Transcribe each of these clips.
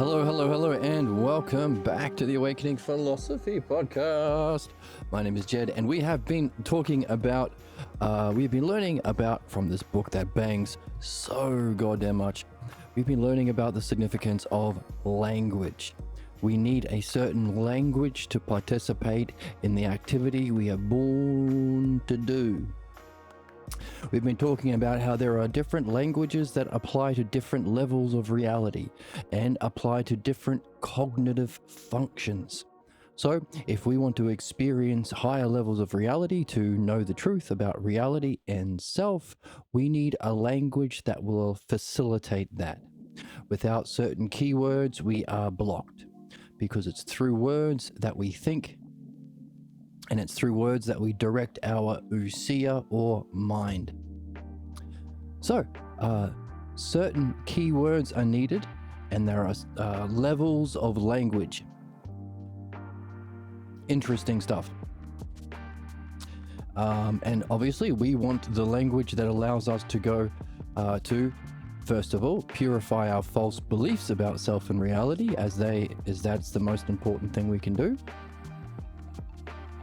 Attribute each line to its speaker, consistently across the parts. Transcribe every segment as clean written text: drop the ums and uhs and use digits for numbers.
Speaker 1: Hello, hello, hello, and welcome back to the Awakening Philosophy Podcast. My name is Jed, and we have been talking about, we've been learning about from this book that bangs so goddamn much. We've been learning about the significance of language. We need a certain language to participate in the activity we are born to do. We've been talking about how there are different languages that apply to different levels of reality and apply to different cognitive functions. So, if we want to experience higher levels of reality, to know the truth about reality and self, we need a language that will facilitate that. Without certain keywords, we are blocked because it's through words that we think, and it's through words that we direct our ousia or mind. So, certain keywords are needed, and there are levels of language. Interesting stuff. And obviously, we want the language that allows us to go to, first of all, purify our false beliefs about self and reality, as that's the most important thing we can do.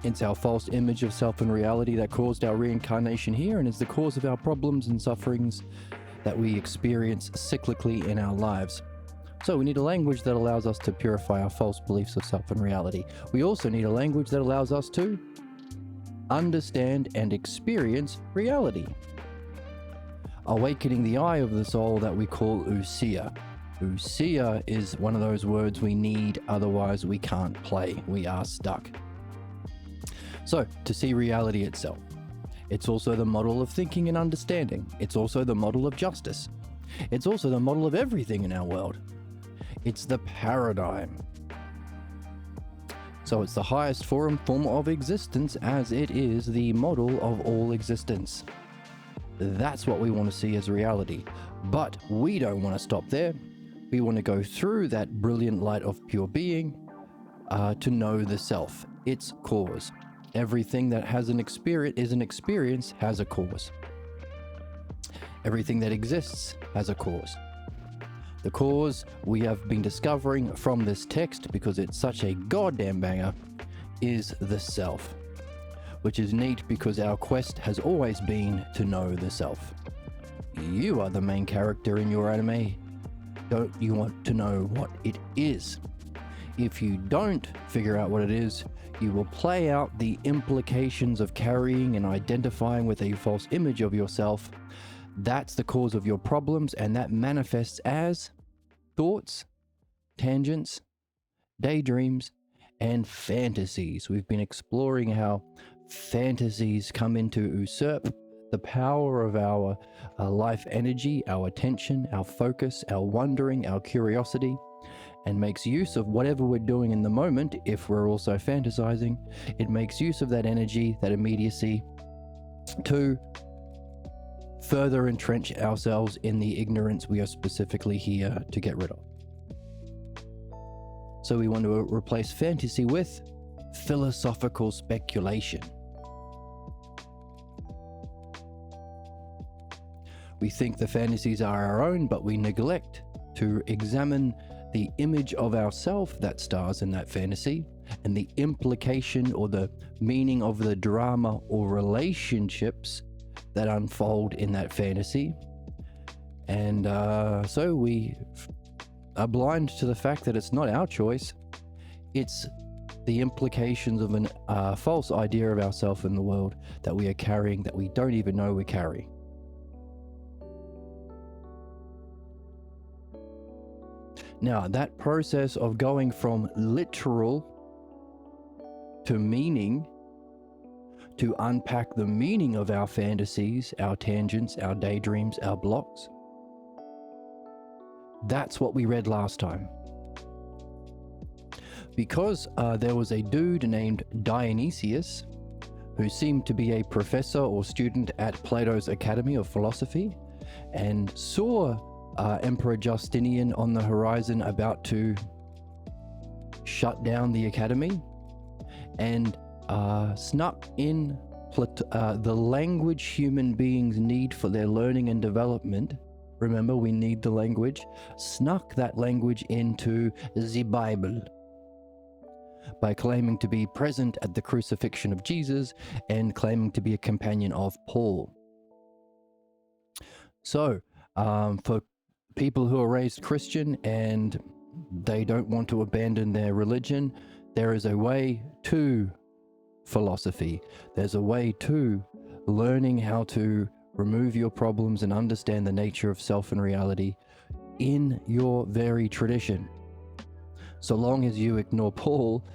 Speaker 1: It's our false image of self and reality that caused our reincarnation here and is the cause of our problems and sufferings that we experience cyclically in our lives. So we need a language that allows us to purify our false beliefs of self and reality. We also need a language that allows us to understand and experience reality. Awakening the eye of the soul that we call ousia. Ousia is one of those words we need, otherwise we can't play. We are stuck. So, to see reality itself. It's also the model of thinking and understanding. It's also the model of justice. It's also the model of everything in our world. It's the paradigm. So it's the highest form of existence, as it is the model of all existence. That's what we want to see as reality. But we don't want to stop there. We want to go through that brilliant light of pure being to know the self, its cause. Everything that has an experience has a cause. Everything that exists has a cause. The cause we have been discovering from this text, because it's such a goddamn banger, is the self. Which is neat because our quest has always been to know the self. You are the main character in your anime. Don't you want to know what it is? If you don't figure out what it is, you will play out the implications of carrying and identifying with a false image of yourself. That's the cause of your problems, and that manifests as thoughts, tangents, daydreams, and fantasies. We've been exploring how fantasies come in to usurp the power of our life energy, our attention, our focus, our wondering, our curiosity, and makes use of whatever we're doing in the moment. If we're also fantasizing, it makes use of that energy, that immediacy, to further entrench ourselves in the ignorance we are specifically here to get rid of. So we want to replace fantasy with philosophical speculation. We think the fantasies are our own, but we neglect to examine the image of ourself that stars in that fantasy, and the implication or the meaning of the drama or relationships that unfold in that fantasy. And so we are blind to the fact that it's not our choice. It's the implications of a false idea of ourselves in the world that we are carrying, that we don't even know we carry. Now, that process of going from literal to meaning, to unpack the meaning of our fantasies, our tangents, our daydreams, our blocks, that's what we read last time. Because there was a dude named Dionysius who seemed to be a professor or student at Plato's Academy of Philosophy, and saw Emperor Justinian on the horizon about to shut down the academy, and snuck in the language human beings need for their learning and development remember we need the language, snuck that language into the Bible by claiming to be present at the crucifixion of Jesus and claiming to be a companion of Paul. So, for people who are raised Christian and they don't want to abandon their religion, there is a way to philosophy. There's a way to learning how to remove your problems and understand the nature of self and reality in your very tradition. So long as you ignore Paul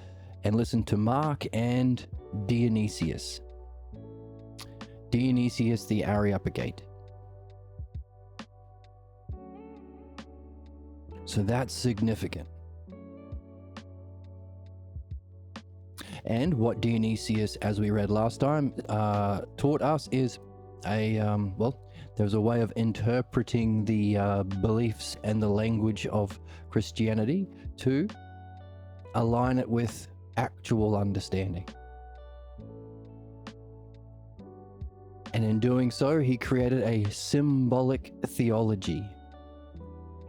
Speaker 1: and listen to Mark and Dionysius. Dionysius the Areopagite. So that's significant. And what Dionysius, as we read last time, taught us is there's a way of interpreting the beliefs and the language of Christianity to align it with actual understanding. And in doing so, he created a symbolic theology.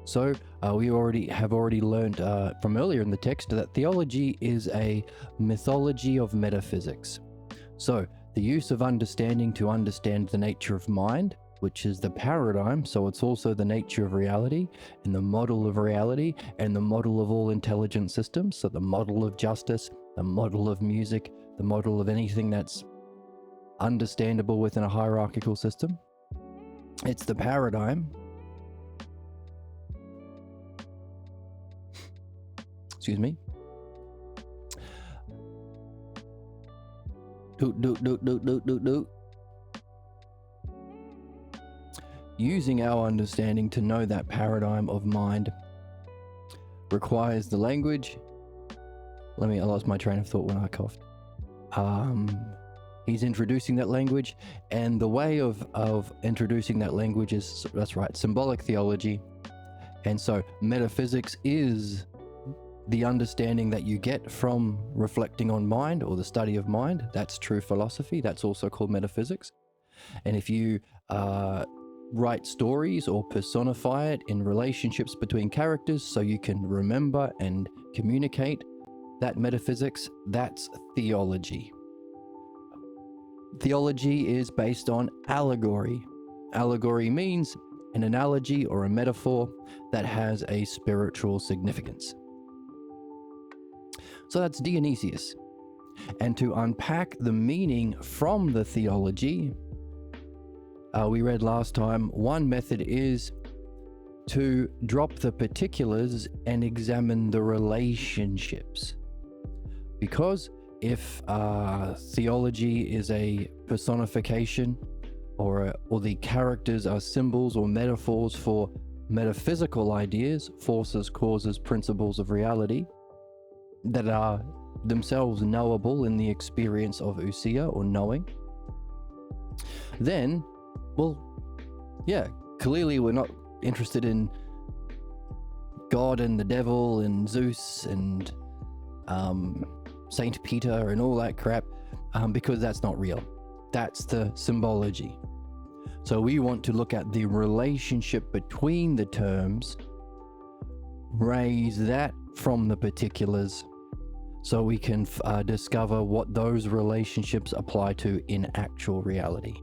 Speaker 1: So we have already learned from earlier in the text that theology is a mythology of metaphysics. So the use of understanding to understand the nature of mind, which is the paradigm, so it's also the nature of reality and the model of reality and the model of all intelligent systems, so the model of justice, the model of music, the model of anything that's understandable within a hierarchical system. It's the paradigm. Excuse me. Using our understanding to know that paradigm of mind requires the language. I lost my train of thought when I coughed. He's introducing that language, and the way of introducing that language is, that's right, symbolic theology. And so metaphysics is the understanding that you get from reflecting on mind or the study of mind. That's true philosophy. That's also called metaphysics. And if you write stories or personify it in relationships between characters so you can remember and communicate that metaphysics, that's theology. Theology is based on allegory. Allegory means an analogy or a metaphor that has a spiritual significance. So that's Dionysius. And to unpack the meaning from the theology, we read last time, one method is to drop the particulars and examine the relationships. Because if theology is a personification or the characters are symbols or metaphors for metaphysical ideas, forces, causes, principles of reality that are themselves knowable in the experience of ousia or knowing, then, clearly we're not interested in God and the devil and Zeus and Saint Peter and all that crap, because that's not real. That's the symbology. So we want to look at the relationship between the terms, raise that from the particulars, so we can discover what those relationships apply to in actual reality.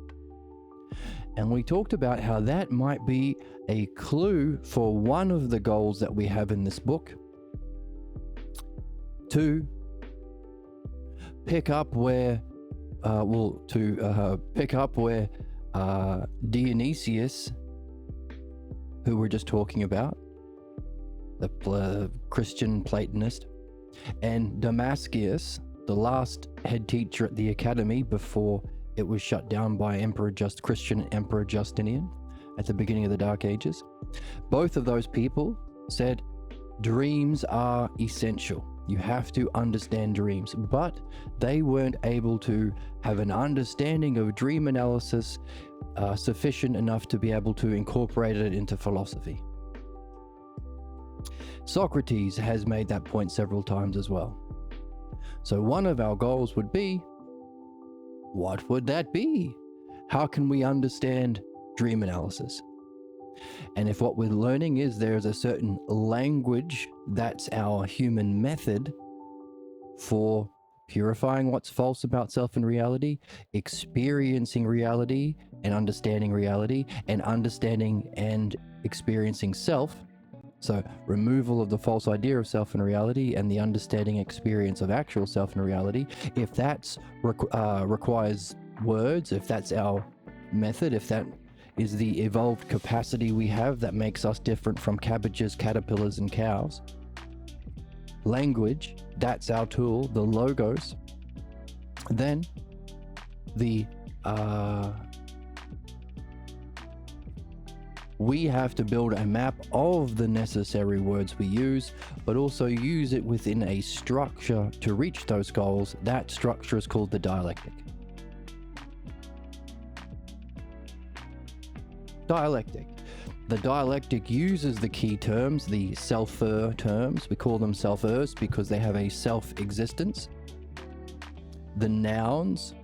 Speaker 1: And we talked about how that might be a clue for one of the goals that we have in this book, to pick up where Dionysius, who we're just talking about, the Christian Platonist, and Damascius, the last head teacher at the academy before it was shut down by Christian Emperor Justinian at the beginning of the Dark Ages. Both of those people said dreams are essential. You have to understand dreams, but they weren't able to have an understanding of dream analysis sufficient enough to be able to incorporate it into philosophy. Socrates has made that point several times as well. So one of our goals would be, what would that be? How can we understand dream analysis? And if what we're learning is there's a certain language, that's our human method for purifying what's false about self and reality, experiencing reality and understanding and experiencing self. So removal of the false idea of self and reality and the understanding experience of actual self and reality. If that's requires words, if that's our method, if that is the evolved capacity we have that makes us different from cabbages, caterpillars, and cows, language, that's our tool, the logos. Then we have to build a map of the necessary words we use, but also use it within a structure to reach those goals. That structure is called the dialectic. The dialectic uses the key terms, the self-er terms. We call them self-ers because they have a self-existence. The nouns.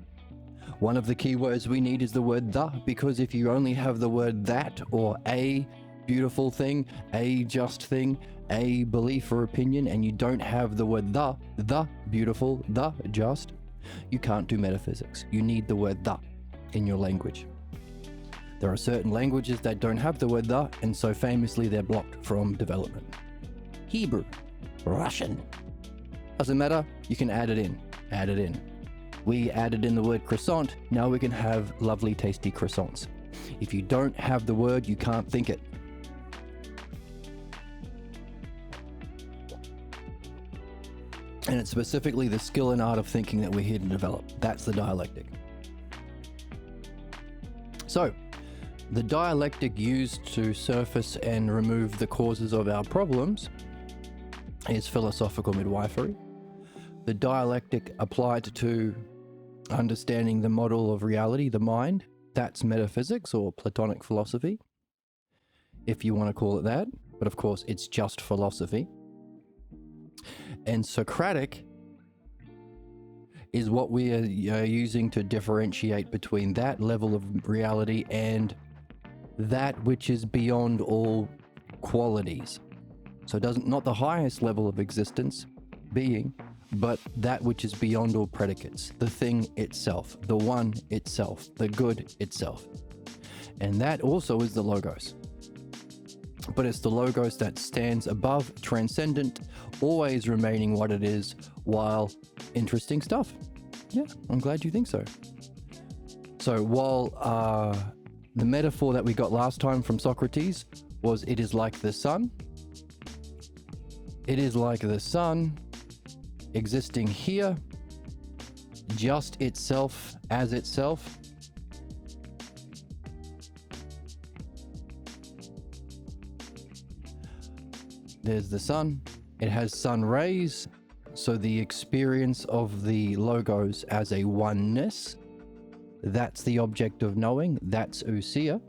Speaker 1: One of the key words we need is the word the, because if you only have the word that or a beautiful thing, a just thing, a belief or opinion, and you don't have the word the beautiful, the just, you can't do metaphysics. You need the word the in your language. There are certain languages that don't have the word the, and so famously they're blocked from development. Hebrew, Russian. Doesn't matter, you can add it in. We added in the word croissant, now we can have lovely tasty croissants. If you don't have the word, you can't think it. And it's specifically the skill and art of thinking that we're here to develop. That's the dialectic. So, the dialectic used to surface and remove the causes of our problems is philosophical midwifery. The dialectic applied to understanding the model of reality, the mind, that's metaphysics or Platonic philosophy, if you want to call it that. But of course, it's just philosophy. And Socratic is what we are using to differentiate between that level of reality and that which is beyond all qualities. So not the highest level of existence, being, but that which is beyond all predicates, the thing itself, the one itself, the good itself. And that also is the logos. But it's the logos that stands above, transcendent, always remaining what it is, while interesting stuff. Yeah, I'm glad you think so. So while the metaphor that we got last time from Socrates was it is like the sun. It is like the sun existing here, just itself as itself. There's the sun. It has sun rays. So the experience of the logos as a oneness, that's the object of knowing. That's ousia.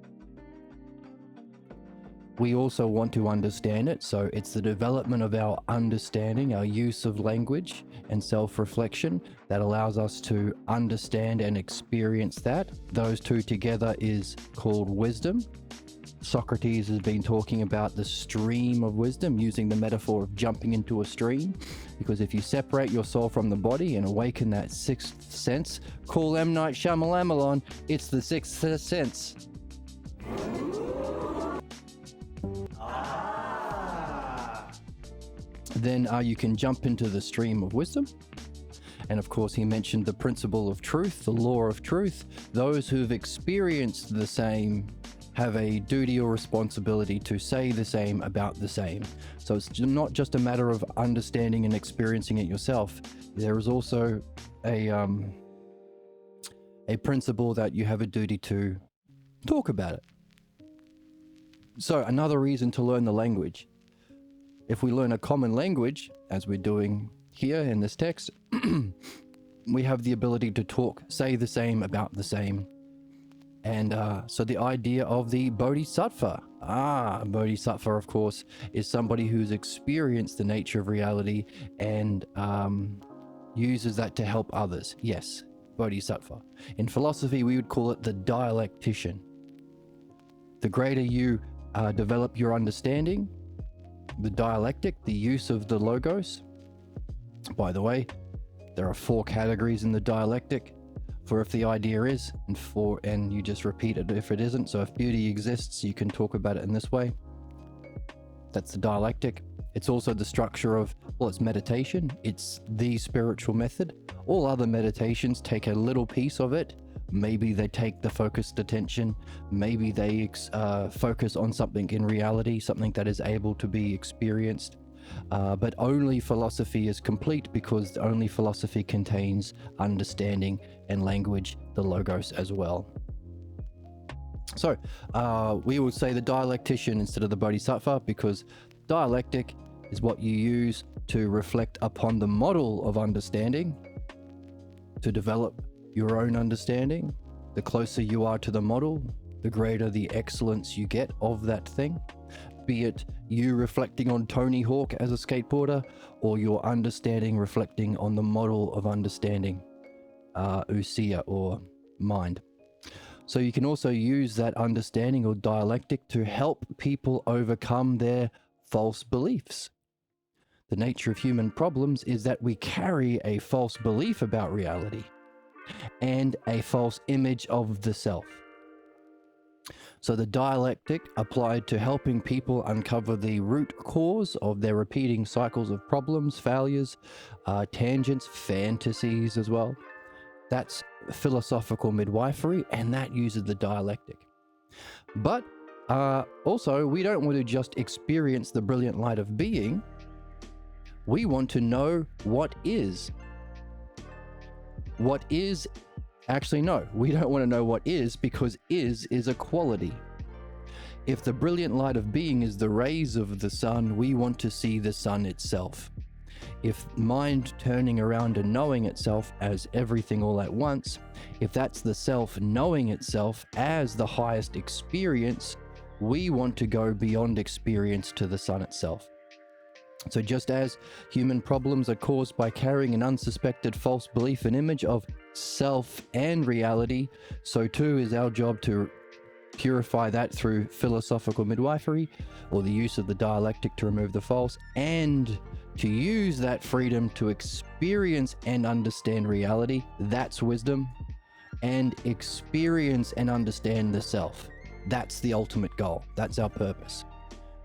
Speaker 1: We also want to understand it, so it's the development of our understanding, our use of language and self-reflection that allows us to understand and experience that. Those two together is called wisdom. Socrates has been talking about the stream of wisdom, using the metaphor of jumping into a stream, because if you separate your soul from the body and awaken that sixth sense, call M. Night Shyamalan, it's the sixth sense. Then you can jump into the stream of wisdom. And of course, he mentioned the principle of truth, the law of truth. Those who've experienced the same have a duty or responsibility to say the same about the same. So it's not just a matter of understanding and experiencing it yourself. There is also a principle that you have a duty to talk about it. So another reason to learn the language. If we learn a common language, as we're doing here in this text, we have the ability to talk, say the same about the same. And so the idea of the bodhisattva. Bodhisattva, of course, is somebody who's experienced the nature of reality and uses that to help others. Yes, bodhisattva. In philosophy, we would call it the dialectician. The greater you develop your understanding, the dialectic, the use of the logos. By the way, there are 4 categories in the dialectic: for if the idea is, and you just repeat it if it isn't. So if beauty exists, you can talk about it in this way. That's the dialectic. It's also the structure of, well, it's meditation. It's the spiritual method. All other meditations take a little piece of it. Maybe they take the focused attention. Maybe they focus on something in reality, something that is able to be experienced. But only philosophy is complete because only philosophy contains understanding and language, the logos as well. So we will say the dialectician instead of the bodhisattva, because dialectic is what you use to reflect upon the model of understanding, to develop your own understanding. The closer you are to the model, the greater the excellence you get of that thing. Be it you reflecting on Tony Hawk as a skateboarder, or your understanding reflecting on the model of understanding, ousia, or mind. So you can also use that understanding or dialectic to help people overcome their false beliefs. The nature of human problems is that we carry a false belief about reality and a false image of the self. So the dialectic applied to helping people uncover the root cause of their repeating cycles of problems, failures, tangents, fantasies as well. That's philosophical midwifery, and that uses the dialectic. But also, we don't want to just experience the brilliant light of being. We want to know what is. What is, actually no, we don't want to know what is, because is a quality. If the brilliant light of being is the rays of the sun, we want to see the sun itself. If mind turning around and knowing itself as everything all at once, if that's the self knowing itself as the highest experience, we want to go beyond experience to the sun itself. So just as human problems are caused by carrying an unsuspected false belief and image of self and reality, so too is our job to purify that through philosophical midwifery, or the use of the dialectic to remove the false, and to use that freedom to experience and understand reality. That's wisdom. And experience and understand the self. That's the ultimate goal. That's our purpose.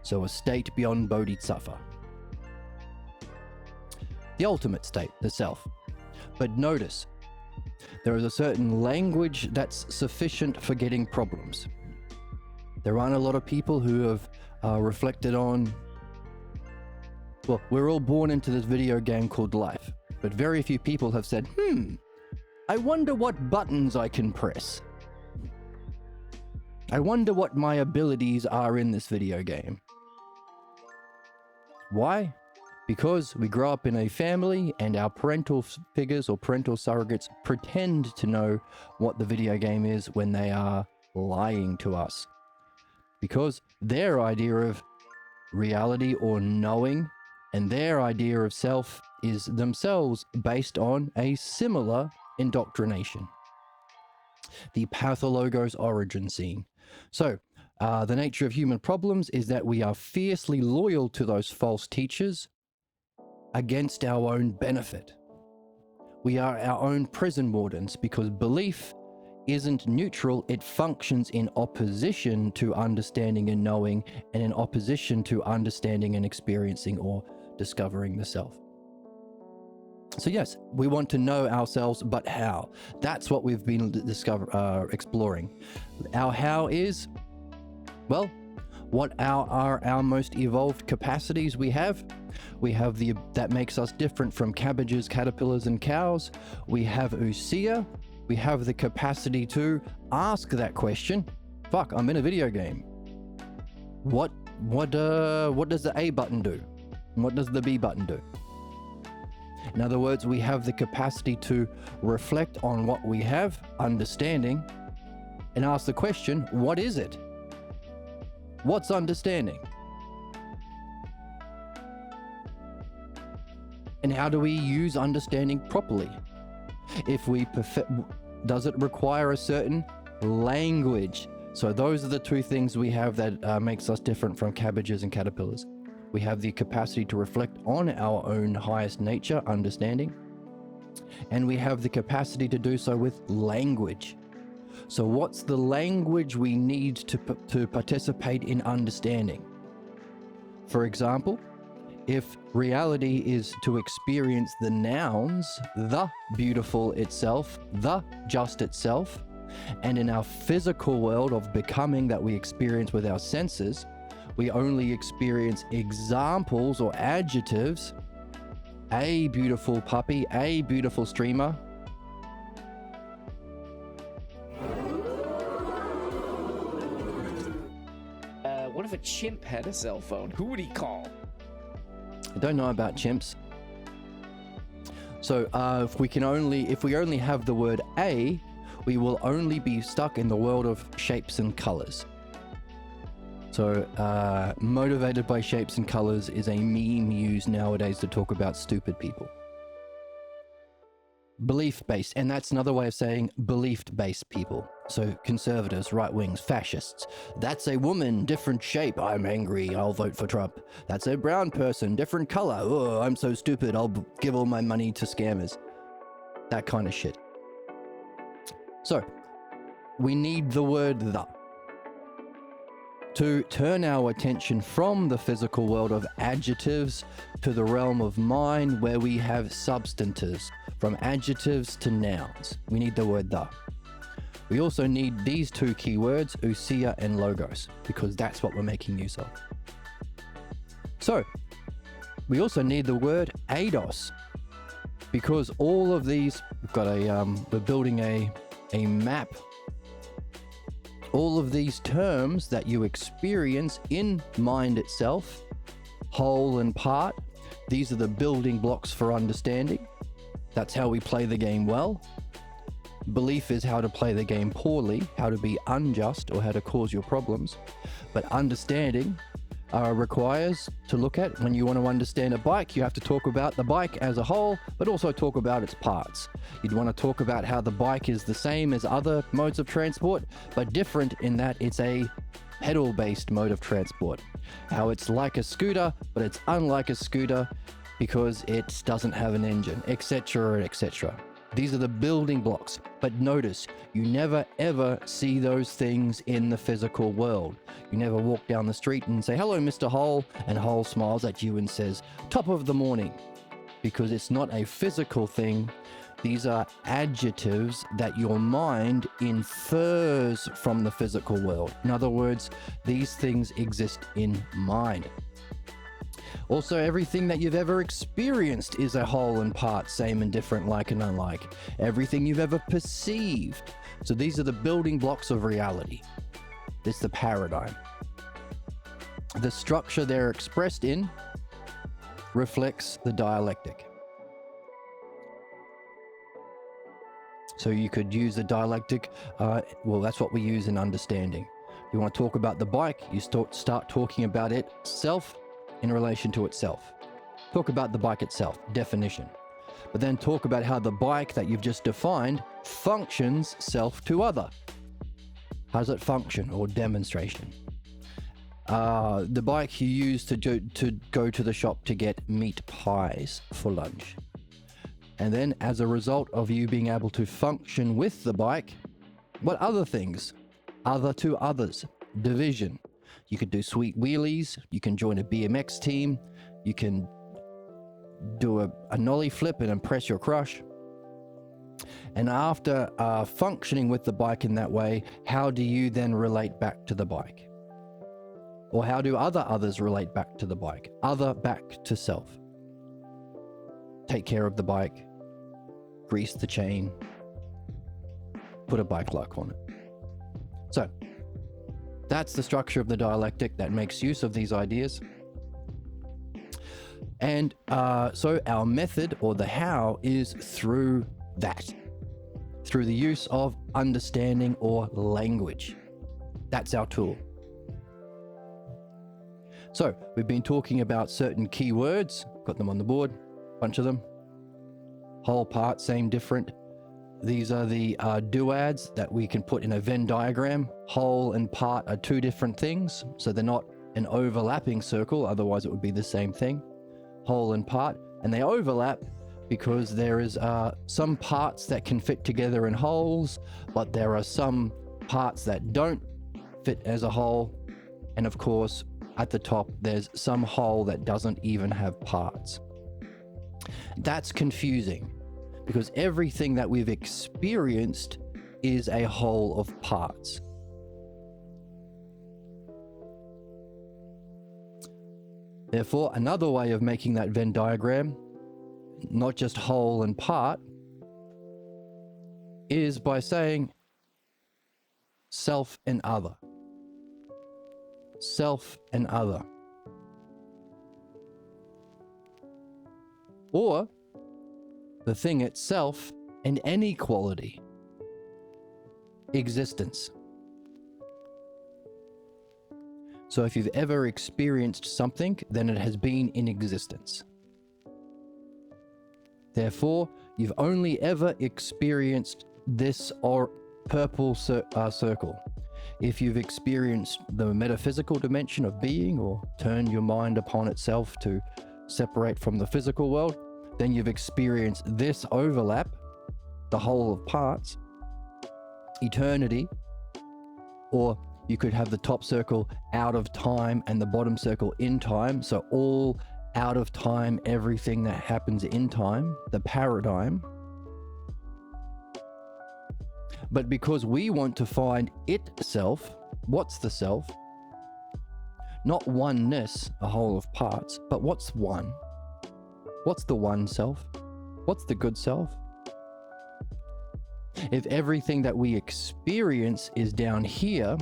Speaker 1: So a state beyond bodhisattva. The ultimate state, the self. But notice, there is a certain language that's sufficient for getting problems. There aren't a lot of people who have reflected on, well, we're all born into this video game called life, but very few people have said, I wonder what buttons I can press. I wonder what my abilities are in this video game. Why? Because we grow up in a family and our parental figures or parental surrogates pretend to know what the video game is when they are lying to us. Because their idea of reality or knowing and their idea of self is themselves based on a similar indoctrination. The pathologos origin scene. So, the nature of human problems is that we are fiercely loyal to those false teachers against our own benefit. We are our own prison wardens because belief isn't neutral, it functions in opposition to understanding and knowing, and in opposition to understanding and experiencing or discovering the self. So yes, we want to know ourselves, but how? That's what we've been exploring. Our how is, well, what are our most evolved capacities we have? We have that makes us different from cabbages, caterpillars, and cows. We have ousia. We have the capacity to ask that question. Fuck, I'm in a video game. What does the A button do? What does the B button do? In other words, we have the capacity to reflect on what we have, understanding, and ask the question, what is it? What's understanding? And how do we use understanding properly? If we does it require a certain language So those are the two things we have that makes us different from cabbages and caterpillars. We have the capacity to reflect on our own highest nature, understanding, and we have the capacity to do so with language. So what's the language we need to participate in understanding? For example, if reality is to experience the nouns, the beautiful itself, the just itself, and in our physical world of becoming that we experience with our senses, we only experience examples or adjectives, a beautiful puppy, a beautiful streamer.
Speaker 2: What if a chimp had a cell phone? Who would he call?
Speaker 1: I don't know about chimps. So if we only have the word a, we will only be stuck in the world of shapes and colors. So motivated by shapes and colors is a meme used nowadays to talk about stupid people. Belief-based, and that's another way of saying belief-based people. So conservatives, right-wings, fascists. That's a woman, different shape. I'm angry, I'll vote for Trump. That's a brown person, different color. Oh, I'm so stupid, I'll give all my money to scammers. That kind of shit. So, we need the word the to turn our attention from the physical world of adjectives to the realm of mind where we have substantives, from adjectives to nouns. We need the word the. We also need these two keywords, ousia and logos, because that's what we're making use of. So, we also need the word eidos, because all of these, we're building a map. All of these terms that you experience in mind itself, whole and part, these are the building blocks for understanding. That's how we play the game well. Belief is how to play the game poorly, how to be unjust, or how to cause your problems. But understanding requires to look at, when you want to understand a bike, you have to talk about the bike as a whole, but also talk about its parts. You'd want to talk about how the bike is the same as other modes of transport, but different in that it's a pedal-based mode of transport. How it's like a scooter, but it's unlike a scooter because it doesn't have an engine, etc., etc. These are the building blocks, but notice, you never ever see those things in the physical world. You never walk down the street and say, hello, Mr. Hole, and Hole smiles at you and says, top of the morning, because it's not a physical thing. These are adjectives that your mind infers from the physical world. In other words, these things exist in mind. Also, everything that you've ever experienced is a whole and part, same and different, like and unlike. Everything you've ever perceived. So these are the building blocks of reality. This is the paradigm. The structure they're expressed in reflects the dialectic. So you could use the dialectic, well, that's what we use in understanding. You want to talk about the bike, you start talking about itself in relation to itself. Talk about the bike itself, definition. But then talk about how the bike that you've just defined functions self to other. How does it function, or demonstration? The bike you use to go to the shop to get meat pies for lunch. And then as a result of you being able to function with the bike, what other things? Other to others, division. You could do sweet wheelies, you can join a BMX team, you can do a nollie flip and impress your crush. And after functioning with the bike in that way, how do you then relate back to the bike? Or how do others relate back to the bike? Other back to self. Take care of the bike, grease the chain, put a bike lock on it. So, that's the structure of the dialectic that makes use of these ideas. And so our method, or the how, is through that. Through the use of understanding or language. That's our tool. So, we've been talking about certain keywords, got them on the board, bunch of them. Whole, part, same, different. these are the duads that we can put in a Venn diagram. Whole and part are two different things, so they're not an overlapping circle, otherwise it would be the same thing. Whole and part, and they overlap because there is some parts that can fit together in wholes, but there are some parts that don't fit as a whole, and of course at the top there's some whole that doesn't even have parts. That's confusing because everything that we've experienced is a whole of parts. Therefore, another way of making that Venn diagram, not just whole and part, is by saying self and other. Self and other. Or the thing itself and any quality. Existence. So if you've ever experienced something, then it has been in existence. Therefore, you've only ever experienced this or purple circle. If you've experienced the metaphysical dimension of being or turned your mind upon itself to separate from the physical world, then you've experienced this overlap, the whole of parts, eternity, or you could have the top circle out of time and the bottom circle in time. So all out of time, everything that happens in time, the paradigm. But because we want to find itself, what's the self? Not oneness, a whole of parts, but what's one? What's the one self? What's the good self? If everything that we experience is down here,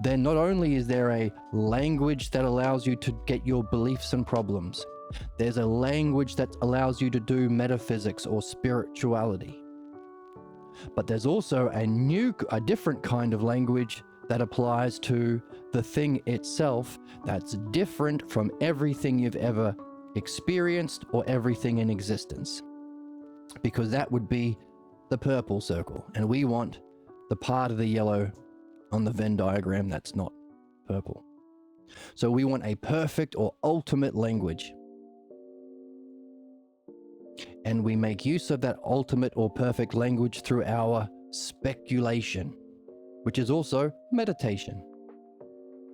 Speaker 1: then not only is there a language that allows you to get your beliefs and problems, there's a language that allows you to do metaphysics or spirituality. But there's also a different kind of language that applies to the thing itself that's different from everything you've ever experienced or everything in existence. Because that would be the purple circle, and we want the part of the yellow on the Venn diagram that's not purple. So we want a perfect or ultimate language. And we make use of that ultimate or perfect language through our speculation, which is also meditation,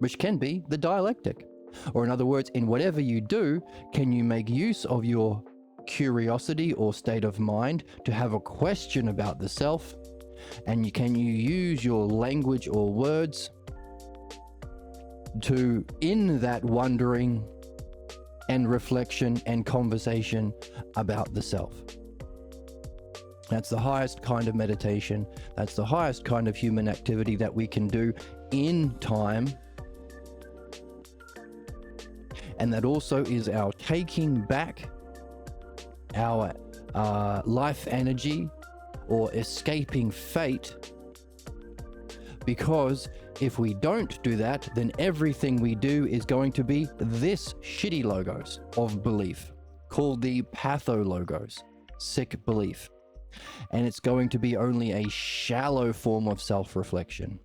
Speaker 1: which can be the dialectic. Or in other words, in whatever you do, can you make use of your curiosity or state of mind to have a question about the self? And can you use your language or words to, in that wondering and reflection and conversation about the self? That's the highest kind of meditation. That's the highest kind of human activity that we can do in time. And that also is our taking back our life energy or escaping fate. Because if we don't do that, then everything we do is going to be this shitty logos of belief called the pathologos, sick belief. And it's going to be only a shallow form of self-reflection.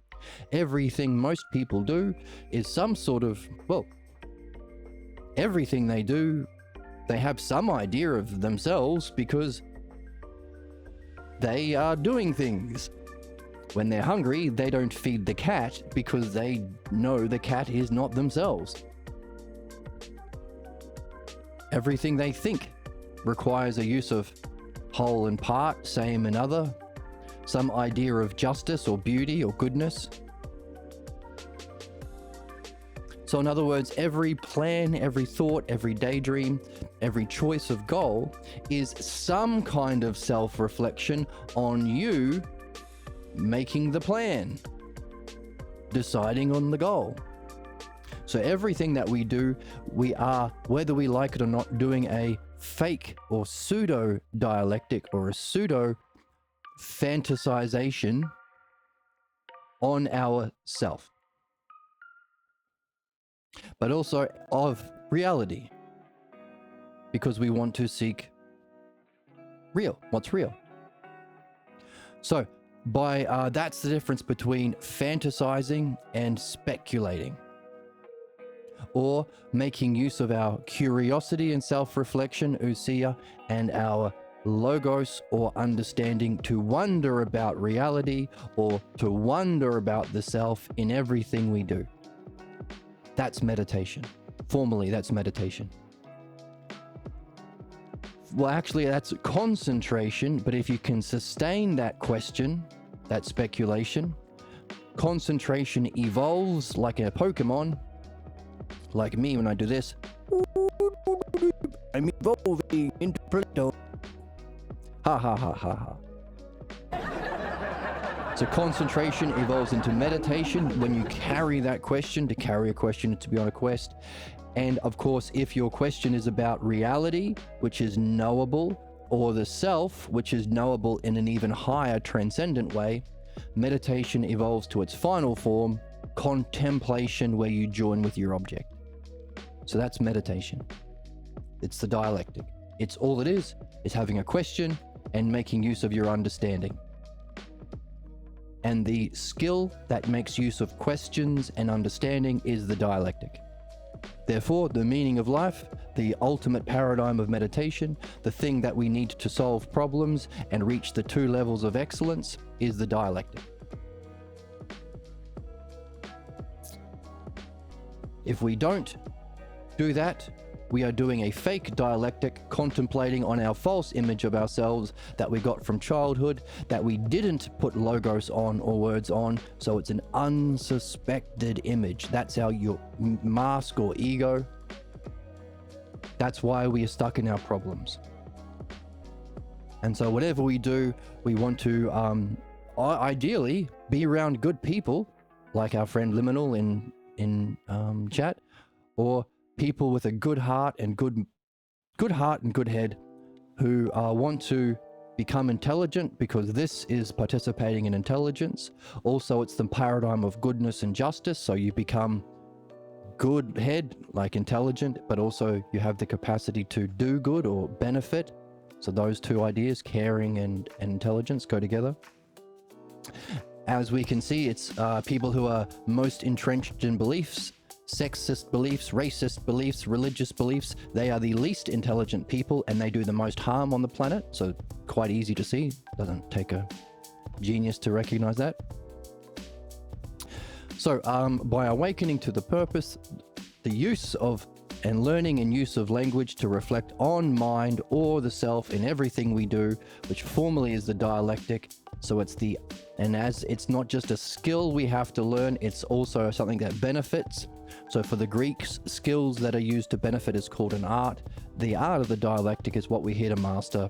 Speaker 1: Everything most people do is some sort of, well, everything they do, they have some idea of themselves because they are doing things. When they're hungry, they don't feed the cat because they know the cat is not themselves. Everything they think requires a use of whole and part, same and other, some idea of justice or beauty or goodness. So in other words, every plan, every thought, every daydream, every choice of goal is some kind of self-reflection on you making the plan, deciding on the goal. So everything that we do, we are, whether we like it or not, doing a fake or pseudo dialectic or a pseudo fantasization on our self, but also of reality, because we want to seek real, what's real. So, that's the difference between fantasizing and speculating, or making use of our curiosity and self-reflection, ousia, and our logos or understanding to wonder about reality or to wonder about the self in everything we do. That's meditation. Formally, that's meditation. Well, actually, that's concentration, but if you can sustain that question, that speculation, concentration evolves like a Pokemon, like me when I do this. I'm evolving into Pluto. Ha ha ha ha ha. So concentration evolves into meditation when you carry that question. To carry a question is to be on a quest. And of course, if your question is about reality, which is knowable, or the self, which is knowable in an even higher transcendent way, meditation evolves to its final form, contemplation, where you join with your object. So that's meditation. It's the dialectic. It's all it is having a question and making use of your understanding. And the skill that makes use of questions and understanding is the dialectic. Therefore, the meaning of life, the ultimate paradigm of meditation, the thing that we need to solve problems and reach the 2 levels of excellence is the dialectic. If we don't do that, we are doing a fake dialectic, contemplating on our false image of ourselves that we got from childhood, that we didn't put logos on or words on, so it's an unsuspected image. That's your mask or ego. That's why we are stuck in our problems. And so whatever we do, we want to ideally be around good people, like our friend Liminal in chat, or people with a good heart and good head who want to become intelligent, because this is participating in intelligence. Also, it's the paradigm of goodness and justice. So you become good head, like intelligent, but also you have the capacity to do good or benefit. So those 2 ideas, caring and intelligence, go together. As we can see, it's people who are most entrenched in beliefs, sexist beliefs, racist beliefs, religious beliefs. They are the least intelligent people, and they do the most harm on the planet. So quite easy to see. Doesn't take a genius to recognize that. So by awakening to the purpose, the use of and learning and use of language to reflect on mind or the self in everything we do, which formally is the dialectic. So it's not just a skill we have to learn, it's also something that benefits. So for the Greeks, skills that are used to benefit is called an art. The art of the dialectic is what we're here to master.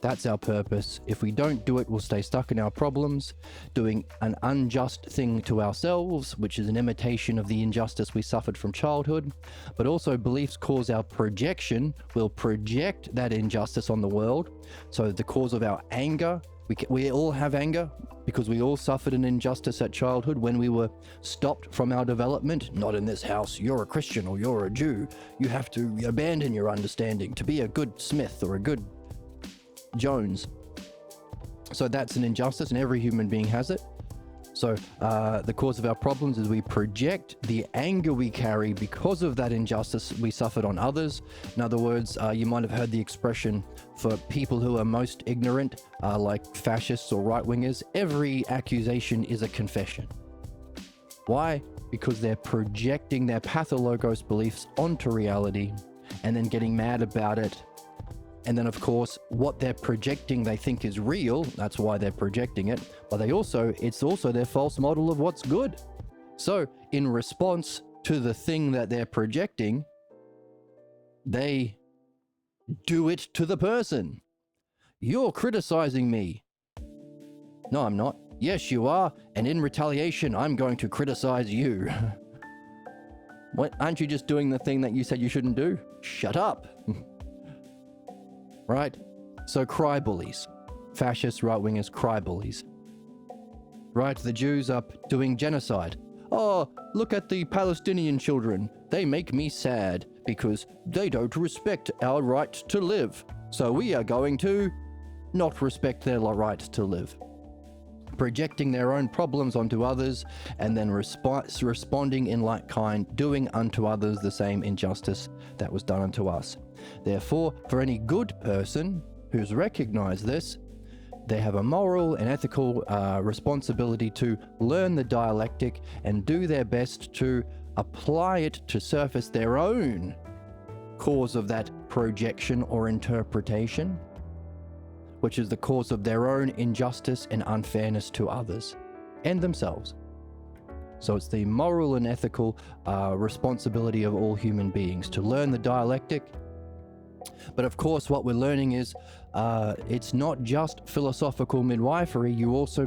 Speaker 1: That's our purpose. If we don't do it, we'll stay stuck in our problems, doing an unjust thing to ourselves, which is an imitation of the injustice we suffered from childhood. But also beliefs cause our projection. We'll project that injustice on the world. So the cause of our anger, we all have anger because we all suffered an injustice at childhood when we were stopped from our development. Not in this house, you're a Christian or you're a Jew. You have to abandon your understanding to be a good Smith or a good Jones. So that's an injustice, and every human being has it. So the cause of our problems is we project the anger we carry because of that injustice we suffered on others. In other words, you might have heard the expression for people who are most ignorant, like fascists or right-wingers, every accusation is a confession. Why? Because they're projecting their pathologos beliefs onto reality and then getting mad about it. And then, of course, what they're projecting they think is real. That's why they're projecting it. But it's also their false model of what's good. So in response to the thing that they're projecting, they do it to the person. You're criticizing me. No, I'm not. Yes, you are. And in retaliation, I'm going to criticize you. What? Aren't you just doing the thing that you said you shouldn't do? Shut up. Right? So cry bullies. Fascists, right-wingers, cry bullies. Right? The Jews are doing genocide. Oh, look at the Palestinian children. They make me sad because they don't respect our right to live. So we are going to not respect their right to live. projecting their own problems onto others, and then responding in like kind, doing unto others the same injustice that was done unto us. Therefore, for any good person who's recognized this, they have a moral and ethical responsibility to learn the dialectic and do their best to apply it to surface their own cause of that projection or interpretation, which is the cause of their own injustice and unfairness to others and themselves. So it's the moral and ethical responsibility of all human beings to learn the dialectic. But of course, what we're learning is it's not just philosophical midwifery. You also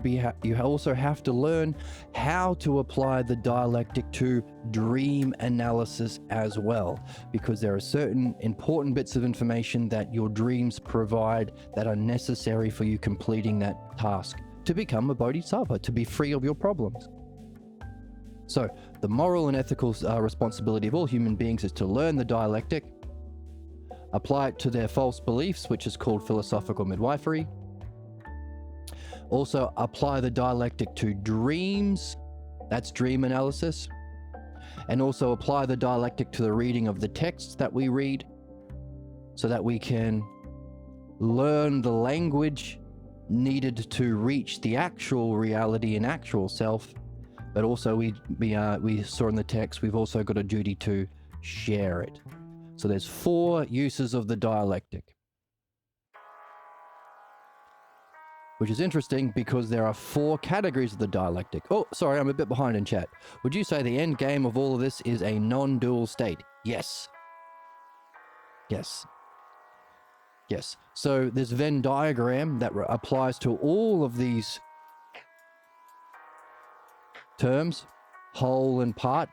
Speaker 1: have to learn how to apply the dialectic to dream analysis as well, because there are certain important bits of information that your dreams provide that are necessary for you completing that task to become a bodhisattva, to be free of your problems. So the moral and ethical responsibility of all human beings is to learn the dialectic, apply it to their false beliefs, which is called philosophical midwifery. Also apply the dialectic to dreams, that's dream analysis. And also apply the dialectic to the reading of the texts that we read, so that we can learn the language needed to reach the actual reality and actual self. But also we saw in the text, we've also got a duty to share it. So there's 4 uses of the dialectic, which is interesting because there are 4 categories of the dialectic. Oh, sorry, I'm a bit behind in chat. Would you say the end game of all of this is a non-dual state? Yes. Yes. Yes. So this Venn diagram that applies to all of these terms, whole and part.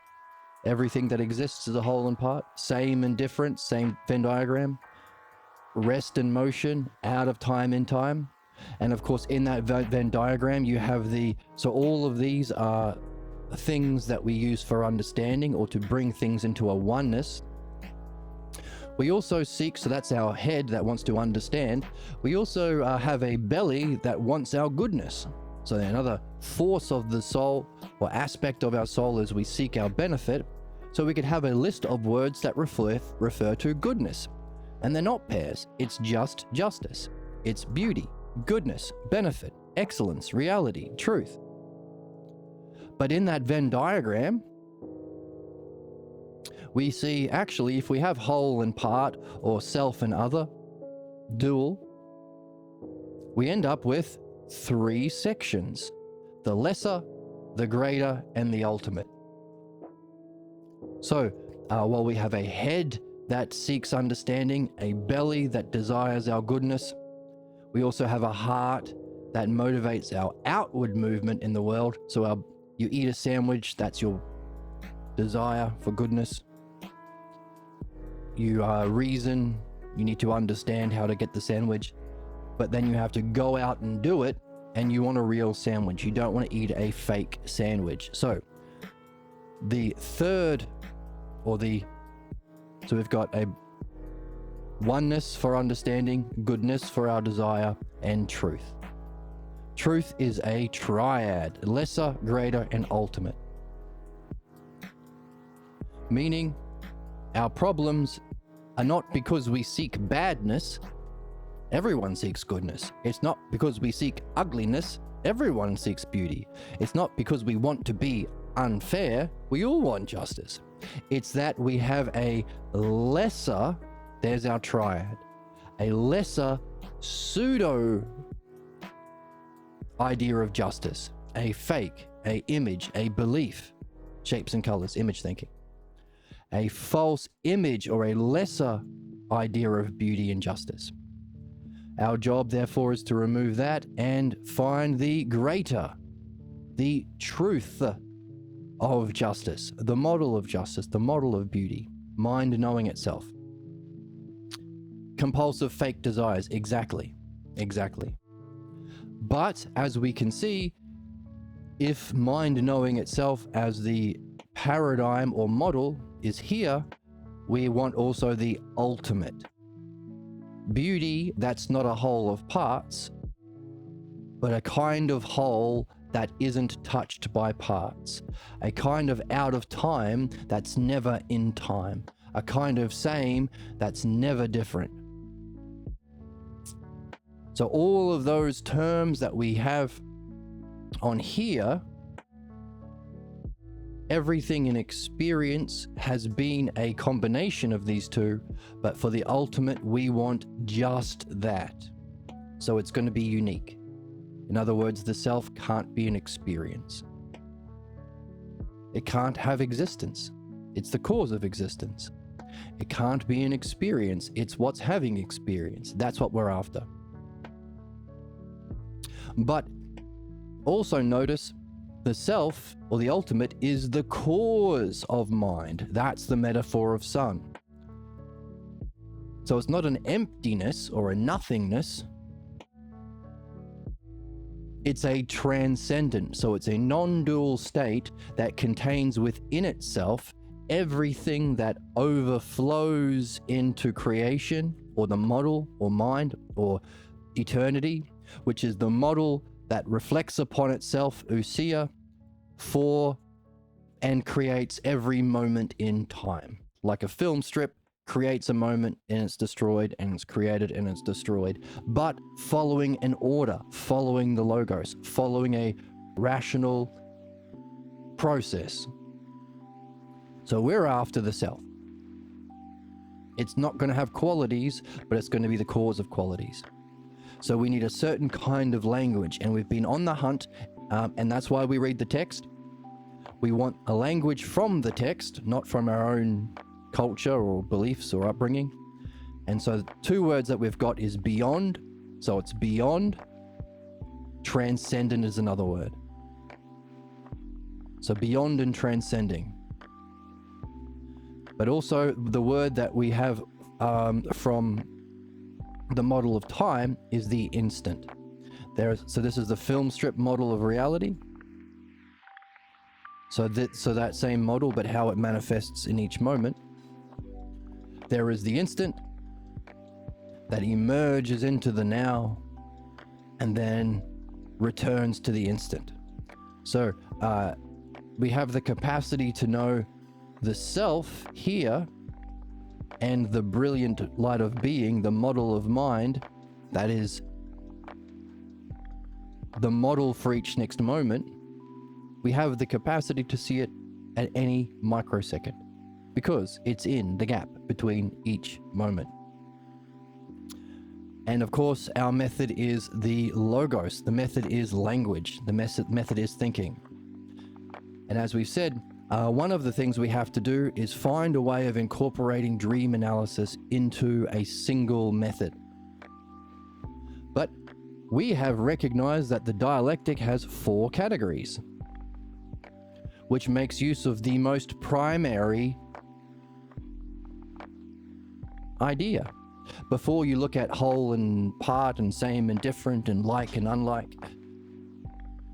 Speaker 1: Everything that exists is a whole and part. Same and different, same Venn diagram. Rest and motion, out of time, in time. And of course, in that Venn diagram, you have so all of these are things that we use for understanding or to bring things into a oneness. We also seek, so that's our head that wants to understand. We also have a belly that wants our goodness. So another force of the soul or aspect of our soul is we seek our benefit. So we could have a list of words that refer to goodness. And they're not pairs. It's just justice. It's beauty, goodness, benefit, excellence, reality, truth. But in that Venn diagram, we see actually if we have whole and part or self and other, dual, we end up with 3 sections: the lesser, the greater, and the ultimate. So while we have a head that seeks understanding, a belly that desires our goodness, we also have a heart that motivates our outward movement in the world. So you eat a sandwich, that's your desire for goodness. You reason, you need to understand how to get the sandwich, but then you have to go out and do it, and you want a real sandwich. You don't want to eat a fake sandwich. So the third, so we've got a oneness for understanding, goodness for our desire, and truth. Truth is a triad: lesser, greater, and ultimate. Meaning, our problems are not because we seek badness. Everyone seeks goodness. It's not because we seek ugliness. Everyone seeks beauty. It's not because we want to be unfair. We all want justice. It's that we have a lesser, there's our triad, a lesser pseudo idea of justice, a fake, a image, a belief, shapes and colors, image thinking, a false image or a lesser idea of beauty and justice. Our job, therefore, is to remove that and find the greater, the truth of justice, the model of justice, the model of beauty, mind knowing itself. Compulsive fake desires, exactly. But as we can see, if mind knowing itself as the paradigm or model is here, we want also the ultimate. Beauty that's not a whole of parts, but a kind of whole that isn't touched by parts, a kind of out of time that's never in time, a kind of same that's never different. So all of those terms that we have on here, everything in experience has been a combination of these two, but for the ultimate, we want just that. So it's going to be unique. In other words, the self can't be an experience. It can't have existence. It's the cause of existence. It can't be an experience. It's what's having experience. That's what we're after. But also notice the self, or the ultimate, is the cause of mind. That's the metaphor of sun. So it's not an emptiness or a nothingness. It's a transcendent. So it's a non-dual state that contains within itself everything that overflows into creation, or the model, or mind, or eternity, which is the model that reflects upon itself, ousia, for and creates every moment in time. Like a film strip creates a moment and it's destroyed, and it's created and it's destroyed, but following an order, following the logos, following a rational process. So we're after the self. It's not going to have qualities, but it's going to be the cause of qualities. So we need a certain kind of language, and we've been on the hunt, and that's why we read the text. We want a language from the text, not from our own culture or beliefs or upbringing. And so 2 words that we've got is beyond. So it's beyond. Transcendent is another word. So beyond and transcending. But also the word that we have from the model of time is the instant. So this is the film strip model of reality. So that same model, but how it manifests in each moment. There is the instant that emerges into the now and then returns to the instant. So we have the capacity to know the self here and the brilliant light of being, the model of mind, that is the model for each next moment. We have the capacity to see it at any microsecond because it's in the gap between each moment. And of course, our method is the logos. The method is language. The method is thinking. And as we've said, one of the things we have to do is find a way of incorporating dream analysis into a single method. But we have recognized that the dialectic has 4 categories, which makes use of the most primary idea. Before you look at whole and part and same and different and like and unlike,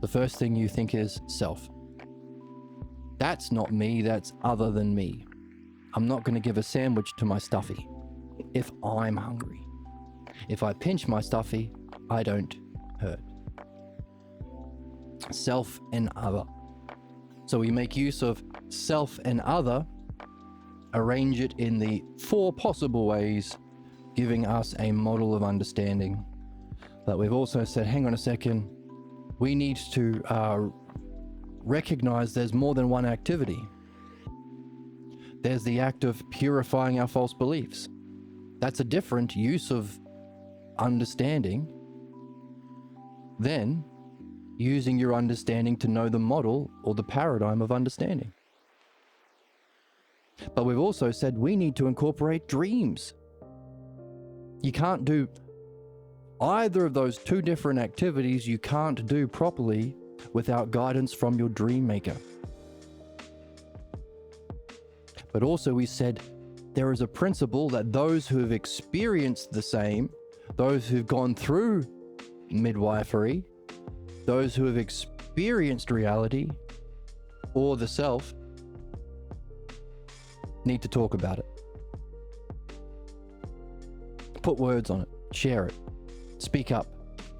Speaker 1: the first thing you think is self. That's not me, that's other than me. I'm not going to give a sandwich to my stuffy if I'm hungry. If I pinch my stuffy, I don't hurt. Self and other. So we make use of self and other, arrange it in the 4 possible ways, giving us a model of understanding. But we've also said, hang on a second, we need to recognize there's more than one activity. There's the act of purifying our false beliefs. That's a different use of understanding than using your understanding to know the model or the paradigm of understanding. But we've also said we need to incorporate dreams. You can't do either of those 2 different activities. You can't do properly without guidance from your dream maker. But also we said there is a principle that those who have experienced the same, those who've gone through midwifery, those who have experienced reality or the self, need to talk about it. Put words on it, share it, speak up,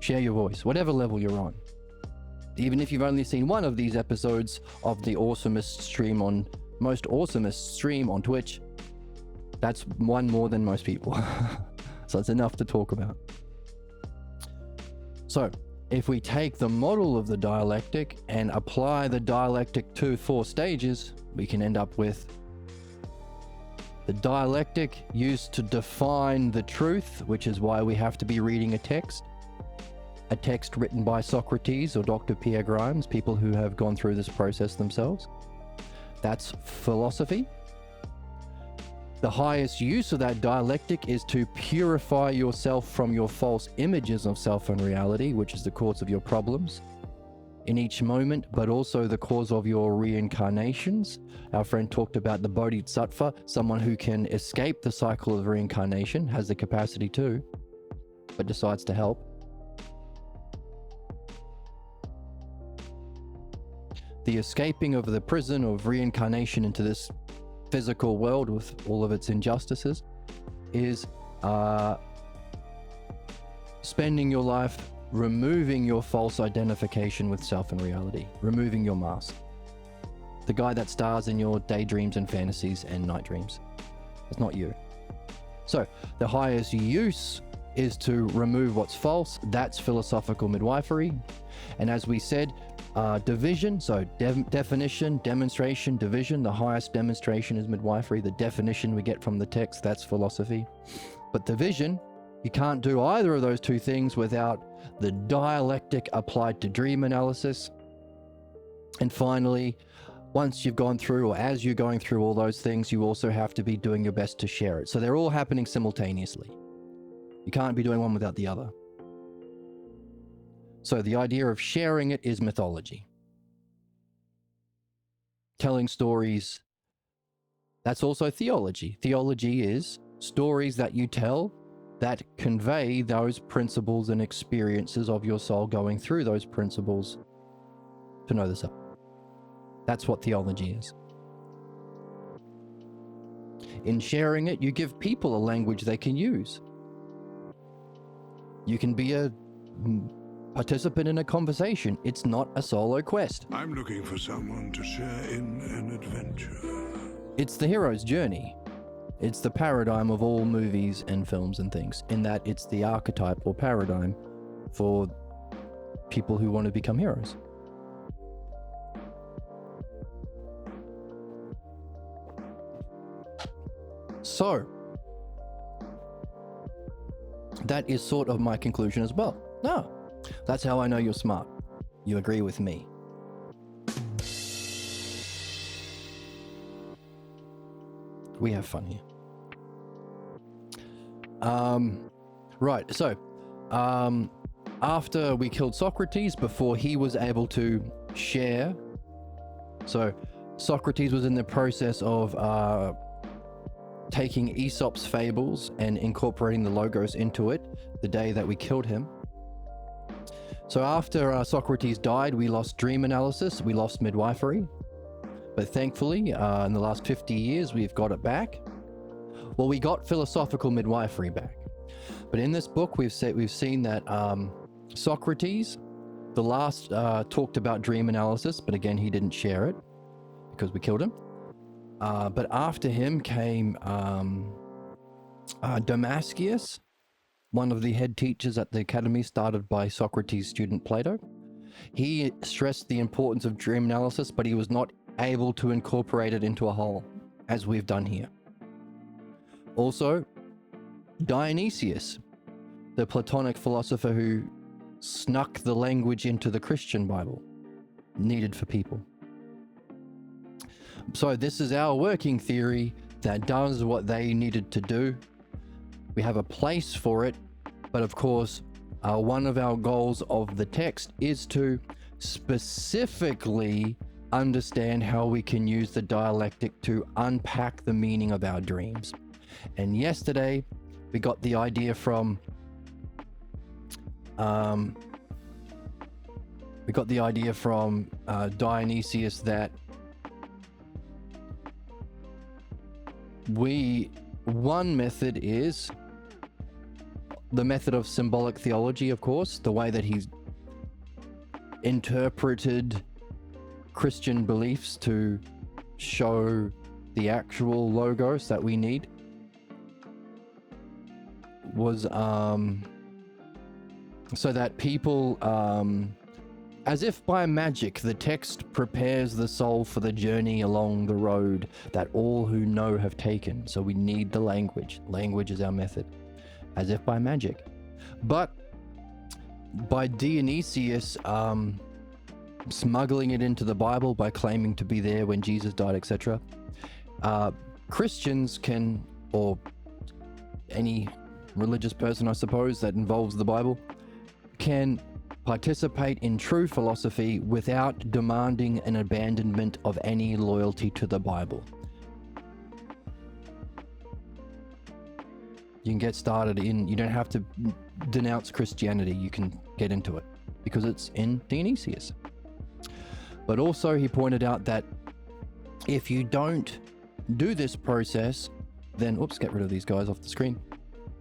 Speaker 1: Share your voice, whatever level you're on. Even if you've only seen one of these episodes of the most awesomest stream on Twitch, that's one more than most people. So it's enough to talk about. So if we take the model of the dialectic and apply the dialectic to 4 stages, we can end up with the dialectic used to define the truth, which is why we have to be reading a text written by Socrates or Dr. Pierre Grimes, people who have gone through this process themselves. That's philosophy. The highest use of that dialectic is to purify yourself from your false images of self and reality, which is the cause of your problems in each moment, but also the cause of your reincarnations. Our friend talked about the Bodhisattva, someone who can escape the cycle of reincarnation, has the capacity to, but decides to help. The escaping of the prison of reincarnation into this physical world with all of its injustices is spending your life removing your false identification with self and reality, removing your mask. The guy that stars in your daydreams and fantasies and night dreams. It's not you. So the highest use is to remove what's false. That's philosophical midwifery. And as we said, division, so definition, demonstration, division. The highest demonstration is midwifery. The definition we get from the text, that's philosophy. But division, you can't do either of those two things without the dialectic applied to dream analysis. And finally, once you've gone through, or as you're going through all those things, you also have to be doing your best to share it. So they're all happening simultaneously. You can't be doing one without the other. So the idea of sharing it is mythology. Telling stories, that's also theology. Theology is stories that you tell that convey those principles and experiences of your soul going through those principles to know the self. That's what theology is. In sharing it, you give people a language they can use. You can be a participant in a conversation. It's not a solo quest.
Speaker 3: I'm looking for someone to share in an adventure.
Speaker 1: It's the hero's journey. It's the paradigm of all movies and films and things, in that it's the archetype or paradigm for people who want to become heroes. So, that is sort of my conclusion as well. No, that's how I know you're smart. You agree with me. We have fun here. Right, so after we killed Socrates, before he was able to share, so Socrates was in the process of taking Aesop's fables and incorporating the logos into it the day that we killed him. So after Socrates died, we lost dream analysis, we lost midwifery, but thankfully in the last 50 years we've got it back. Well, we got philosophical midwifery back, but in this book we've seen that Socrates, the last talked about dream analysis, but again he didn't share it because we killed him. But after him came Damascius, one of the head teachers at the academy started by Socrates' student Plato. He stressed the importance of dream analysis, but he was not able to incorporate it into a whole, as we've done here. Also, Dionysius, the Platonic philosopher who snuck the language into the Christian Bible, needed for people. So this is our working theory that does what they needed to do. We have a place for it, but of course, one of our goals of the text is to specifically understand how we can use the dialectic to unpack the meaning of our dreams. And yesterday, we got the idea from Dionysius that one method is the method of symbolic theology, of course, the way that he's interpreted Christian beliefs to show the actual logos that we need, was so that people, as if by magic, the text prepares the soul for the journey along the road that all who know have taken. So we need the language. Language is our method, as if by magic. But by Dionysius smuggling it into the Bible by claiming to be there when Jesus died, etc., Christians can, or any religious person, I suppose, that involves the Bible, can participate in true philosophy without demanding an abandonment of any loyalty to the Bible. You can get started you don't have to denounce Christianity, you can get into it because it's in Dionysius. But also he pointed out that if you don't do this process, then, oops, get rid of these guys off the screen,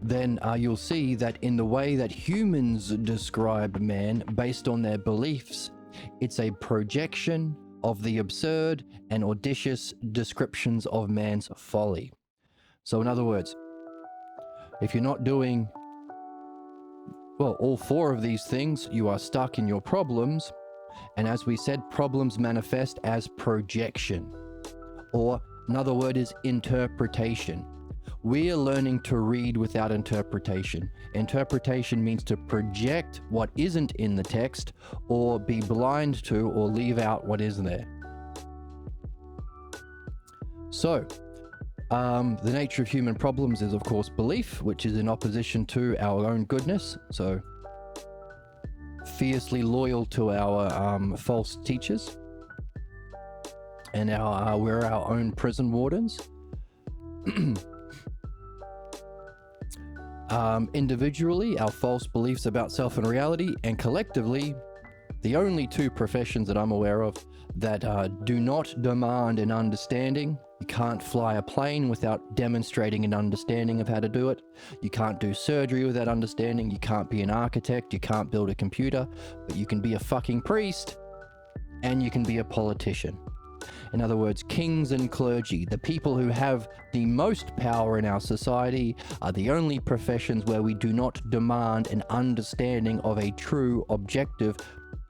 Speaker 1: then you'll see that in the way that humans describe man based on their beliefs, it's a projection of the absurd and audacious descriptions of man's folly. So in other words, if you're not doing, well, all four of these things, you are stuck in your problems. And as we said, problems manifest as projection, or another word is interpretation. We are learning to read without interpretation. Interpretation means to project what isn't in the text, or be blind to or leave out what is there. So, the nature of human problems is, of course, belief, which is in opposition to our own goodness. So, fiercely loyal to our false teachers, and we're our own prison wardens. Individually, our false beliefs about self and reality, and collectively, the only two professions that I'm aware of that do not demand an understanding. You can't fly a plane without demonstrating an understanding of how to do it. You can't do surgery without understanding. You can't be an architect. You can't build a computer. But you can be a fucking priest, and you can be a politician. In other words, kings and clergy, the people who have the most power in our society, are the only professions where we do not demand an understanding of a true, objective,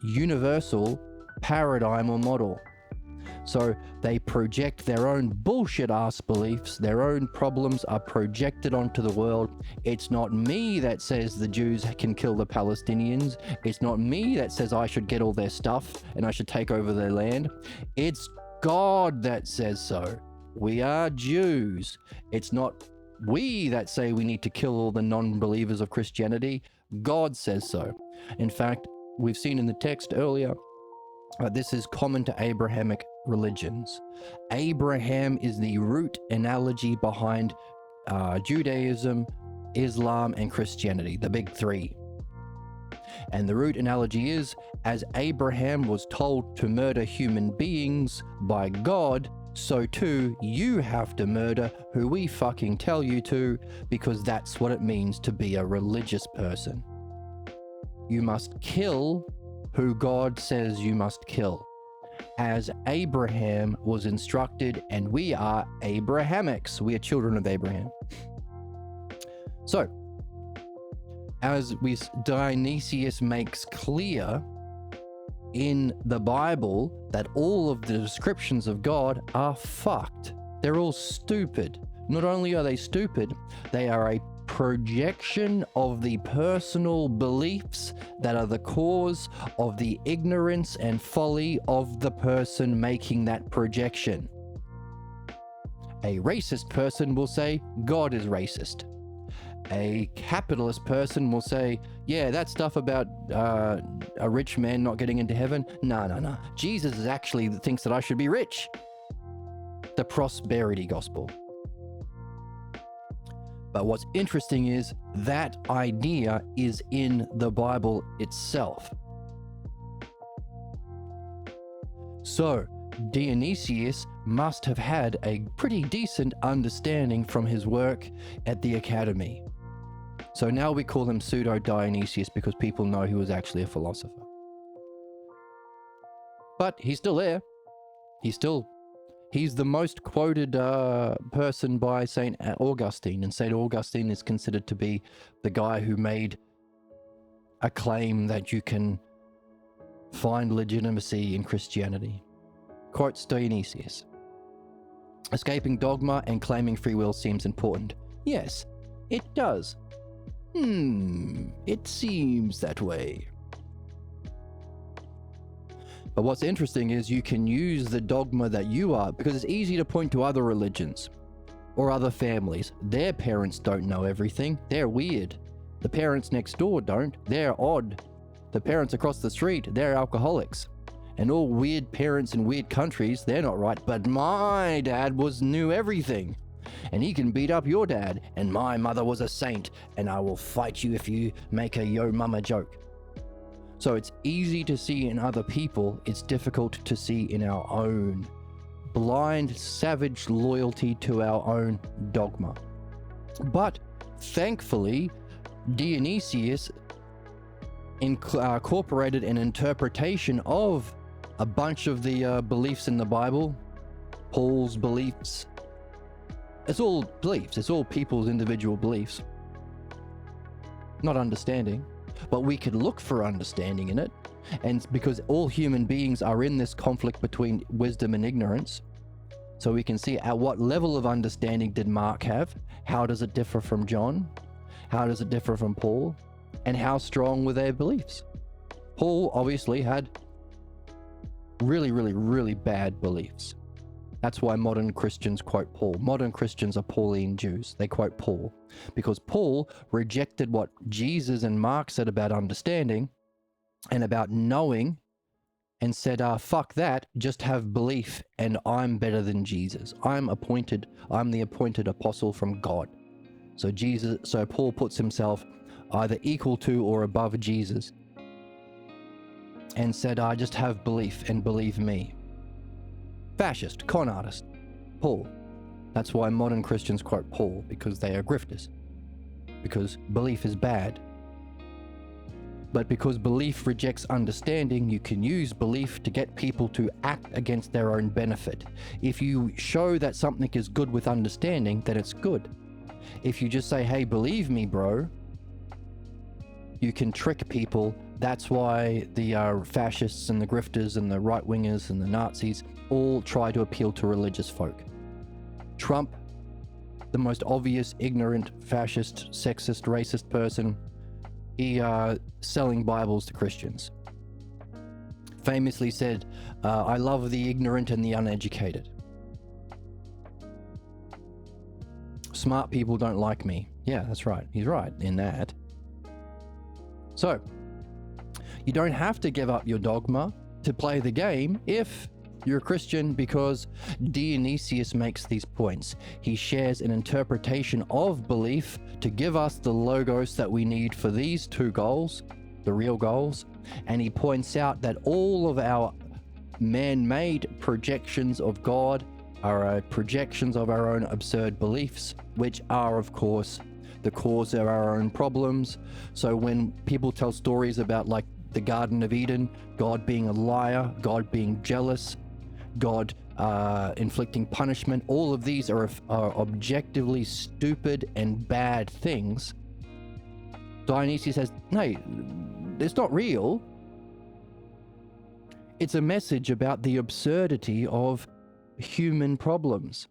Speaker 1: universal paradigm or model. So they project their own bullshit-ass beliefs, their own problems are projected onto the world. It's not me that says the Jews can kill the Palestinians. It's not me that says I should get all their stuff and I should take over their land. It's God that says so. We are Jews. It's not we that say we need to kill all the non-believers of Christianity. God says so. In fact, we've seen in the text earlier, this is common to Abrahamic religions. Abraham is the root analogy behind Judaism, Islam, and Christianity, the big three. And the root analogy is, as Abraham was told to murder human beings by God, so too you have to murder who we fucking tell you to, because that's what it means to be a religious person. You must kill who God says you must kill, as Abraham was instructed, and we are Abrahamics. We are children of Abraham. So, as Dionysius makes clear in the Bible, that all of the descriptions of God are fucked. They're all stupid. Not only are they stupid, they are a projection of the personal beliefs that are the cause of the ignorance and folly of the person making that projection. A racist person will say God is racist. A capitalist person will say, yeah, that stuff about a rich man not getting into heaven, no. Jesus actually thinks that I should be rich. The prosperity gospel. But what's interesting is that idea is in the Bible itself. So, Dionysius must have had a pretty decent understanding from his work at the academy. So now we call him Pseudo Dionysius because people know he was actually a philosopher. But he's still there. He's the most quoted person by St. Augustine, and St. Augustine is considered to be the guy who made a claim that you can find legitimacy in Christianity. Quotes Dionysius. Escaping dogma and claiming free will seems important. Yes, it does. It seems that way. But what's interesting is you can use the dogma that you are, because it's easy to point to other religions or other families. Their parents don't know everything. They're weird. The parents next door don't. They're odd. The parents across the street, they're alcoholics. And all weird parents in weird countries, they're not right. But my dad knew everything. And he can beat up your dad. And my mother was a saint. And I will fight you if you make a yo mama joke. So it's easy to see in other people. It's difficult to see in our own. Blind, savage loyalty to our own dogma. But thankfully, Dionysius incorporated an interpretation of a bunch of the beliefs in the Bible, Paul's beliefs. It's all beliefs. It's all people's individual beliefs. Not understanding, but we could look for understanding in it. And because all human beings are in this conflict between wisdom and ignorance, so we can see at what level of understanding did Mark have? How does it differ from John? How does it differ from Paul? And how strong were their beliefs? Paul obviously had really, really, really bad beliefs. That's why modern Christians quote Paul. Modern Christians are Pauline Jews. They quote Paul because Paul rejected what Jesus and Mark said about understanding and about knowing, and said, fuck that, just have belief and I'm better than Jesus. I'm the appointed apostle from God. So Paul puts himself either equal to or above Jesus and said, I just have belief and believe me. Fascist, con artist, Paul. That's why modern Christians quote Paul, because they are grifters. Because belief is bad. But because belief rejects understanding, you can use belief to get people to act against their own benefit. If you show that something is good with understanding, then it's good. If you just say, hey, believe me, bro, you can trick people. That's why the fascists and the grifters and the right-wingers and the Nazis all try to appeal to religious folk. Trump, the most obvious, ignorant, fascist, sexist, racist person, he selling Bibles to Christians. Famously said, I love the ignorant and the uneducated. Smart people don't like me. Yeah, that's right. He's right in that. So, you don't have to give up your dogma to play the game if you're a Christian, because Dionysius makes these points. He shares an interpretation of belief to give us the logos that we need for these two goals, the real goals, and he points out that all of our man-made projections of God are projections of our own absurd beliefs, which are, of course, the cause of our own problems. So when people tell stories about, like, the Garden of Eden, God being a liar, God being jealous, God inflicting punishment, all of these are objectively stupid and bad things. Dionysius says, no, it's not real. It's a message about the absurdity of human problems.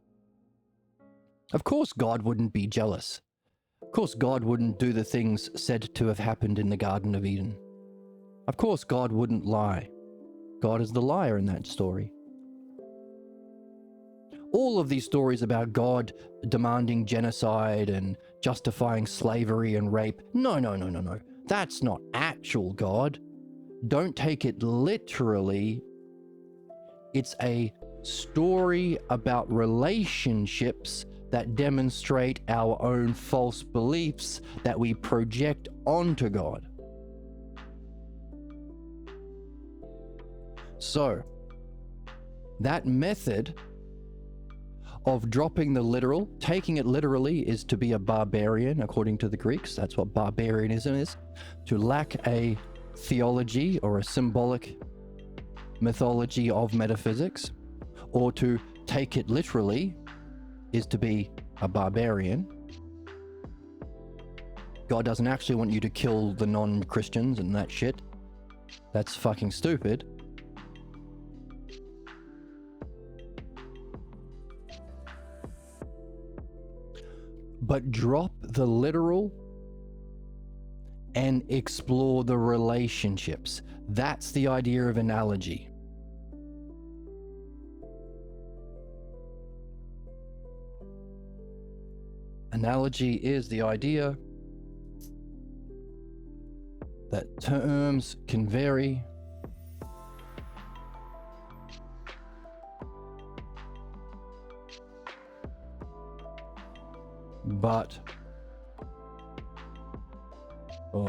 Speaker 1: Of course God wouldn't be jealous. Of course God wouldn't do the things said to have happened in the Garden of Eden. Of course God wouldn't lie. God is the liar in that story. All of these stories about God demanding genocide and justifying slavery and rape, no. That's not actual God. Don't take it literally. It's a story about relationships that demonstrate our own false beliefs that we project onto God. So, that method of dropping the literal. Taking it literally is to be a barbarian, according to the Greeks. That's what barbarianism is. To lack a theology or a symbolic mythology of metaphysics, or to take it literally is to be a barbarian. God doesn't actually want you to kill the non-Christians and that shit. That's fucking stupid. But drop the literal and explore the relationships. That's the idea of analogy. Analogy is the idea that terms can vary,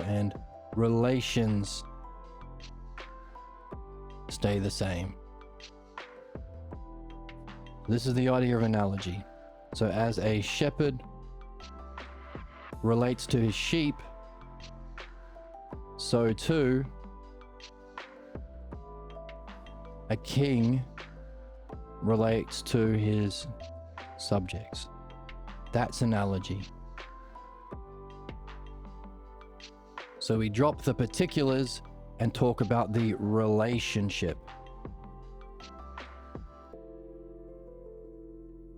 Speaker 1: and relations stay the same. This is the idea of analogy. So as a shepherd relates to his sheep, so too a king relates to his subjects. That's analogy. So we drop the particulars and talk about the relationship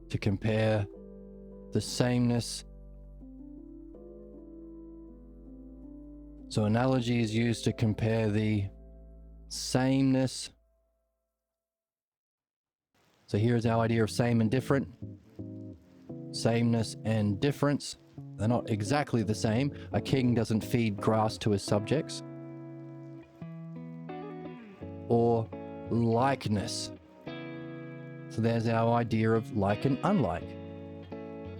Speaker 1: to compare the sameness. So analogy is used to compare the sameness. So here's our idea of same and different. Sameness and difference. They're not exactly the same. A king doesn't feed grass to his subjects. Or likeness. So there's our idea of like and unlike.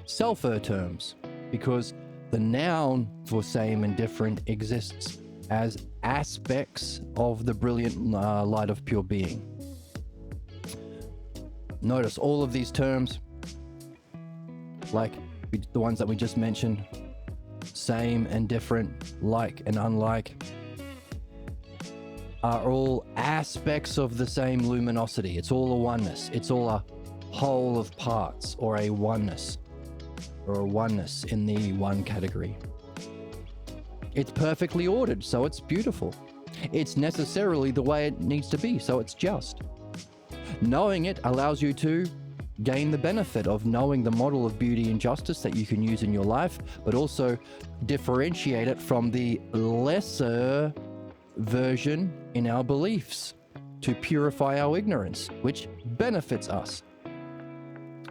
Speaker 1: Self-er terms, because the noun for same and different exists as aspects of the brilliant light of pure being. Notice all of these terms, like the ones that we just mentioned, same and different, like and unlike, are all aspects of the same luminosity. It's all a oneness. It's all a whole of parts, or a oneness, or a oneness in the one category. It's perfectly ordered, so it's beautiful. It's necessarily the way it needs to be, so it's just. Knowing it allows you to gain the benefit of knowing the model of beauty and justice that you can use in your life, but also differentiate it from the lesser version in our beliefs to purify our ignorance, which benefits us.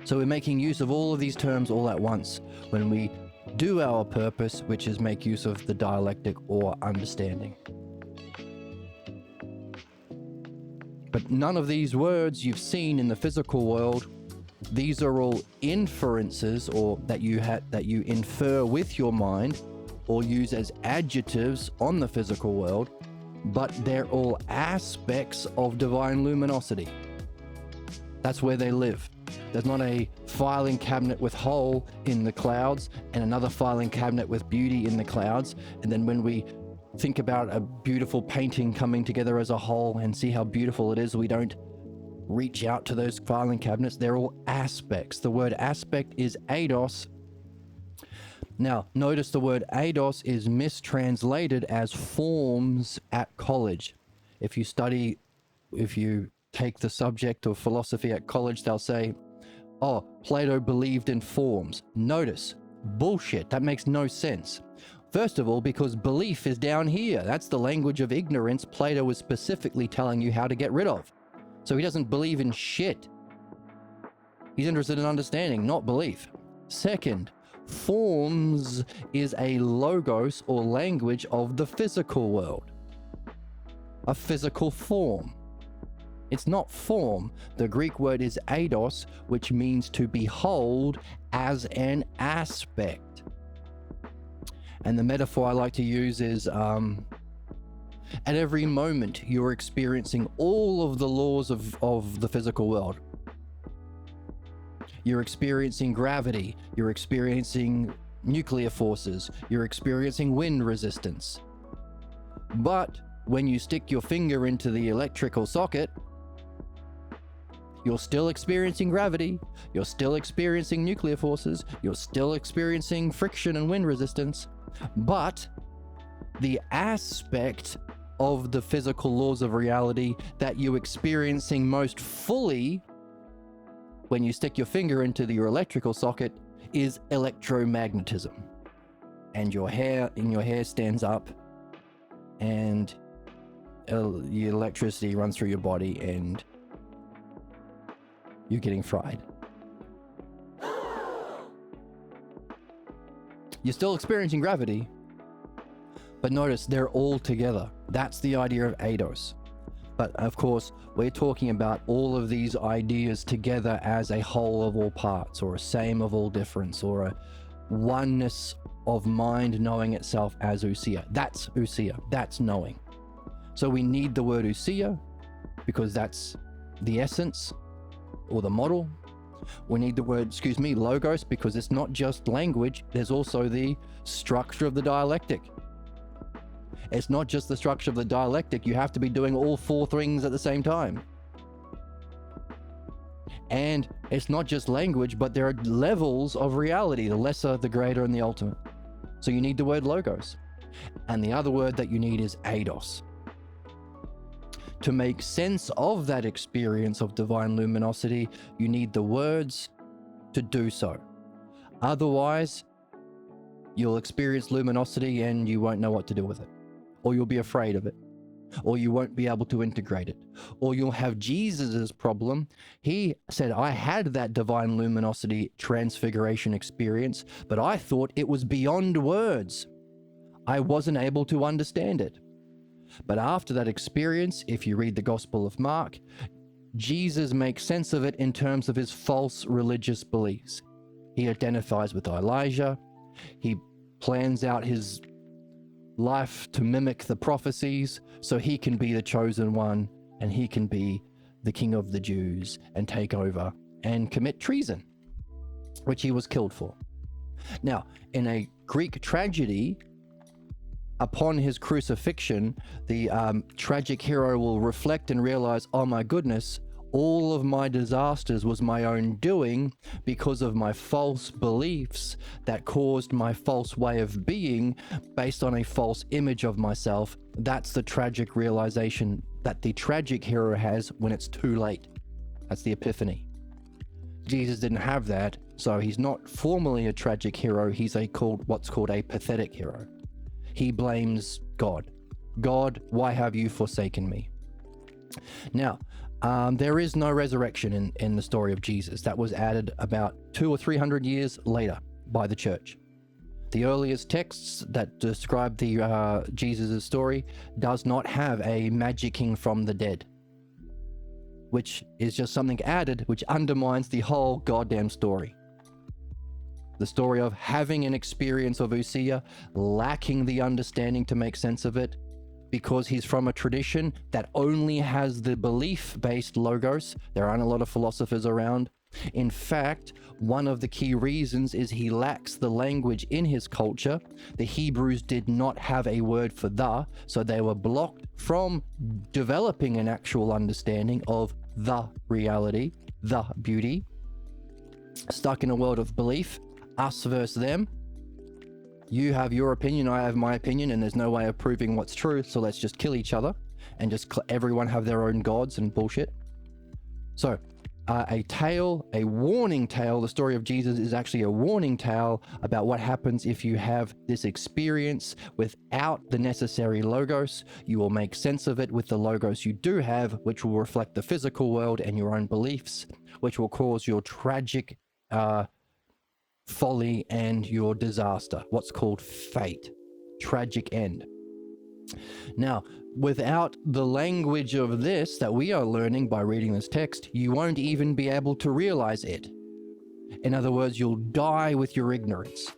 Speaker 1: So we're making use of all of these terms all at once when we do our purpose, which is make use of the dialectic or understanding. But none of these words you've seen in the physical world. These are all inferences, or that you infer with your mind or use as adjectives on the physical world, but they're all aspects of divine luminosity. That's where they live. There's not a filing cabinet with hole in the clouds and another filing cabinet with beauty in the clouds. And then when we think about a beautiful painting coming together as a whole and see how beautiful it is, we don't reach out to those filing cabinets. They're all aspects. The word aspect is eidos. Now, notice the word eidos is mistranslated as forms at college. If you take the subject of philosophy at college, they'll say, oh, Plato believed in forms. Notice, bullshit. That makes no sense. First of all, because belief is down here. That's the language of ignorance Plato was specifically telling you how to get rid of. So he doesn't believe in shit. He's interested in understanding, not belief. Second, forms is a logos or language of the physical world. A physical form. It's not form. The Greek word is eidos, which means to behold as an aspect. And the metaphor I like to use is, at every moment you're experiencing all of the laws of the physical world. You're experiencing gravity. You're experiencing nuclear forces. You're experiencing wind resistance. But when you stick your finger into the electrical socket, you're still experiencing gravity. You're still experiencing nuclear forces. You're still experiencing friction and wind resistance. But the aspect of the physical laws of reality that you're experiencing most fully when you stick your finger into your electrical socket is electromagnetism. And your hair stands up, and the electricity runs through your body, and you're getting fried. You're still experiencing gravity, but notice they're all together. That's the idea of eidos. But of course, we're talking about all of these ideas together as a whole of all parts, or a same of all difference, or a oneness of mind knowing itself as ousia. That's ousia. That's knowing. So we need the word ousia because that's the essence or the model. We need the word, logos, because it's not just language. There's also the structure of the dialectic. It's not just the structure of the dialectic. You have to be doing all four things at the same time. And it's not just language, but there are levels of reality, the lesser, the greater, and the ultimate. So you need the word logos. And the other word that you need is eidos. To make sense of that experience of divine luminosity, you need the words to do so. Otherwise, you'll experience luminosity and you won't know what to do with it. Or you'll be afraid of it. Or you won't be able to integrate it. Or you'll have Jesus's problem. He said, I had that divine luminosity transfiguration experience, but I thought it was beyond words. I wasn't able to understand it. But after that experience, if you read the Gospel of Mark, Jesus makes sense of it in terms of his false religious beliefs. He identifies with Elijah. He plans out his life to mimic the prophecies so he can be the chosen one and he can be the king of the Jews and take over and commit treason, which he was killed for. Now, in a Greek tragedy, upon his crucifixion, the tragic hero will reflect and realize, oh my goodness, all of my disasters was my own doing because of my false beliefs that caused my false way of being based on a false image of myself. That's the tragic realization that the tragic hero has when it's too late. That's the epiphany. Jesus didn't have that, so he's not formally a tragic hero. He's what's called a pathetic hero. He blames God. God, why have you forsaken me? Now, there is no resurrection in the story of Jesus. That was added about 200 or 300 years later by the church. The earliest texts that describe the Jesus' story does not have a magicking from the dead, which is just something added which undermines the whole goddamn story. The story of having an experience of ousia, lacking the understanding to make sense of it, because he's from a tradition that only has the belief-based logos. There aren't a lot of philosophers around. In fact, one of the key reasons is he lacks the language in his culture. The Hebrews did not have a word for the, so they were blocked from developing an actual understanding of the reality, the beauty. Stuck in a world of belief, us versus them. You have your opinion, I have my opinion, and there's no way of proving what's true, so let's just kill each other and just everyone have their own gods and bullshit. So, a warning tale, the story of Jesus is actually a warning tale about what happens if you have this experience without the necessary logos. You will make sense of it with the logos you do have, which will reflect the physical world and your own beliefs, which will cause your tragic folly and your disaster, what's called fate, tragic end. Now, without the language of this that we are learning by reading this text, you won't even be able to realize it. In other words, you'll die with your ignorance.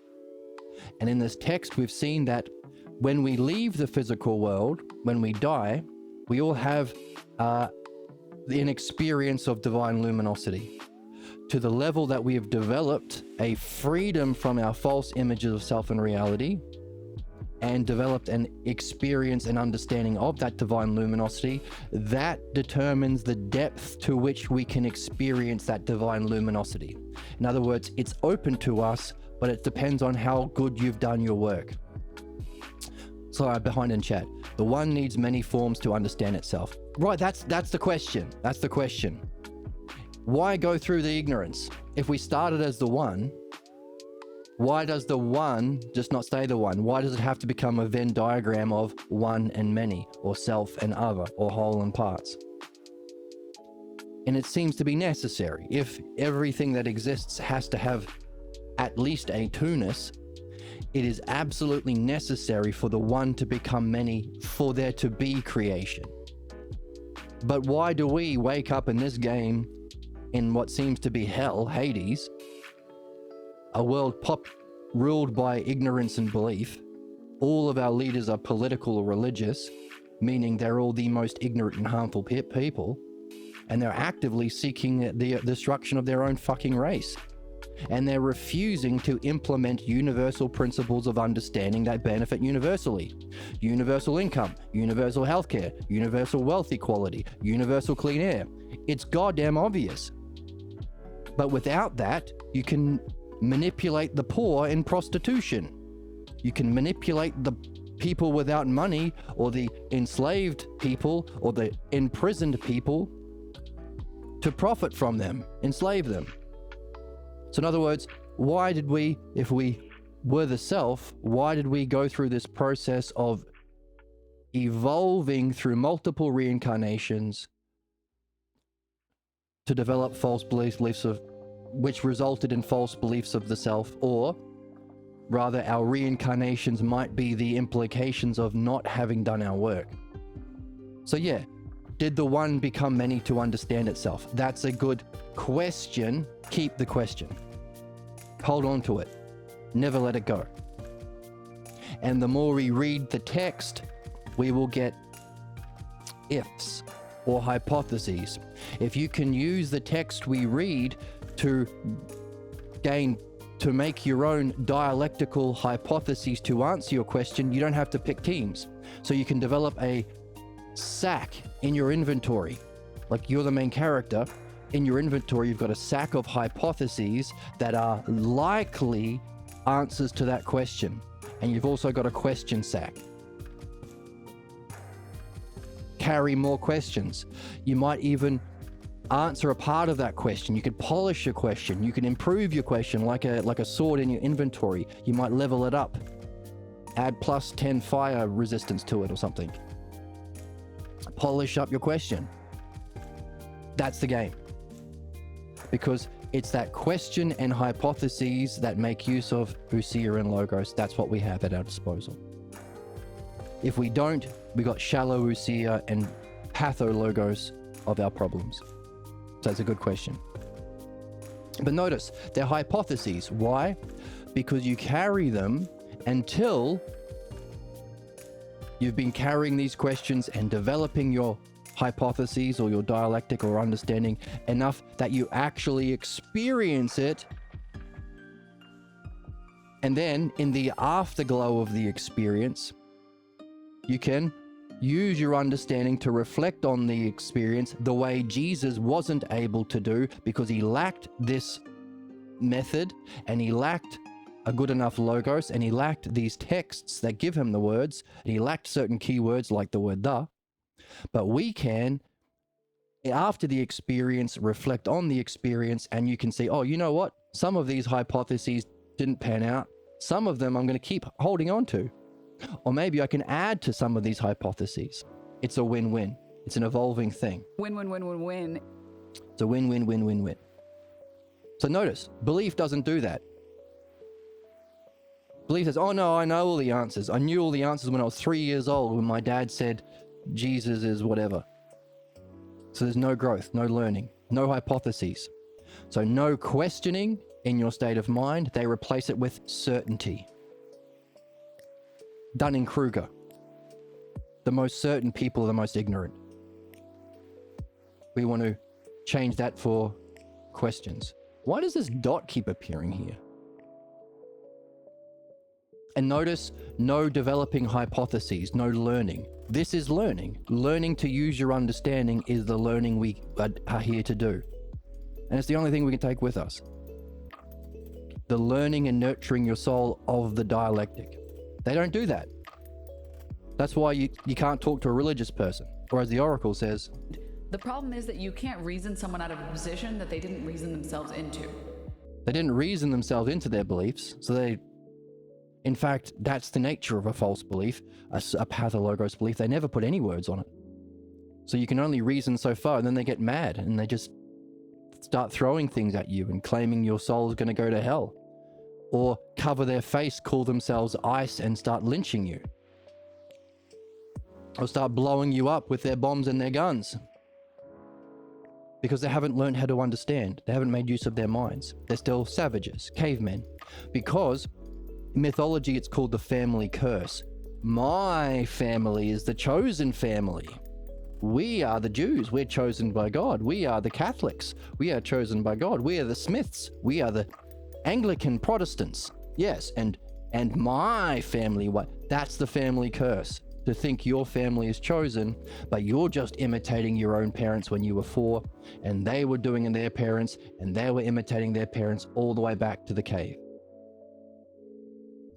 Speaker 1: And in this text, we've seen that when we leave the physical world, when we die, we all have an experience of divine luminosity. to the level that we have developed a freedom from our false images of self and reality, and developed an experience and understanding of that divine luminosity, that determines the depth to which we can experience that divine luminosity. In other words, it's open to us, but it depends on how good you've done your work. Sorry, behind in chat. The one needs many forms to understand itself. Right, that's the question. That's the question. Why go through the ignorance? If we started as the one, why does the one just not stay the one? Why does it have to become a Venn diagram of one and many, or self and other, or whole and parts? And it seems to be necessary. If everything that exists has to have at least a two-ness, it is absolutely necessary for the one to become many, for there to be creation. But why do we wake up in this game, in what seems to be hell, Hades, a world ruled by ignorance and belief? All of our leaders are political or religious, meaning they're all the most ignorant and harmful people, and they're actively seeking the destruction of their own fucking race. And they're refusing to implement universal principles of understanding that benefit universally. Universal income, universal healthcare, universal wealth equality, universal clean air. It's goddamn obvious. But without that, you can manipulate the poor in prostitution. You can manipulate the people without money, or the enslaved people, or the imprisoned people, to profit from them, enslave them. So in other words, why did we, if we were the self, why did we go through this process of evolving through multiple reincarnations to develop false beliefs of, which resulted in false beliefs of the self? Or rather, our reincarnations might be the implications of not having done our work. So yeah, did the one become many to understand itself? That's a good question. Keep the question. Hold on to it. Never let it go. And the more we read the text, we will get ifs or hypotheses. If you can use the text we read to make your own dialectical hypotheses to answer your question, you don't have to pick teams. So you can develop a sack in your inventory. Like, you're the main character. In your inventory, you've got a sack of hypotheses that are likely answers to that question. And you've also got a question sack. Carry more questions. You might even answer a part of that question. You could polish your question. You can improve your question like a sword in your inventory. You might level it up. Add plus 10 fire resistance to it or something. Polish up your question. That's the game. Because it's that question and hypotheses that make use of Usia and Logos. That's what we have at our disposal. If we don't, we got shallow Usia and patho-Logos of our problems. So that's a good question. But notice, they're hypotheses. Why? Because you carry them until you've been carrying these questions and developing your hypotheses or your dialectic or understanding enough that you actually experience it. And then in the afterglow of the experience, you can use your understanding to reflect on the experience the way Jesus wasn't able to do, because he lacked this method, and he lacked a good enough logos, and he lacked these texts that give him the words, and he lacked certain keywords like the word "the." But we can, after the experience, reflect on the experience, and you can see, oh, you know what? Some of these hypotheses didn't pan out. Some of them I'm going to keep holding on to. Or maybe I can add to some of these hypotheses. It's a win-win. It's an evolving thing.
Speaker 4: Win-win-win-win-win.
Speaker 1: It's a win-win-win-win-win. So notice, belief doesn't do that. Belief says, oh no, I know all the answers. I knew all the answers when I was 3 years old, when my dad said Jesus is whatever. So there's no growth, no learning, no hypotheses. So no questioning in your state of mind. They replace it with certainty. Dunning-Kruger. The most certain people are the most ignorant. We want to change that for questions. Why does this dot keep appearing here? And notice no developing hypotheses, no learning. This is learning. Learning to use your understanding is the learning we are here to do. And it's the only thing we can take with us. The learning and nurturing your soul of the dialectic. They don't do that. That's why you can't talk to a religious person. Or as the Oracle says,
Speaker 4: The problem is that you can't reason someone out of a position that they didn't reason themselves into.
Speaker 1: they didn't reason themselves into their beliefs, so they... In fact, that's the nature of a false belief, a pathologos belief. They never put any words on it. So you can only reason so far, and then they get mad, and they just start throwing things at you and claiming your soul is going to go to hell. Or cover their face, call themselves ice, and start lynching you. Or start blowing you up with their bombs and their guns. Because they haven't learned how to understand. They haven't made use of their minds. They're still savages, cavemen. Because in mythology, it's called the family curse. My family is the chosen family. We are the Jews. We're chosen by God. We are the Catholics. We are chosen by God. We are the Smiths. We are the Anglican Protestants. Yes, and my family, that's the family curse. To think your family is chosen, but you're just imitating your own parents when you were 4, and they were doing their parents, and they were imitating their parents all the way back to the cave.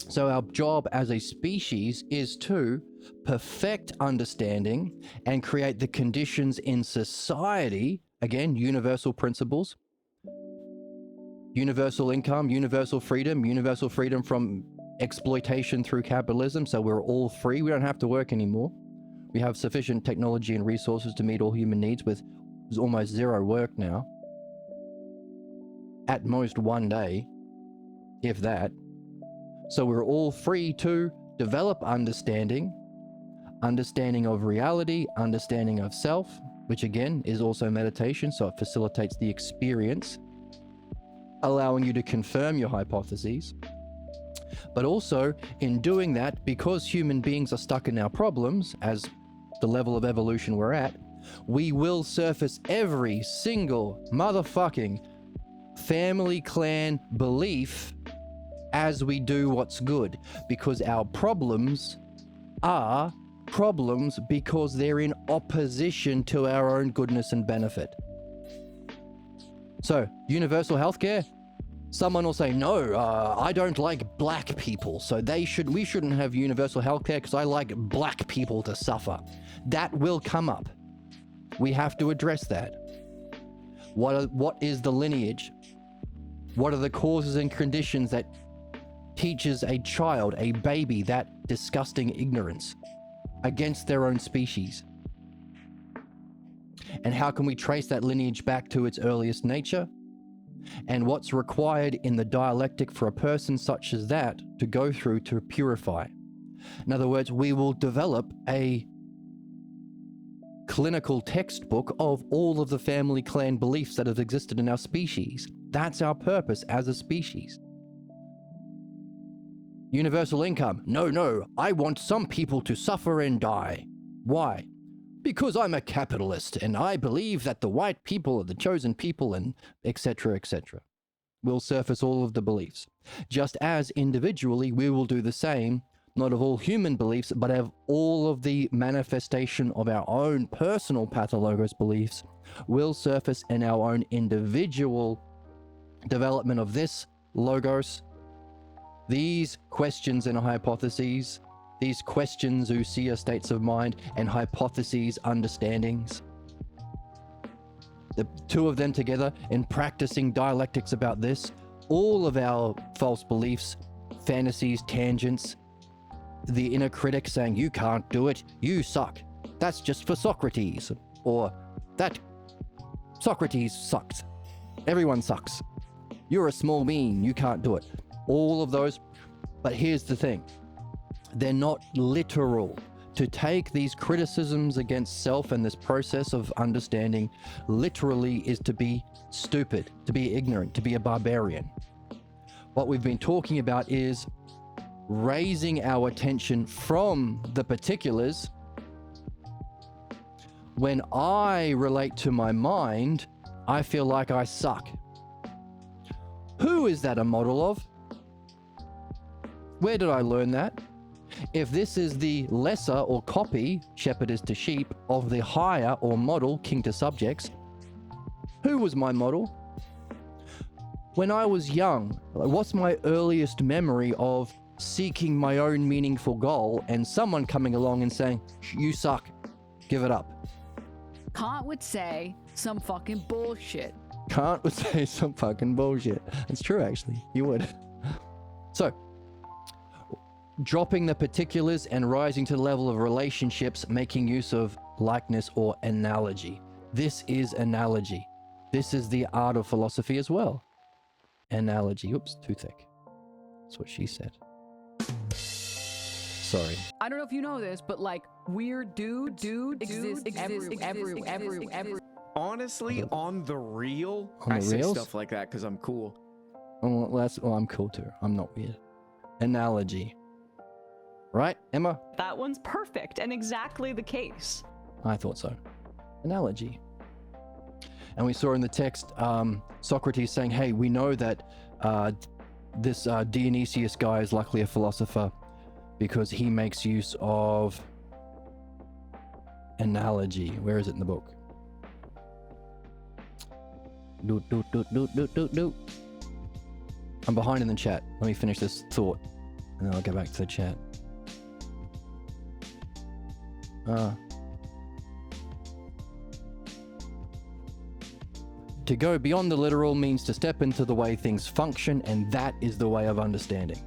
Speaker 1: So our job as a species is to perfect understanding and create the conditions in society, again, universal principles, universal income, universal freedom from exploitation through capitalism, so we're all free. We don't have to work anymore. We have sufficient technology and resources to meet all human needs with almost zero work now. At most 1 day, if that. So we're all free to develop understanding of reality, understanding of self, which again is also meditation, so it facilitates the experience, allowing you to confirm your hypotheses. But also, in doing that, because human beings are stuck in our problems, as the level of evolution we're at, we will surface every single motherfucking family clan belief as we do what's good, because our problems are problems because they're in opposition to our own goodness and benefit. So, universal healthcare? Someone will say, no, I don't like black people, so we shouldn't have universal healthcare because I like black people to suffer. That will come up. We have to address that. What is the lineage? What are the causes and conditions that teaches a child, a baby, that disgusting ignorance against their own species? And how can we trace that lineage back to its earliest nature? And what's required in the dialectic for a person such as that to go through to purify? In other words, we will develop a clinical textbook of all of the family clan beliefs that have existed in our species. That's our purpose as a species. Universal income. No, I want some people to suffer and die. Why? Because I'm a capitalist and I believe that the white people are the chosen people and etc., etc. We'll surface all of the beliefs. Just as individually we will do the same, not of all human beliefs, but of all of the manifestation of our own personal pathologos beliefs will surface in our own individual development of this logos. These questions and hypotheses, these questions, ousia, states of mind, and hypotheses, understandings. The two of them together in practicing dialectics about this, all of our false beliefs, fantasies, tangents, the inner critic saying, you can't do it, you suck, that's just for Socrates, or that Socrates sucks, everyone sucks, you're a small bean, you can't do it. All of those, but here's the thing. They're not literal. To take these criticisms against self and this process of understanding literally is to be stupid, to be ignorant, to be a barbarian. What we've been talking about is raising our attention from the particulars. When I relate to my mind, I feel like I suck. Who is that a model of? Where did I learn that? If this is the lesser or copy, shepherd is to sheep, of the higher or model, king to subjects, who was my model? When I was young, what's my earliest memory of seeking my own meaningful goal and someone coming along and saying, you suck, give it up?
Speaker 4: Kant would say some fucking bullshit.
Speaker 1: Kant would say some fucking bullshit. It's true, actually. He would. So, dropping the particulars and rising to the level of relationships, making use of likeness or analogy. This is analogy. This is the art of philosophy as well. Analogy. Oops, too thick. That's what she said. Sorry.
Speaker 4: I don't know if you know this, but like weird dudes exist everywhere.
Speaker 2: Honestly, on the real,
Speaker 1: On
Speaker 2: I
Speaker 1: the
Speaker 2: say
Speaker 1: reals?
Speaker 2: stuff like that because I'm cool.
Speaker 1: Well, I'm cool too. I'm not weird. Analogy. Right, Emma?
Speaker 5: That one's perfect and exactly the case.
Speaker 1: I thought so. Analogy. And we saw in the text Socrates saying, hey, we know that this Dionysius guy is likely a philosopher because he makes use of analogy. Where is it in the book? I'm behind in the chat. Let me finish this thought and then I'll go back to the chat. To go beyond the literal means to step into the way things function, and that is the way of understanding.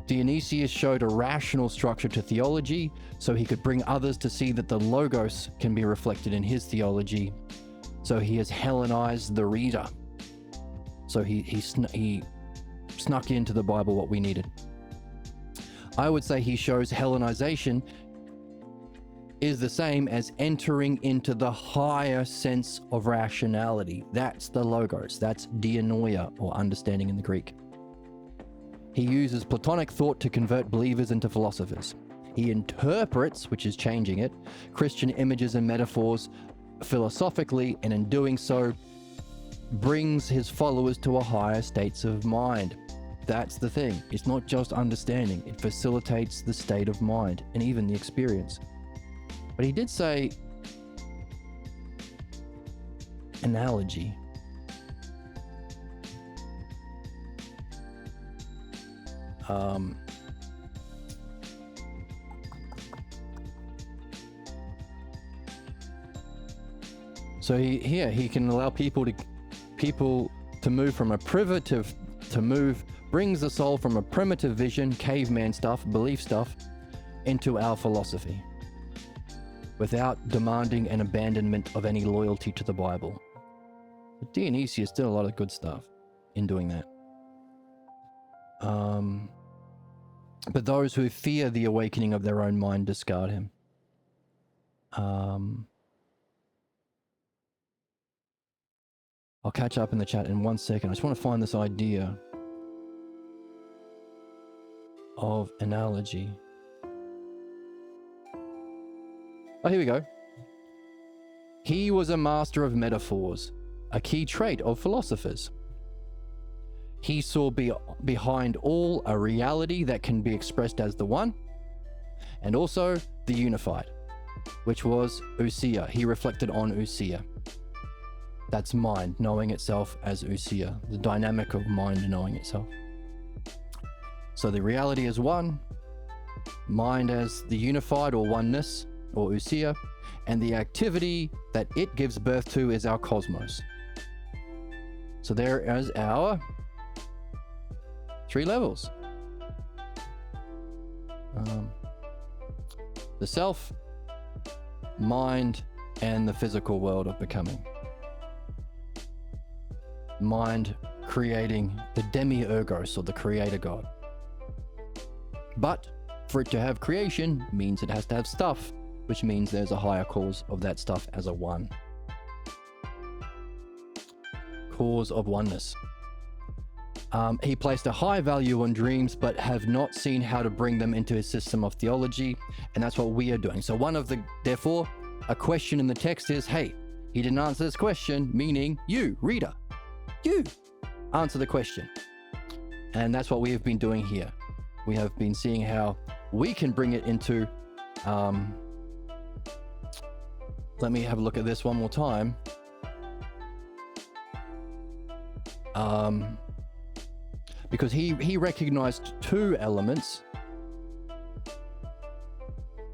Speaker 1: Dionysius showed a rational structure to theology, so he could bring others to see that the Logos can be reflected in his theology. So he has Hellenized the reader. So he snuck into the Bible what we needed. I would say he shows Hellenization is the same as entering into the higher sense of rationality. That's the Logos. That's dianoia, or understanding in the Greek. He uses Platonic thought to convert believers into philosophers. He interprets, which is changing it, Christian images and metaphors philosophically, and in doing so, brings his followers to a higher states of mind. That's the thing. It's not just understanding. It facilitates the state of mind and even the experience. But he did say analogy. So he can allow people to move from a primitive brings the soul from a primitive vision, caveman stuff, belief stuff, into our philosophy, without demanding an abandonment of any loyalty to the Bible. But Dionysius did a lot of good stuff in doing that. But those who fear the awakening of their own mind discard him. I'll catch up in the chat in 1 second. I just want to find this idea of analogy. Oh, here we go. He was a master of metaphors, a key trait of philosophers. He saw behind all a reality that can be expressed as the one, and also the unified, which was ousia. He reflected on ousia. That's mind, knowing itself as ousia, the dynamic of mind knowing itself. So the reality is one, mind as the unified or oneness, or ousia, and the activity that it gives birth to is our cosmos. So there is our 3 levels. The self, mind, and the physical world of becoming. Mind creating the demiurgos, or the creator god. But for it to have creation means it has to have stuff, which means there's a higher cause of that stuff as a one. Cause of oneness. He placed a high value on dreams, but have not seen how to bring them into his system of theology, and that's what we are doing. So therefore, a question in the text is, hey, he didn't answer this question, meaning you, reader, you answer the question. And that's what we have been doing here. We have been seeing how we can bring it into, let me have a look at this one more time. Because he recognized two elements.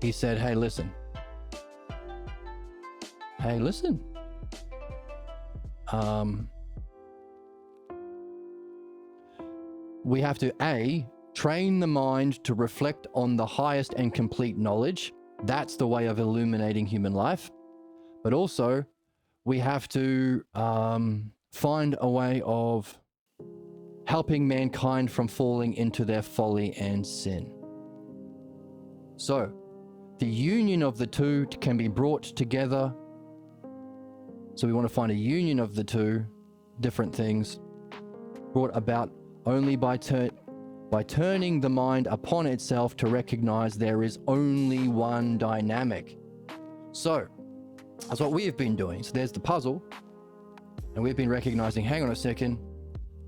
Speaker 1: He said, hey, listen. Hey, listen. We have to, A, train the mind to reflect on the highest and complete knowledge. That's the way of illuminating human life. But also, we have to find a way of helping mankind from falling into their folly and sin. So, the union of the two can be brought together. So we want to find a union of the two different things brought about only by turning the mind upon itself to recognize there is only one dynamic. So, that's what we have been doing. So there's the puzzle, and we've been recognizing, hang on a second,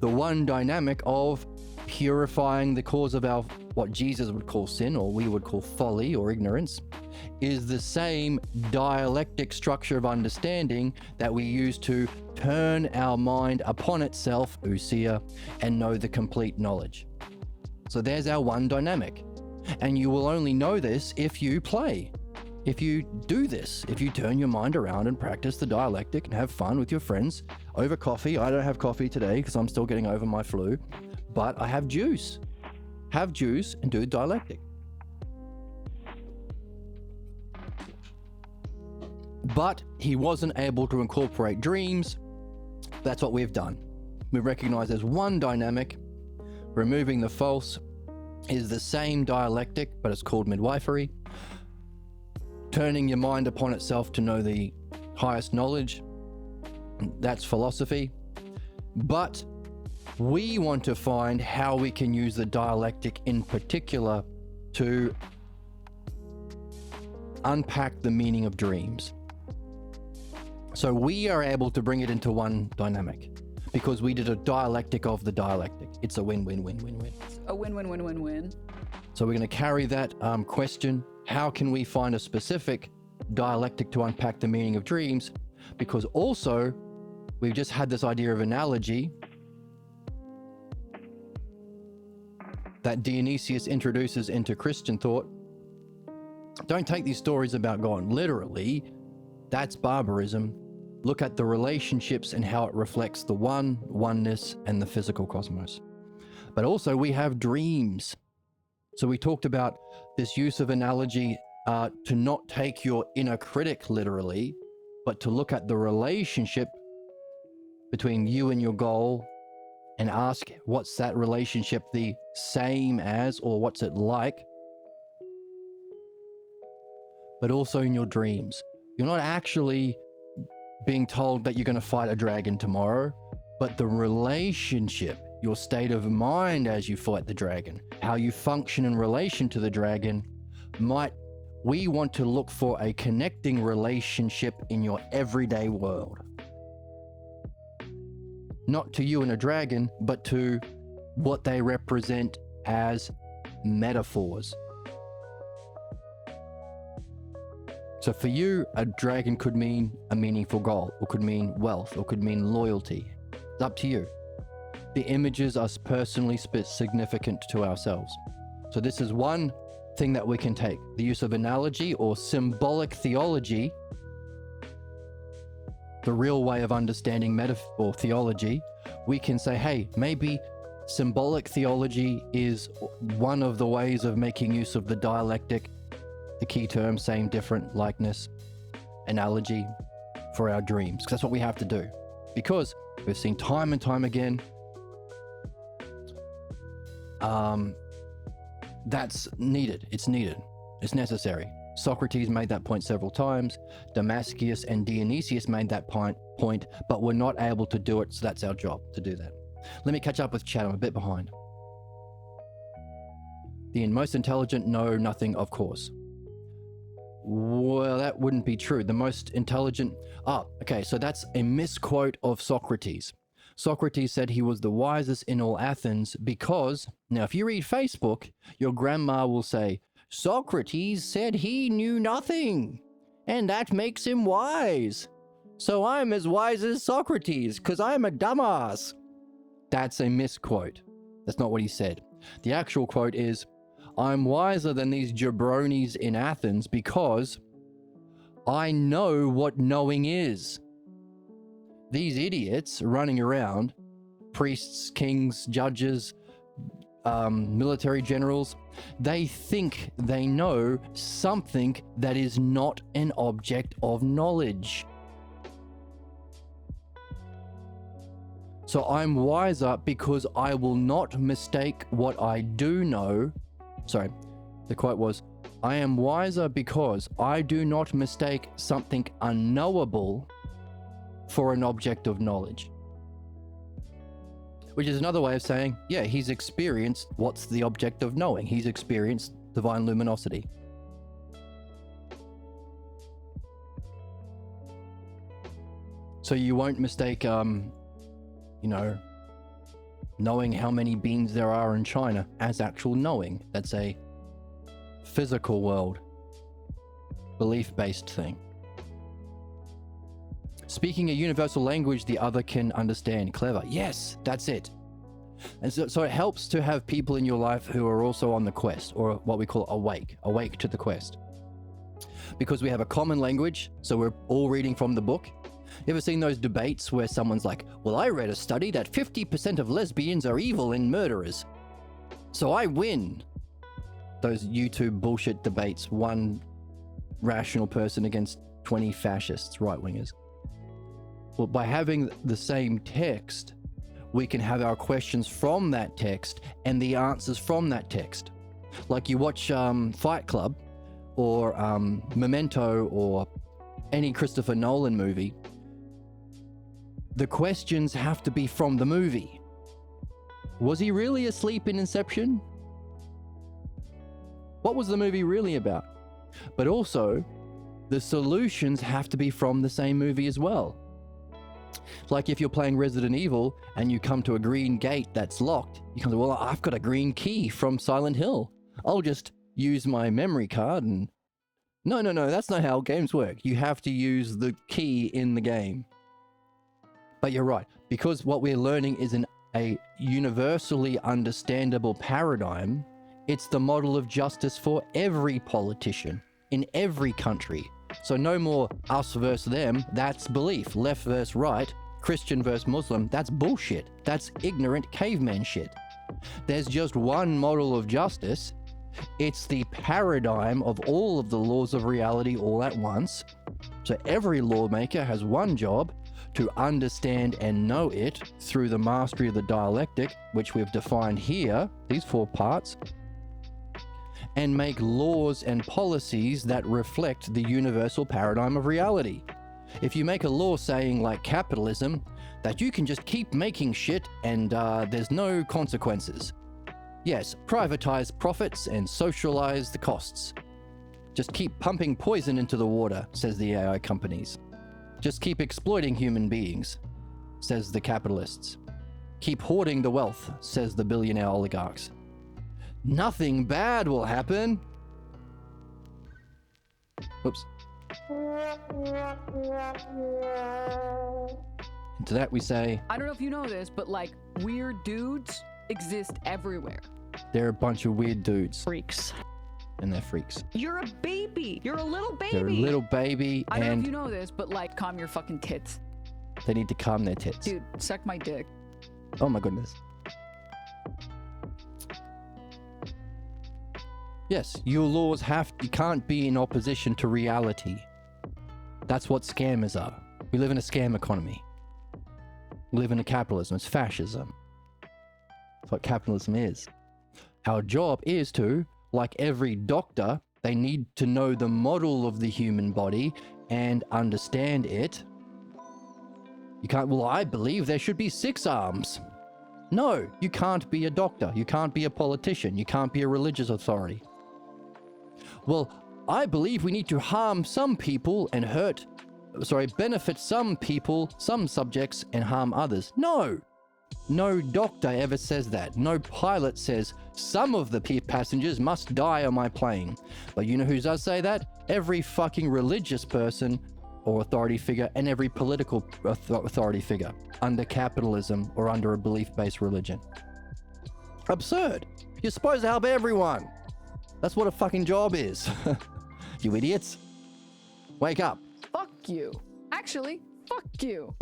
Speaker 1: the one dynamic of purifying the cause of our, what Jesus would call sin, or we would call folly or ignorance, is the same dialectic structure of understanding that we use to turn our mind upon itself, ousia, and know the complete knowledge. So there's our one dynamic. And you will only know this if you play. If you do this, if you turn your mind around and practice the dialectic and have fun with your friends over coffee. I don't have coffee today because I'm still getting over my flu, but I have juice. Have juice and do dialectic. But he wasn't able to incorporate dreams. That's what we've done. We recognize there's one dynamic. Removing the false is the same dialectic, but it's called midwifery. Turning your mind upon itself to know the highest knowledge, that's philosophy. But we want to find how we can use the dialectic in particular to unpack the meaning of dreams. So we are able to bring it into one dynamic because we did a dialectic of the dialectic. It's a win-win-win-win-win.
Speaker 4: A win-win-win-win-win.
Speaker 1: So we're going to carry that question. How can we find a specific dialectic to unpack the meaning of dreams? Because also, we've just had this idea of analogy that Dionysius introduces into Christian thought. Don't take these stories about God literally. That's barbarism. Look at the relationships and how it reflects the oneness, and the physical cosmos. But also, we have dreams. So we talked about this use of analogy to not take your inner critic literally, but to look at the relationship between you and your goal and ask, what's that relationship the same as, or what's it like? But also in your dreams. You're not actually being told that you're going to fight a dragon tomorrow, but the relationship, your state of mind as you fight the dragon, how you function in relation to the dragon, we want to look for a connecting relationship in your everyday world. Not to you and a dragon, but to what they represent as metaphors. So for you, a dragon could mean a meaningful goal, or could mean wealth, or could mean loyalty. It's up to you. The images are personally significant to ourselves. So this is one thing that we can take. The use of analogy or symbolic theology, the real way of understanding metaphor theology. We can say, hey, maybe symbolic theology is one of the ways of making use of the dialectic, the key term, same, different, likeness, analogy for our dreams. 'Cause that's what we have to do. Because we've seen time and time again, that's needed. It's needed. It's necessary. Socrates made that point several times. Damascus and Dionysius made that point, but we're not able to do it, so that's our job to do that. Let me catch up with chat. I'm a bit behind. The most intelligent know nothing, of course. Well, that wouldn't be true. The most intelligent... okay, so that's a misquote of Socrates. Socrates said he was the wisest in all Athens because... Now, if you read Facebook, your grandma will say, Socrates said he knew nothing, and that makes him wise. So I'm as wise as Socrates, because I'm a dumbass. That's a misquote. That's not what he said. The actual quote is, I'm wiser than these jabronis in Athens because I know what knowing is. These idiots running around, priests, kings, judges, military generals, they think they know something that is not an object of knowledge. So I'm wiser because I will not mistake what I do know. Sorry, the quote was, I am wiser because I do not mistake something unknowable for an object of knowledge. Which is another way of saying, yeah, he's experienced what's the object of knowing. He's experienced divine luminosity. So you won't mistake, knowing how many beans there are in China as actual knowing. That's a physical world, belief-based thing. Speaking a universal language the other can understand. Clever. Yes, that's it. And so it helps to have people in your life who are also on the quest, or what we call awake to the quest. Because we have a common language, so we're all reading from the book. You ever seen those debates where someone's like, well, I read a study that 50% of lesbians are evil and murderers, so I win. Those YouTube bullshit debates, one rational person against 20 fascists, right-wingers. Well, by having the same text, we can have our questions from that text and the answers from that text. Like you watch Fight Club or Memento or any Christopher Nolan movie, the questions have to be from the movie. Was he really asleep in Inception? What was the movie really about? But also, the solutions have to be from the same movie as well. Like if you're playing Resident Evil and you come to a green gate that's locked, you come to, well, I've got a green key from Silent Hill. I'll just use my memory card and... No, that's not how games work. You have to use the key in the game. But you're right, because what we're learning is a universally understandable paradigm, it's the model of justice for every politician in every country. So no more us versus them, that's belief. Left versus right, Christian versus Muslim, that's bullshit. That's ignorant caveman shit. There's just one model of justice. It's the paradigm of all of the laws of reality all at once. So every lawmaker has one job, to understand and know it through the mastery of the dialectic, which we've defined here, these 4 parts, and make laws and policies that reflect the universal paradigm of reality. If you make a law saying, like capitalism, that you can just keep making shit and there's no consequences. Yes, privatize profits and socialize the costs. Just keep pumping poison into the water, says the AI companies. Just keep exploiting human beings, says the capitalists. Keep hoarding the wealth, says the billionaire oligarchs. Nothing bad will happen. Oops. And to that we say,
Speaker 4: I don't know if you know this, but like weird dudes exist everywhere.
Speaker 1: They're a bunch of weird dudes.
Speaker 5: Freaks.
Speaker 1: And they're freaks.
Speaker 5: You're a baby. You're a little baby.
Speaker 1: They're a little baby,
Speaker 4: I don't know if
Speaker 1: and
Speaker 4: you know this, but like calm your fucking tits.
Speaker 1: they need to calm their tits.
Speaker 4: Dude, suck my dick.
Speaker 1: Oh my goodness. Yes, your laws you can't be in opposition to reality. That's what scammers are. We live in a scam economy. We live in a capitalism. It's fascism. That's what capitalism is. Our job is to, like every doctor, they need to know the model of the human body and understand it. You can't, well, I believe there should be 6 arms. No, you can't be a doctor. You can't be a politician. You can't be a religious authority. Well, I believe we need to harm some people and benefit some people, some subjects, and harm others. No! No doctor ever says that. No pilot says some of the passengers must die on my plane. But you know who does say that? Every fucking religious person or authority figure and every political authority figure under capitalism or under a belief-based religion. Absurd. You're supposed to help everyone. That's what a fucking job is. You idiots. Wake up.
Speaker 4: Fuck you. Actually, fuck you.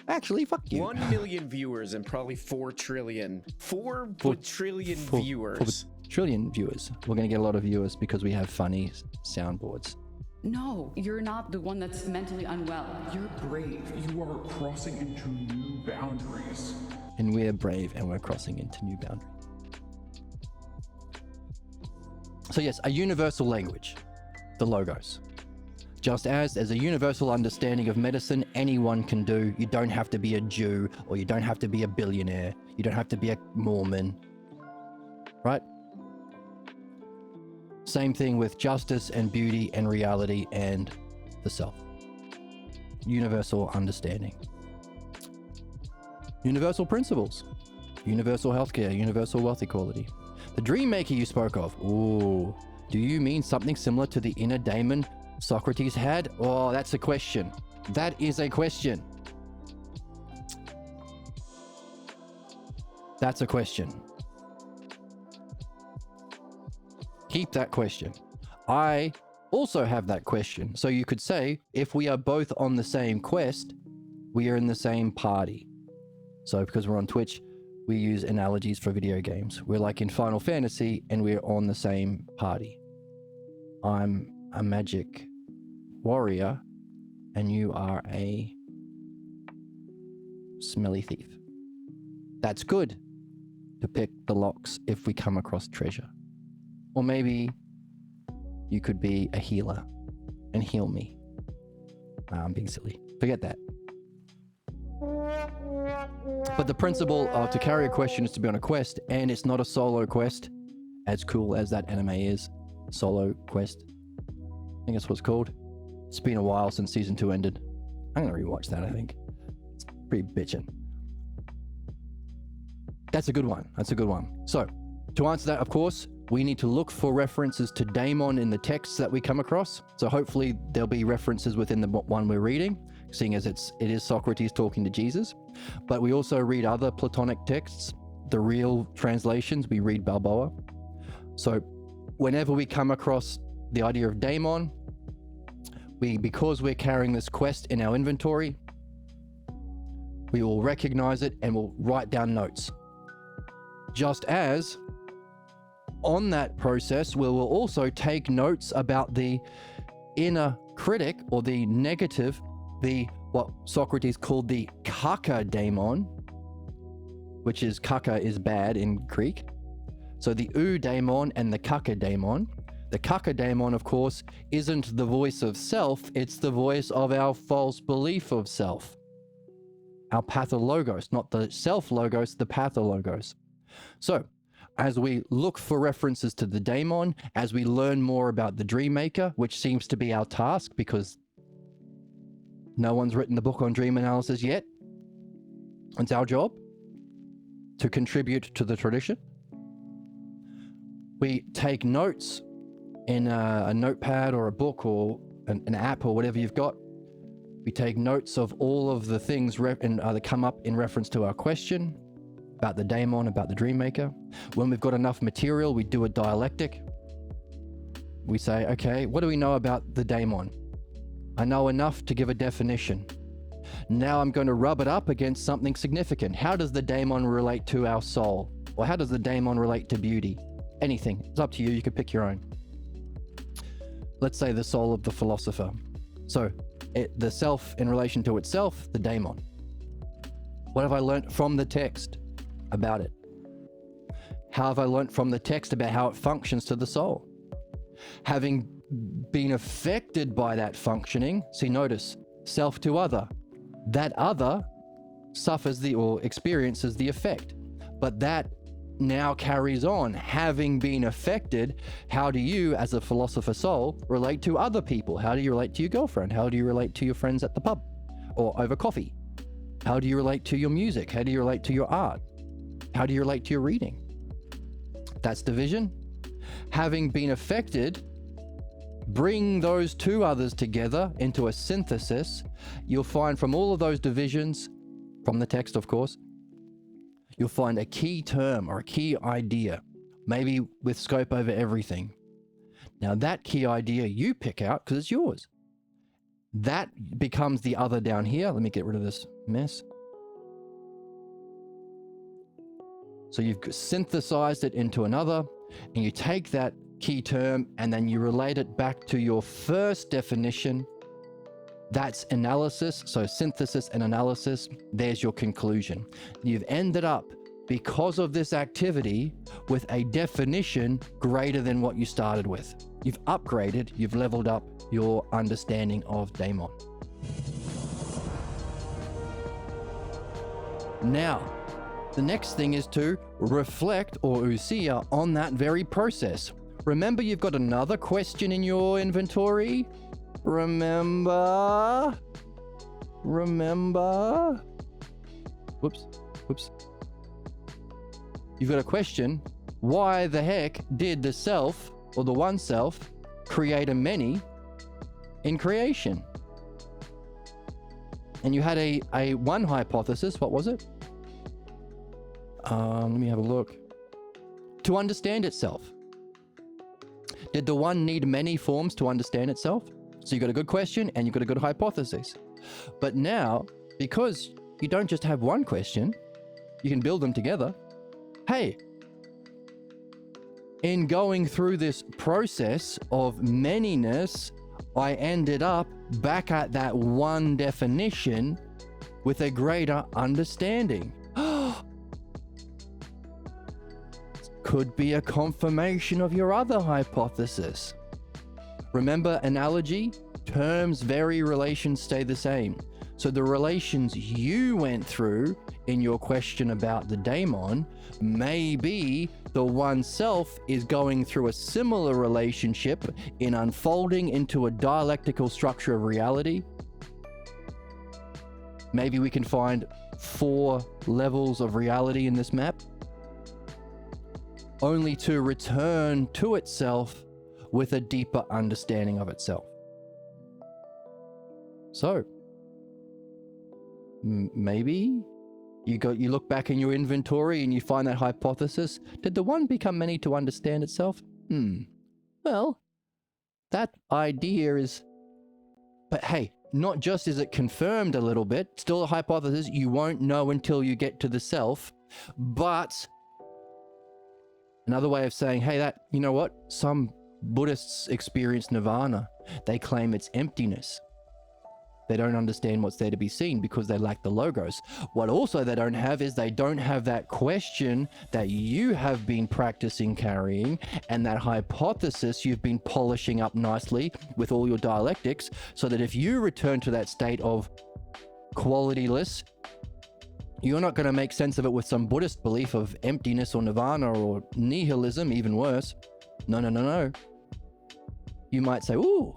Speaker 1: Actually, fuck you.
Speaker 2: 1 million viewers and probably 4 trillion. 4 trillion viewers.
Speaker 1: 4 trillion viewers. We're going to get a lot of viewers because we have funny soundboards.
Speaker 4: No, you're not the one that's mentally unwell.
Speaker 6: You're brave. You are crossing into new boundaries.
Speaker 1: And we're brave and we're crossing into new boundaries. So yes, a universal language, the Logos. Just as there's a universal understanding of medicine anyone can do. You don't have to be a Jew, or you don't have to be a billionaire. You don't have to be a Mormon, right? Same thing with justice and beauty and reality and the self. Universal understanding. Universal principles. Universal healthcare, universal wealth equality. The dream maker you spoke of. Ooh, do you mean something similar to the inner daemon Socrates had? Oh, that's a question. That is a question. That's a question. Keep that question. I also have that question. So you could say, if we are both on the same quest, we are in the same party. So because we're on Twitch, we use analogies for video games. We're like in Final Fantasy and we're on the same party. I'm a magic warrior and you are a smelly thief. That's good to pick the locks if we come across treasure. Or maybe you could be a healer and heal me. I'm being silly. Forget that. But the principle to carry a question is to be on a quest, and it's not a solo quest, as cool as that anime is. Solo quest. I think that's what it's called. It's been a while since season 2 ended. I'm gonna rewatch that, I think. It's pretty bitchin'. That's a good one. That's a good one. So, to answer that, of course, we need to look for references to daemon in the texts that we come across. So hopefully there'll be references within the one we're reading, seeing as it is Socrates talking to Jesus. But we also read other Platonic texts, the real translations. We read Balboa. So whenever we come across the idea of daemon, because we're carrying this quest in our inventory, we will recognize it and we'll write down notes. Just as on that process, we will also take notes about the inner critic or the negative, what Socrates called the kaka daemon, which is kaka is bad in Greek. So the daemon and the kaka daemon. The kaka daemon, of course, isn't the voice of self, it's the voice of our false belief of self. Our pathologos, not the self-logos, the pathologos. So, as we look for references to the daemon, as we learn more about the dream maker, which seems to be our task because no one's written the book on dream analysis yet. It's our job to contribute to the tradition. We take notes in a notepad or a book or an app or whatever you've got. We take notes of all of the things that come up in reference to our question about the daemon, about the dream maker. When we've got enough material, we do a dialectic. We say, okay, what do we know about the daemon? I know enough to give a definition. Now I'm going to rub it up against something significant. How does the daemon relate to our soul? Or how does the daemon relate to beauty? Anything. It's up to you. You can pick your own. Let's say the soul of the philosopher. So the self in relation to itself, the daemon. What have I learnt from the text about it? How have I learnt from the text about how it functions to the soul? Having been affected by that functioning, see, notice, self to other. That other suffers or experiences the effect. But that now carries on. Having been affected, how do you, as a philosopher soul, relate to other people? How do you relate to your girlfriend? How do you relate to your friends at the pub or over coffee? How do you relate to your music? How do you relate to your art? How do you relate to your reading? That's division. Having been affected, bring those two others together into a synthesis. You'll find from all of those divisions, from the text, of course, you'll find a key term or a key idea, maybe with scope over everything. Now that key idea you pick out because it's yours. That becomes the other down here. Let me get rid of this mess. So you've synthesized it into another, and you take that key term and then you relate it back to your first definition. That's analysis. So synthesis and analysis, there's your conclusion. You've ended up, because of this activity, with a definition greater than what you started with. You've upgraded, you've leveled up your understanding of daemon. Now, the next thing is to reflect, or ousia, on that very process. Remember, you've got another question in your inventory. Remember. Whoops. You've got a question. Why the heck did the self, or the one self, create a many in creation? And you had a one hypothesis. What was it? Let me have a look. To understand itself. Did the one need many forms to understand itself? So you got a good question and you've got a good hypothesis. But now, because you don't just have one question, you can build them together. Hey, in going through this process of manyness, I ended up back at that one definition with a greater understanding. Could be a confirmation of your other hypothesis. Remember analogy? Terms vary, relations stay the same. So the relations you went through in your question about the daemon, maybe the one self is going through a similar relationship in unfolding into a dialectical structure of reality. Maybe we can find 4 levels of reality in this map, only to return to itself with a deeper understanding of itself. So, maybe you look back in your inventory and you find that hypothesis. Did the one become many to understand itself? Well, that idea is... But hey, not just is it confirmed a little bit, still a hypothesis, you won't know until you get to the self, but... Another way of saying, hey, that, you know what? Some Buddhists experience nirvana. They claim it's emptiness. They don't understand what's there to be seen because they lack the logos. What also they don't have is they don't have that question that you have been practicing carrying, and that hypothesis you've been polishing up nicely with all your dialectics, so that if you return to that state of qualityless, you're not going to make sense of it with some Buddhist belief of emptiness or nirvana or nihilism, even worse. No. You might say, ooh,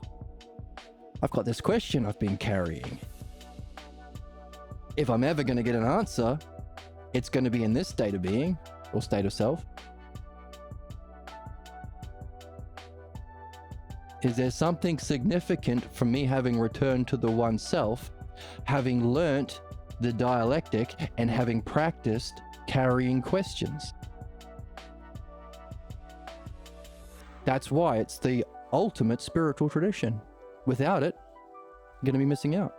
Speaker 1: I've got this question I've been carrying. If I'm ever going to get an answer, it's going to be in this state of being, or state of self. Is there something significant from me having returned to the one self, having learnt the dialectic, and having practiced carrying questions? That's why it's the ultimate spiritual tradition. Without it, you're going to be missing out.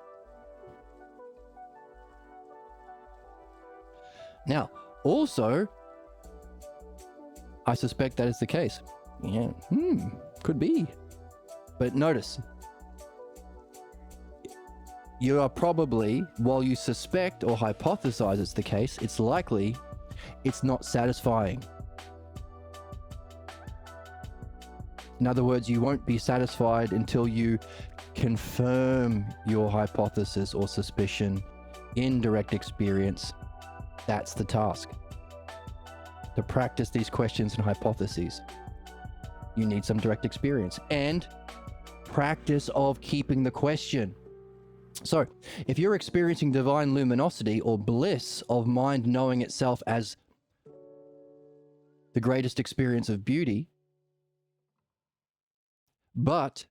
Speaker 1: Now, also, I suspect that is the case. Yeah, could be. But notice, you are probably, while you suspect or hypothesize it's the case, it's likely it's not satisfying. In other words, you won't be satisfied until you confirm your hypothesis or suspicion in direct experience. That's the task. To practice these questions and hypotheses, you need some direct experience and practice of keeping the question. So, if you're experiencing divine luminosity or bliss of mind knowing itself as the greatest experience of beauty, but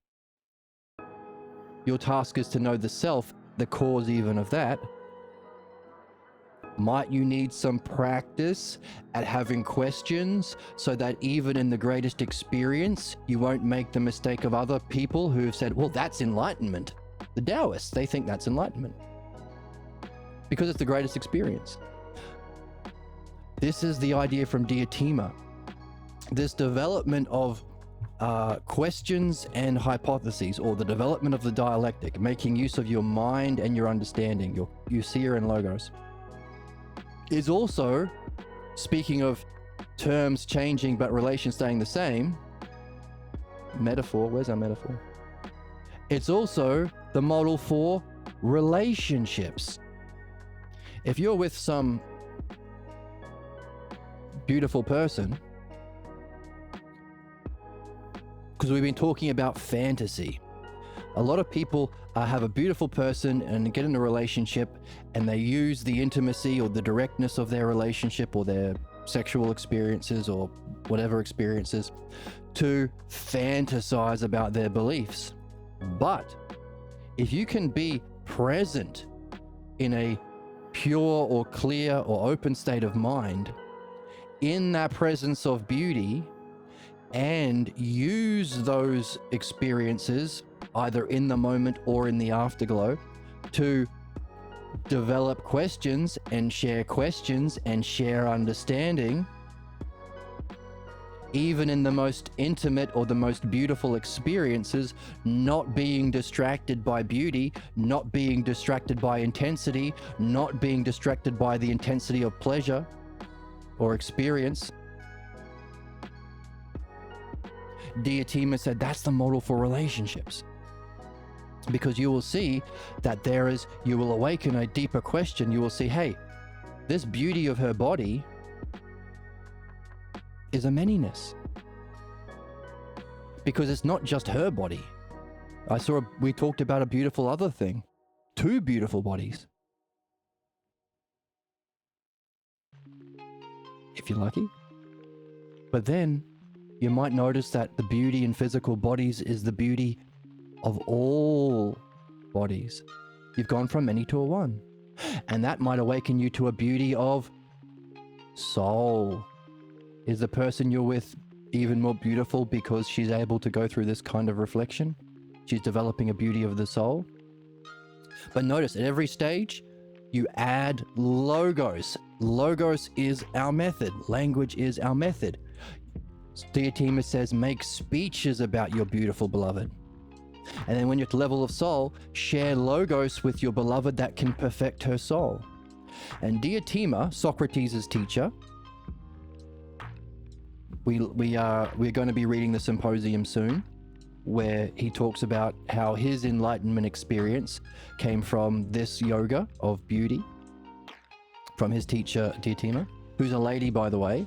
Speaker 1: your task is to know the self, the cause even of that, might you need some practice at having questions so that even in the greatest experience, you won't make the mistake of other people who've said, well, that's enlightenment. The Taoists, they think that's enlightenment because it's the greatest experience. This is the idea from Diotima. This development of questions and hypotheses, or the development of the dialectic, making use of your mind and your understanding, your seer and logos, is also, speaking of terms changing but relations staying the same, metaphor, where's our metaphor? It's also the model for relationships. If you're with some beautiful person, because we've been talking about fantasy. A lot of people have a beautiful person and get in a relationship and they use the intimacy or the directness of their relationship or their sexual experiences or whatever experiences to fantasize about their beliefs. But if you can be present in a pure or clear or open state of mind, in that presence of beauty, and use those experiences either in the moment or in the afterglow to develop questions and share understanding, even in the most intimate or the most beautiful experiences, not being distracted by beauty, not being distracted by intensity, not being distracted by the intensity of pleasure or experience. Diotima said that's the model for relationships, because you will see that you will awaken a deeper question. You will see, hey, this beauty of her body is a manyness, because it's not just her body. We talked about a beautiful other thing, two beautiful bodies. If you're lucky. But then you might notice that the beauty in physical bodies is the beauty of all bodies. You've gone from many to a one. And that might awaken you to a beauty of soul. Is the person you're with even more beautiful because she's able to go through this kind of reflection? She's developing a beauty of the soul. But notice, at every stage, you add logos. Logos is our method. Language is our method. Diotima says, make speeches about your beautiful beloved. And then when you're at the level of soul, share logos with your beloved that can perfect her soul. And Diotima, Socrates' teacher, we're going to be reading the symposium soon, where he talks about how his enlightenment experience came from this yoga of beauty, from his teacher Diotima, who's a lady, by the way.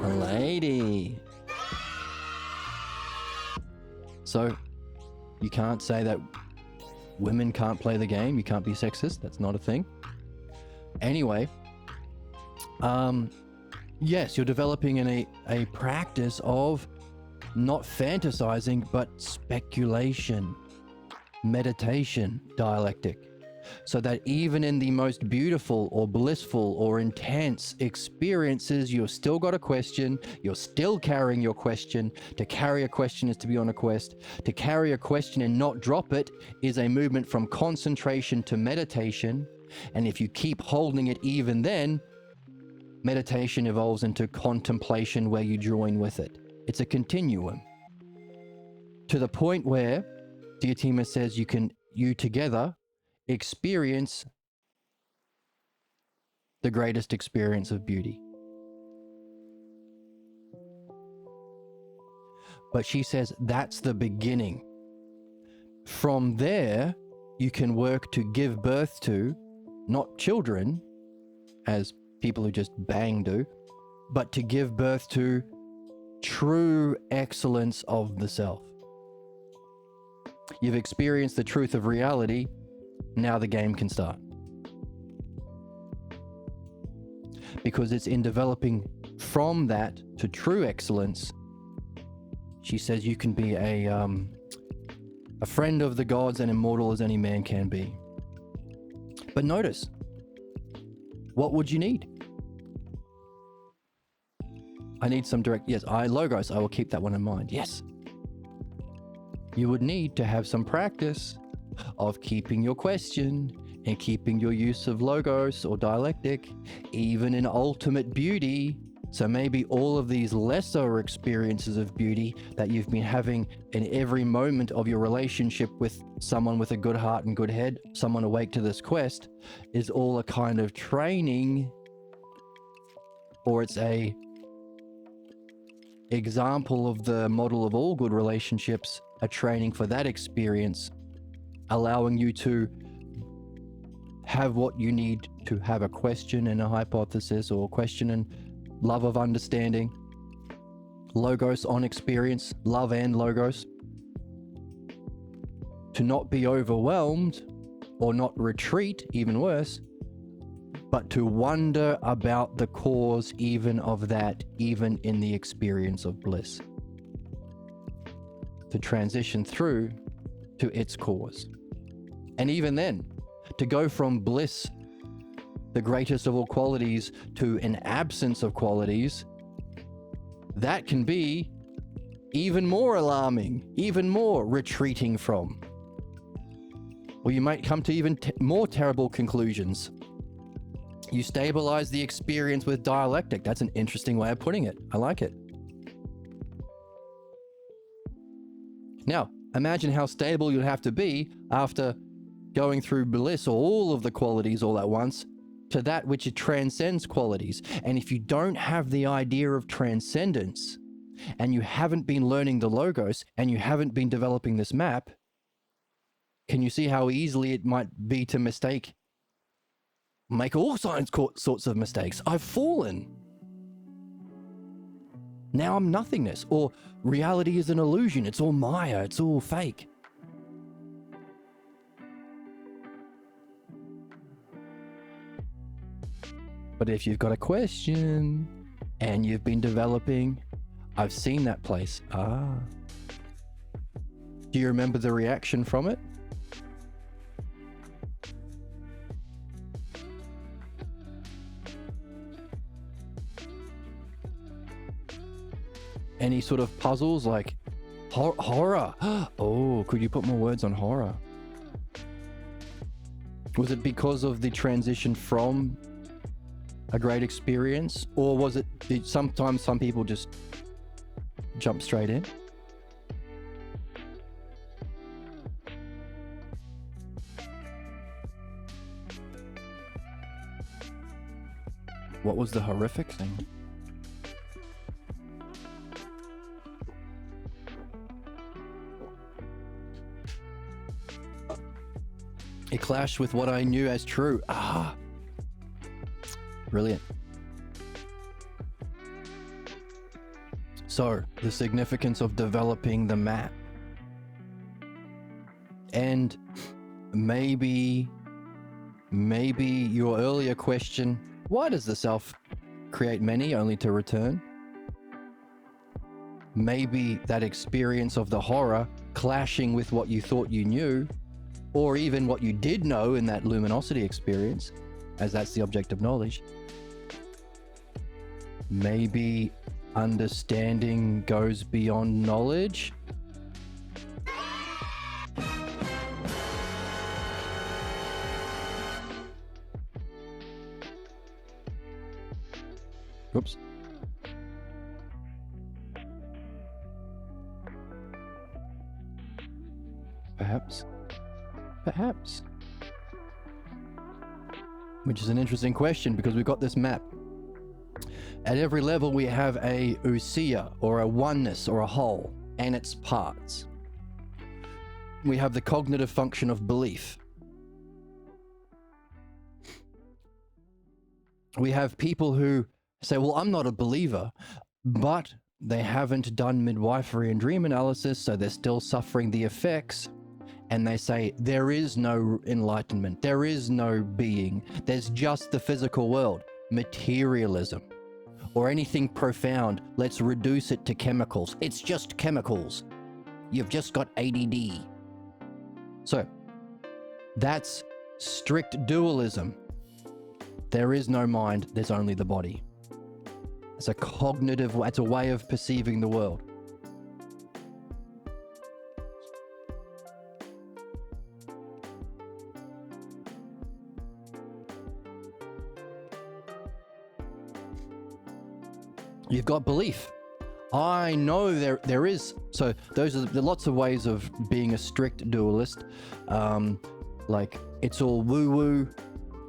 Speaker 1: A lady. So you can't say that women can't play the game. You can't be sexist. That's not a thing. Anyway, yes, you're developing in a practice of not fantasizing, but speculation, meditation, dialectic. So that even in the most beautiful or blissful or intense experiences, you've still got a question, you're still carrying your question. To carry a question is to be on a quest. To carry a question and not drop it is a movement from concentration to meditation. And if you keep holding it even then, meditation evolves into contemplation where you join with it. It's a continuum. To the point where Diotima says you together experience the greatest experience of beauty. But she says that's the beginning. From there, you can work to give birth to not children, as people who just bang do, but to give birth to true excellence of the self. You've experienced the truth of reality, now the game can start. Because it's in developing from that to true excellence, she says you can be a friend of the gods and immortal as any man can be. But notice, what would you need? I need some direct, yes, Logos, I will keep that one in mind, yes. You would need to have some practice of keeping your question and keeping your use of Logos or dialectic, even in ultimate beauty. So maybe all of these lesser experiences of beauty that you've been having in every moment of your relationship with someone with a good heart and good head, someone awake to this quest, is all a kind of training, or it's a example of the model of all good relationships, a training for that experience, allowing you to have what you need to have a question and a hypothesis, or question and love of understanding, Logos on experience, love and Logos, to not be overwhelmed or not retreat, even worse, but to wonder about the cause even of that, even in the experience of bliss. To transition through to its cause. And even then, to go from bliss, the greatest of all qualities, to an absence of qualities, that can be even more alarming, even more retreating from. Or you might come to even more terrible conclusions. You stabilize the experience with dialectic. That's an interesting way of putting it. I like it. Now, imagine how stable you'd have to be after going through bliss, or all of the qualities all at once, to that which it transcends qualities. And if you don't have the idea of transcendence, and you haven't been learning the Logos, and you haven't been developing this map, can you see how easily it might be to make all sorts of mistakes? I've fallen. Now I'm nothingness, or reality is an illusion. It's all Maya. It's all fake. But if you've got a question and you've been developing, I've seen that place. Do you remember the reaction from it? Any sort of puzzles like horror? Oh, could you put more words on horror? Was it because of the transition from a great experience, or was it sometimes some people just jump straight in? What was the horrific thing? It clashed with what I knew as true. Brilliant. So, the significance of developing the map. And maybe your earlier question, why does the self create many only to return? Maybe that experience of the horror clashing with what you thought you knew, or even what you did know in that luminosity experience, as that's the object of knowledge. Maybe understanding goes beyond knowledge. Oops. Perhaps. Which is an interesting question, because we've got this map. At every level we have a ousia, or a oneness, or a whole, and its parts. We have the cognitive function of belief. we have people who say, well, I'm not a believer, but they haven't done midwifery and dream analysis, so they're still suffering the effects. And they say, there is no enlightenment, there is no being, there's just the physical world, materialism, or anything profound. Let's reduce it to chemicals. It's just chemicals. You've just got ADD. So that's strict dualism. There is no mind, there's only the body. It's a cognitive, it's a way of perceiving the world. You've got belief. I know there is. So those are the lots of ways of being a strict dualist. Like it's all woo-woo.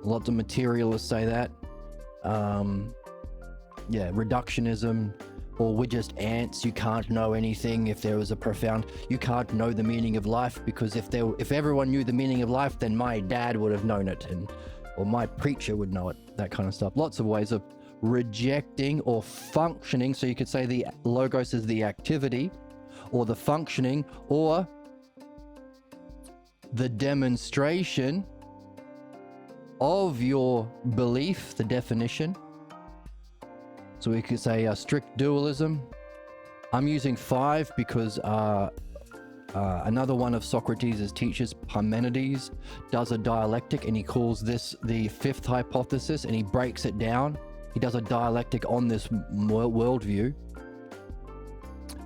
Speaker 1: Lots of materialists say that. Yeah, reductionism, or we're just ants. You can't know anything. If there was a profound, you can't know the meaning of life, because if everyone knew the meaning of life, then my dad would have known it, or my preacher would know it. That kind of stuff. Lots of ways of rejecting or functioning. So you could say the logos is the activity, or the functioning, or the demonstration of your belief, the definition. So we could say strict dualism. I'm using 5 because another one of Socrates' teachers, Parmenides, does a dialectic, and he calls this the 5th hypothesis, and he breaks it down. He does a dialectic on this worldview.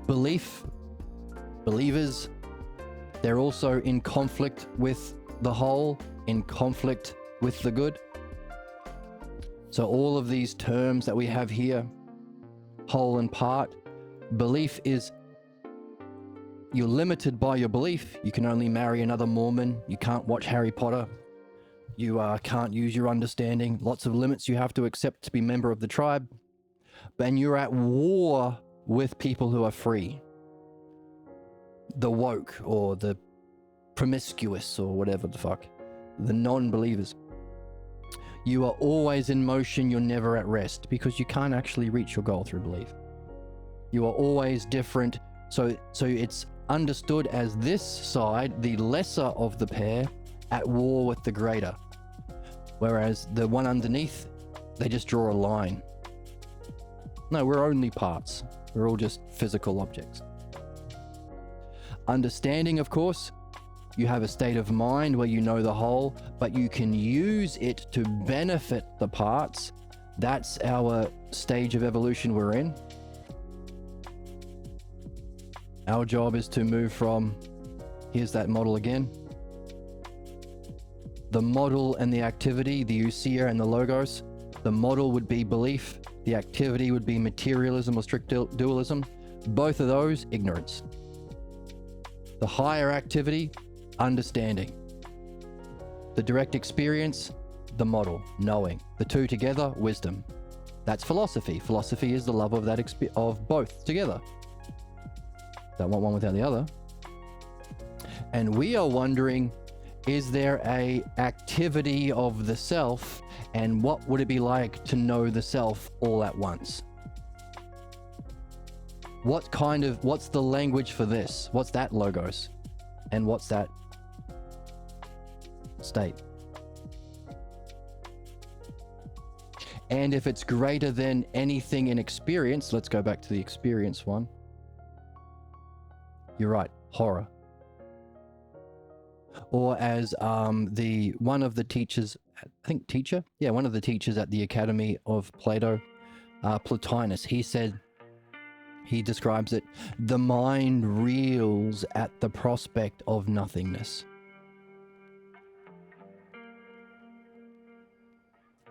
Speaker 1: Believers, they're also in conflict with the whole, in conflict with the good. So all of these terms that we have here, whole and part, belief is, you're limited by your belief. You can only marry another Mormon. You can't watch Harry Potter. You can't use your understanding. Lots of limits you have to accept to be member of the tribe. And you're at war with people who are free. The woke, or the promiscuous, or whatever the fuck. The non-believers. You are always in motion, you're never at rest, because you can't actually reach your goal through belief. You are always different. So it's understood as this side, the lesser of the pair, at war with the greater. Whereas the one underneath, they just draw a line. No, we're only parts. We're all just physical objects. Understanding, of course, you have a state of mind where you know the whole, but you can use it to benefit the parts. That's our stage of evolution we're in. Our job is to move from, here's that model again. The model and the activity, the ousia and the logos. The model would be belief. The activity would be materialism or strict dualism. Both of those, ignorance. The higher activity, understanding. The direct experience, the model, knowing. The two together, wisdom. That's philosophy. Philosophy is the love of that of both together. Don't want one without the other. And we are wondering, is there a activity of the self, and what would it be like to know the self all at once? What's the language for this? What's that logos? And what's that state? And if it's greater than anything in experience, let's go back to the experience one. You're right, horror. Or as one of the teachers at the Academy of Plato, Plotinus, he describes it, the mind reels at the prospect of nothingness.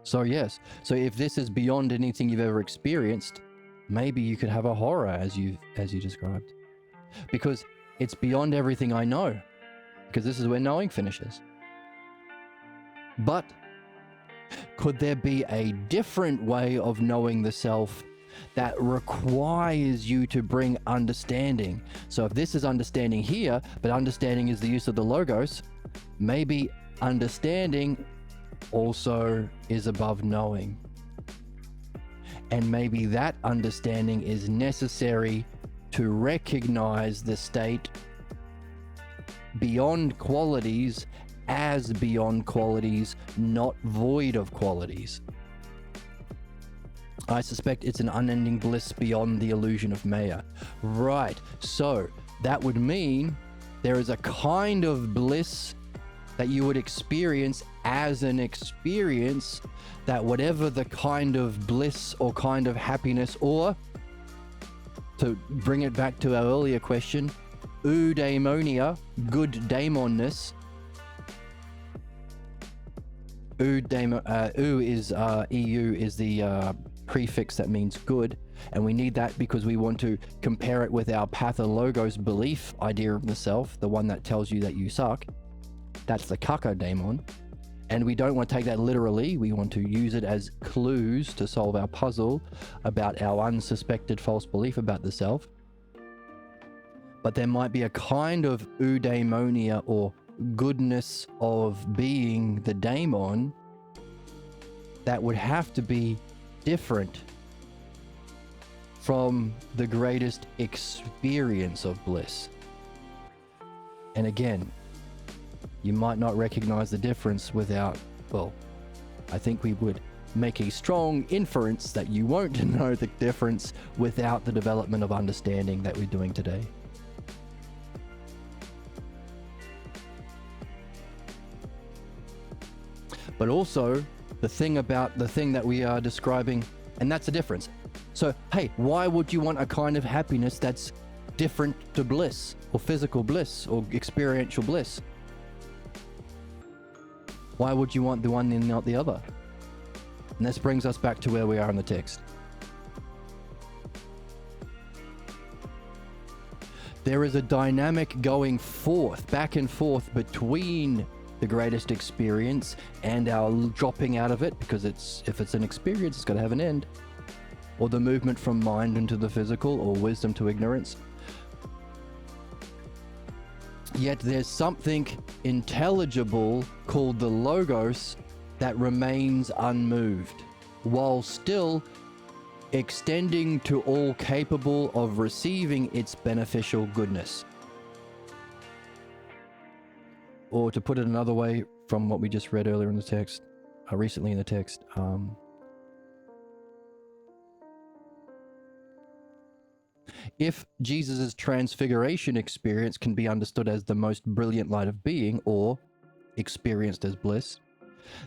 Speaker 1: So yes, so if this is beyond anything you've ever experienced, maybe you could have a horror as you described, because it's beyond everything I know, because this is where knowing finishes. But could there be a different way of knowing the self that requires you to bring understanding? So if this is understanding here, but understanding is the use of the logos, maybe understanding also is above knowing. And maybe that understanding is necessary to recognize the state beyond qualities as beyond qualities, not void of qualities. I suspect it's an unending bliss beyond the illusion of Maya. Right, so that would mean there is a kind of bliss that you would experience as an experience, that whatever the kind of bliss or kind of happiness, or to bring it back to our earlier question, eudaimonia, good daemonness. Eu is EU is the prefix that means good, and we need that because we want to compare it with our pathologos belief idea of the self, the one that tells you that you suck. That's the kakodaimon, and we don't want to take that literally. We want to use it as clues to solve our puzzle about our unsuspected false belief about the self. But there might be a kind of eudaimonia or goodness of being the daemon that would have to be different from the greatest experience of bliss. And again, you might not recognize the difference without, well, I think we would make a strong inference that you won't know the difference without the development of understanding that we're doing today. But also the thing that we are describing, and that's the difference. So, hey, why would you want a kind of happiness that's different to bliss or physical bliss or experiential bliss? Why would you want the one and not the other? And this brings us back to where we are in the text. There is a dynamic going forth, back and forth between the greatest experience and our dropping out of it, because if it's an experience, it's got to have an end, or the movement from mind into the physical, or wisdom to ignorance. Yet there's something intelligible called the logos that remains unmoved, while still extending to all capable of receiving its beneficial goodness. Or to put it another way, from what we just read earlier in the text, recently in the text, if Jesus' transfiguration experience can be understood as the most brilliant light of being, or experienced as bliss,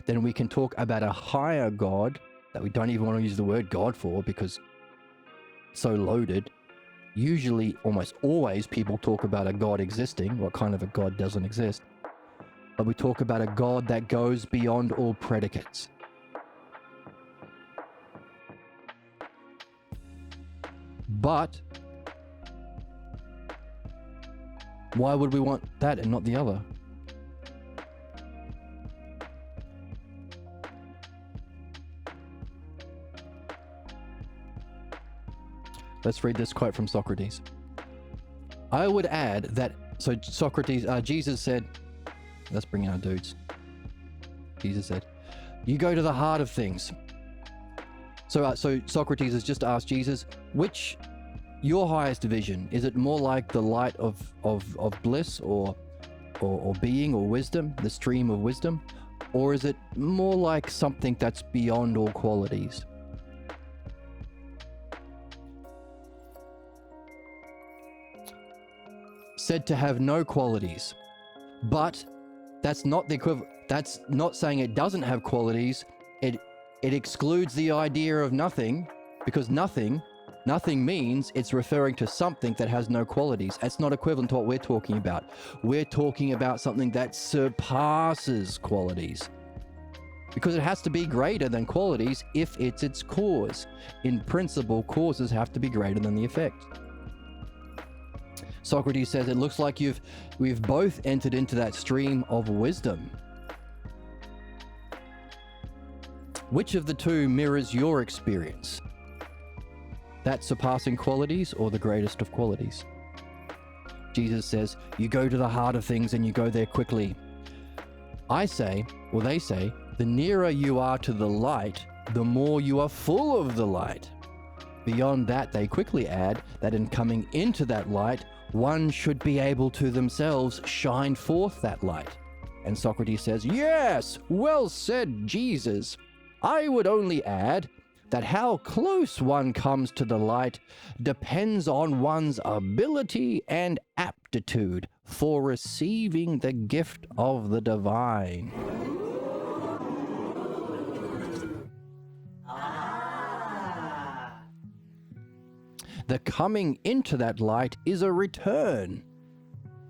Speaker 1: then we can talk about a higher God that we don't even want to use the word God for because it's so loaded. Usually, almost always, people talk about a God existing. What kind of a God doesn't exist? But we talk about a God that goes beyond all predicates. But why would we want that and not the other? Let's read this quote from Socrates. I would add that, so Socrates, Jesus said, let's bring in our dudes. Jesus said, you go to the heart of things. So Socrates has just asked Jesus, which your highest vision? Is it more like the light of bliss or being or wisdom, the stream of wisdom? Or is it more like something that's beyond all qualities? Said to have no qualities, but that's not the equivalent. That's not saying it doesn't have qualities. It excludes the idea of nothing, because nothing means it's referring to something that has no qualities. That's not equivalent to what we're talking about. We're talking about something that surpasses qualities, because it has to be greater than qualities if it's its cause. In principle, causes have to be greater than the effect. Socrates says, it looks like we've both entered into that stream of wisdom. Which of the two mirrors your experience? That surpassing qualities or the greatest of qualities? Jesus says, you go to the heart of things and you go there quickly. I say, or they say, the nearer you are to the light, the more you are full of the light. Beyond that, they quickly add that in coming into that light, one should be able to themselves shine forth that light. And Socrates says, yes, well said, Jesus. I would only add that how close one comes to the light depends on one's ability and aptitude for receiving the gift of the divine. The coming into that light is a return.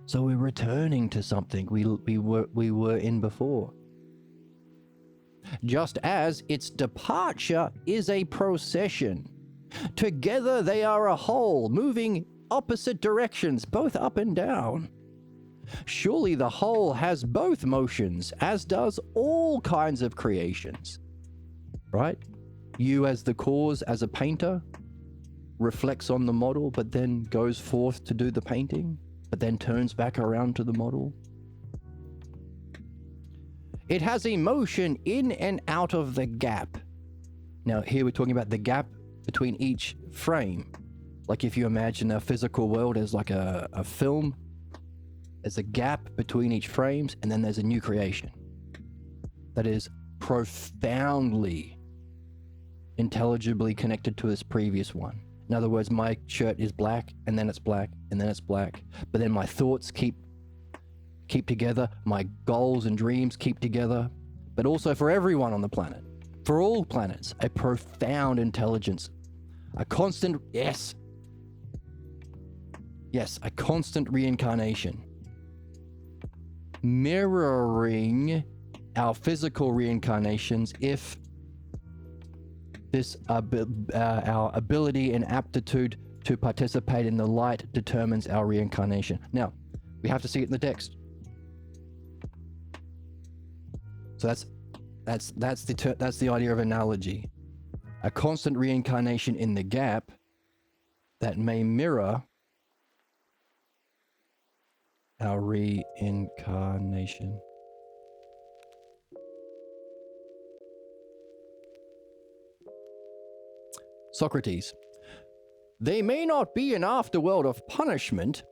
Speaker 1: So we're returning to something we were in before. Just as its departure is a procession. Together they are a whole, moving opposite directions, both up and down. Surely the whole has both motions, as does all kinds of creations. Right? You as the cause, as a painter, reflects on the model, but then goes forth to do the painting, but then turns back around to the model. It has emotion in and out of the gap. Now, here we're talking about the gap between each frame. Like if you imagine a physical world as like a film, there's a gap between each frames, and then there's a new creation that is profoundly, intelligibly connected to this previous one. In other words, my shirt is black, and then it's black, and then it's black. But then my thoughts keep together, my goals and dreams keep together. But also for everyone on the planet, for all planets, a profound intelligence, a constant, yes, a constant reincarnation, mirroring our physical reincarnations if our ability and aptitude to participate in the light determines our reincarnation. Now, we have to see it in the text. So that's the idea of analogy. A constant reincarnation in the gap that may mirror our reincarnation. Socrates. They may not be an afterworld of punishment,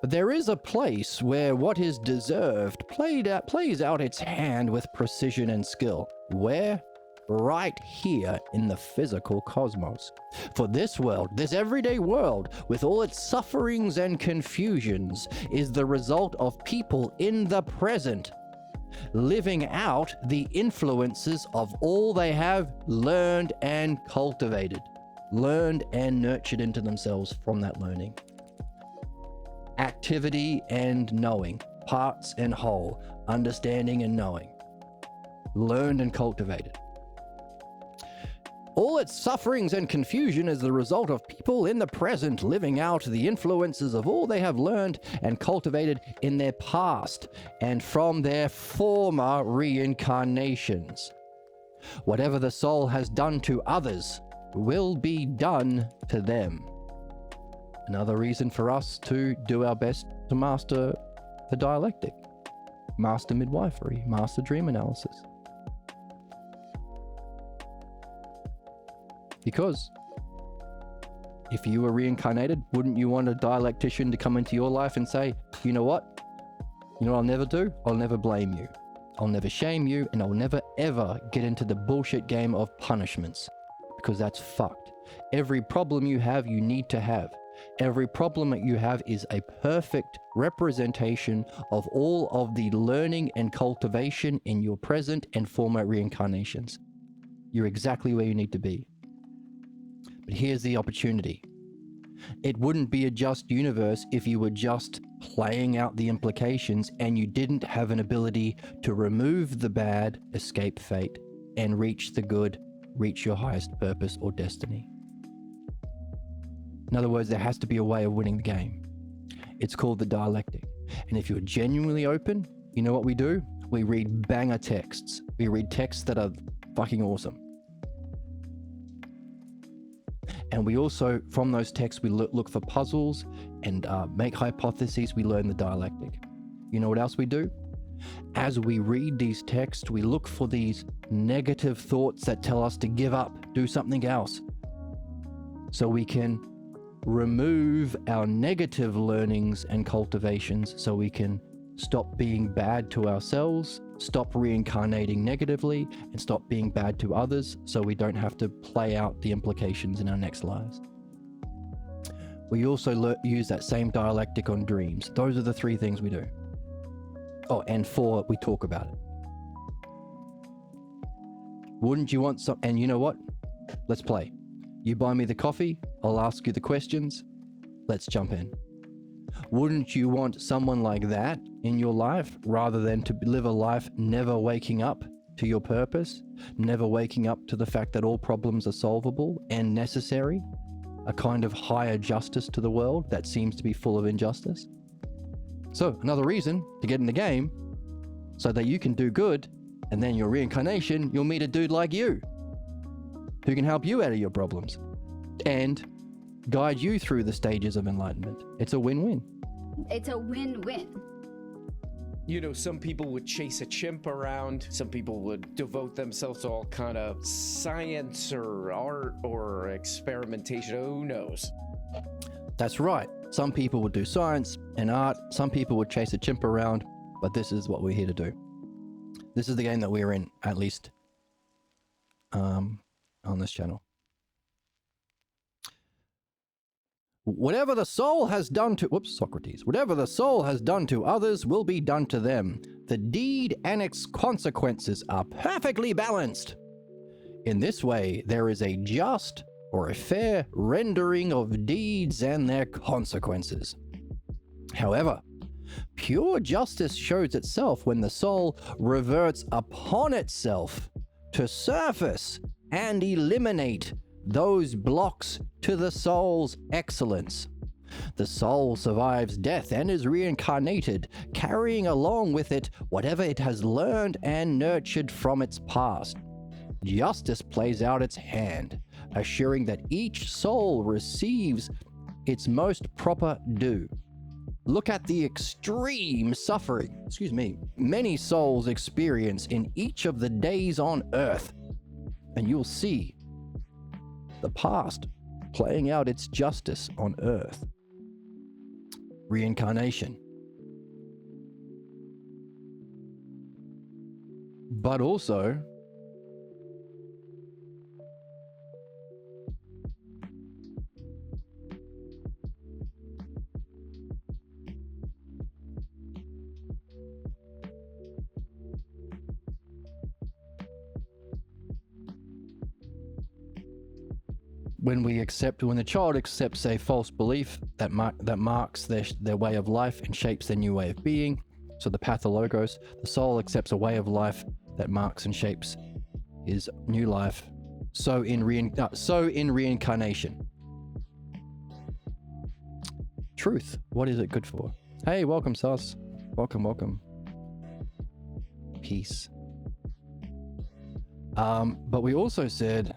Speaker 1: but there is a place where what is deserved plays out its hand with precision and skill. Where? Right here in the physical cosmos. For this world, this everyday world, with all its sufferings and confusions, is the result of people in the present living out the influences of all they have learned and cultivated, learned and nurtured into themselves from that learning. Activity and knowing, parts and whole, understanding and knowing, learned and cultivated. All its sufferings and confusion is the result of people in the present living out the influences of all they have learned and cultivated in their past and from their former reincarnations. Whatever the soul has done to others will be done to them. Another reason for us to do our best to master the dialectic, master midwifery, master dream analysis. Because if you were reincarnated, wouldn't you want a dialectician to come into your life and say, you know what? You know what I'll never do? I'll never blame you. I'll never shame you, and I'll never ever get into the bullshit game of punishments, because that's fucked. Every problem you have, you need to have. Every problem that you have is a perfect representation of all of the learning and cultivation in your present and former reincarnations. You're exactly where you need to be. But here's the opportunity. It wouldn't be a just universe if you were just playing out the implications and you didn't have an ability to remove the bad, escape fate, and reach the good, reach your highest purpose or destiny. In other words, there has to be a way of winning the game. It's called the dialectic. And if you're genuinely open, you know what we do? We read banger texts. We read texts that are fucking awesome. And we also, from those texts, we look for puzzles and make hypotheses. We learn the dialectic. You know what else we do? As we read these texts, we look for these negative thoughts that tell us to give up, do something else, so we can remove our negative learnings and cultivations, so we can stop being bad to ourselves, stop reincarnating negatively, and stop being bad to others, so we don't have to play out the implications in our next lives. We also use that same dialectic on dreams. Those are the 3 things we do. Oh, and 4, we talk about it. Wouldn't you want some? And you know what? Let's play. You buy me the coffee, I'll ask you the questions. Let's jump in. Wouldn't you want someone like that in your life rather than to live a life never waking up to your purpose, never waking up to the fact that all problems are solvable and necessary? A kind of higher justice to the world that seems to be full of injustice. So another reason to get in the game, so that you can do good, and then your reincarnation, you'll meet a dude like you, who can help you out of your problems, and guide you through the stages of enlightenment. It's a win-win.
Speaker 7: It's a win-win.
Speaker 2: You know, some people would chase a chimp around. Some people would devote themselves to all kind of science or art or experimentation. Who knows?
Speaker 1: That's right. Some people would do science and art. Some people would chase a chimp around. But this is what we're here to do. This is the game that we're in, at least on this channel. Whatever the soul has done to... Whoops, Socrates. Whatever the soul has done to others will be done to them. The deed and its consequences are perfectly balanced. In this way, there is a just or a fair rendering of deeds and their consequences. However, pure justice shows itself when the soul reverts upon itself to surface and eliminate those blocks to the soul's excellence. The soul survives death and is reincarnated, carrying along with it whatever it has learned and nurtured from its past. Justice plays out its hand, assuring that each soul receives its most proper due. Look at the extreme suffering, many souls experience in each of the days on Earth, and you'll see the past playing out its justice on Earth. Reincarnation. But also, when the child accepts a false belief that marks their way of life and shapes their new way of being, so the pathologos, the soul accepts a way of life that marks and shapes his new life. So in reincarnation. Truth. What is it good for? Hey, welcome, Sus. Welcome. Peace. But we also said,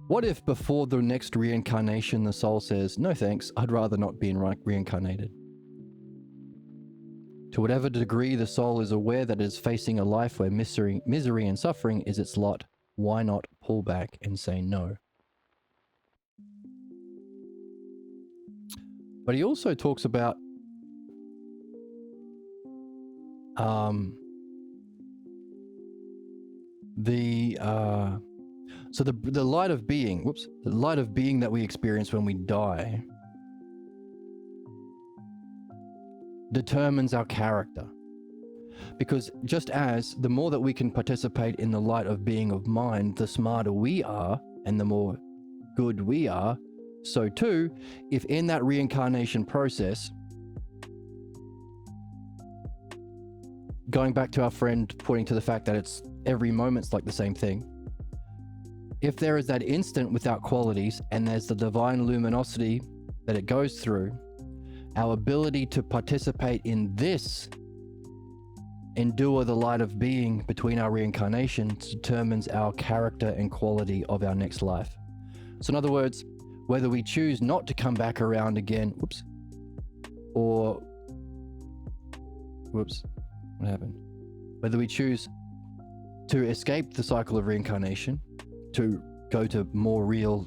Speaker 1: what if before the next reincarnation the soul says, no thanks, I'd rather not be reincarnated? To whatever degree the soul is aware that it is facing a life where misery and suffering is its lot, why not pull back and say no? But he also talks about so the light of being, the light of being that we experience when we die determines our character. Because just as the more that we can participate in the light of being of mind, the smarter we are and the more good we are, so too, if in that reincarnation process, going back to our friend pointing to the fact that it's every moment's like the same thing, if there is that instant without qualities and there's the divine luminosity that it goes through, our ability to participate in this endure the light of being between our reincarnations determines our character and quality of our next life. So in other words, whether we choose not to come back around again, or Whoops. What happened? Whether we choose to escape the cycle of reincarnation, to go to more real,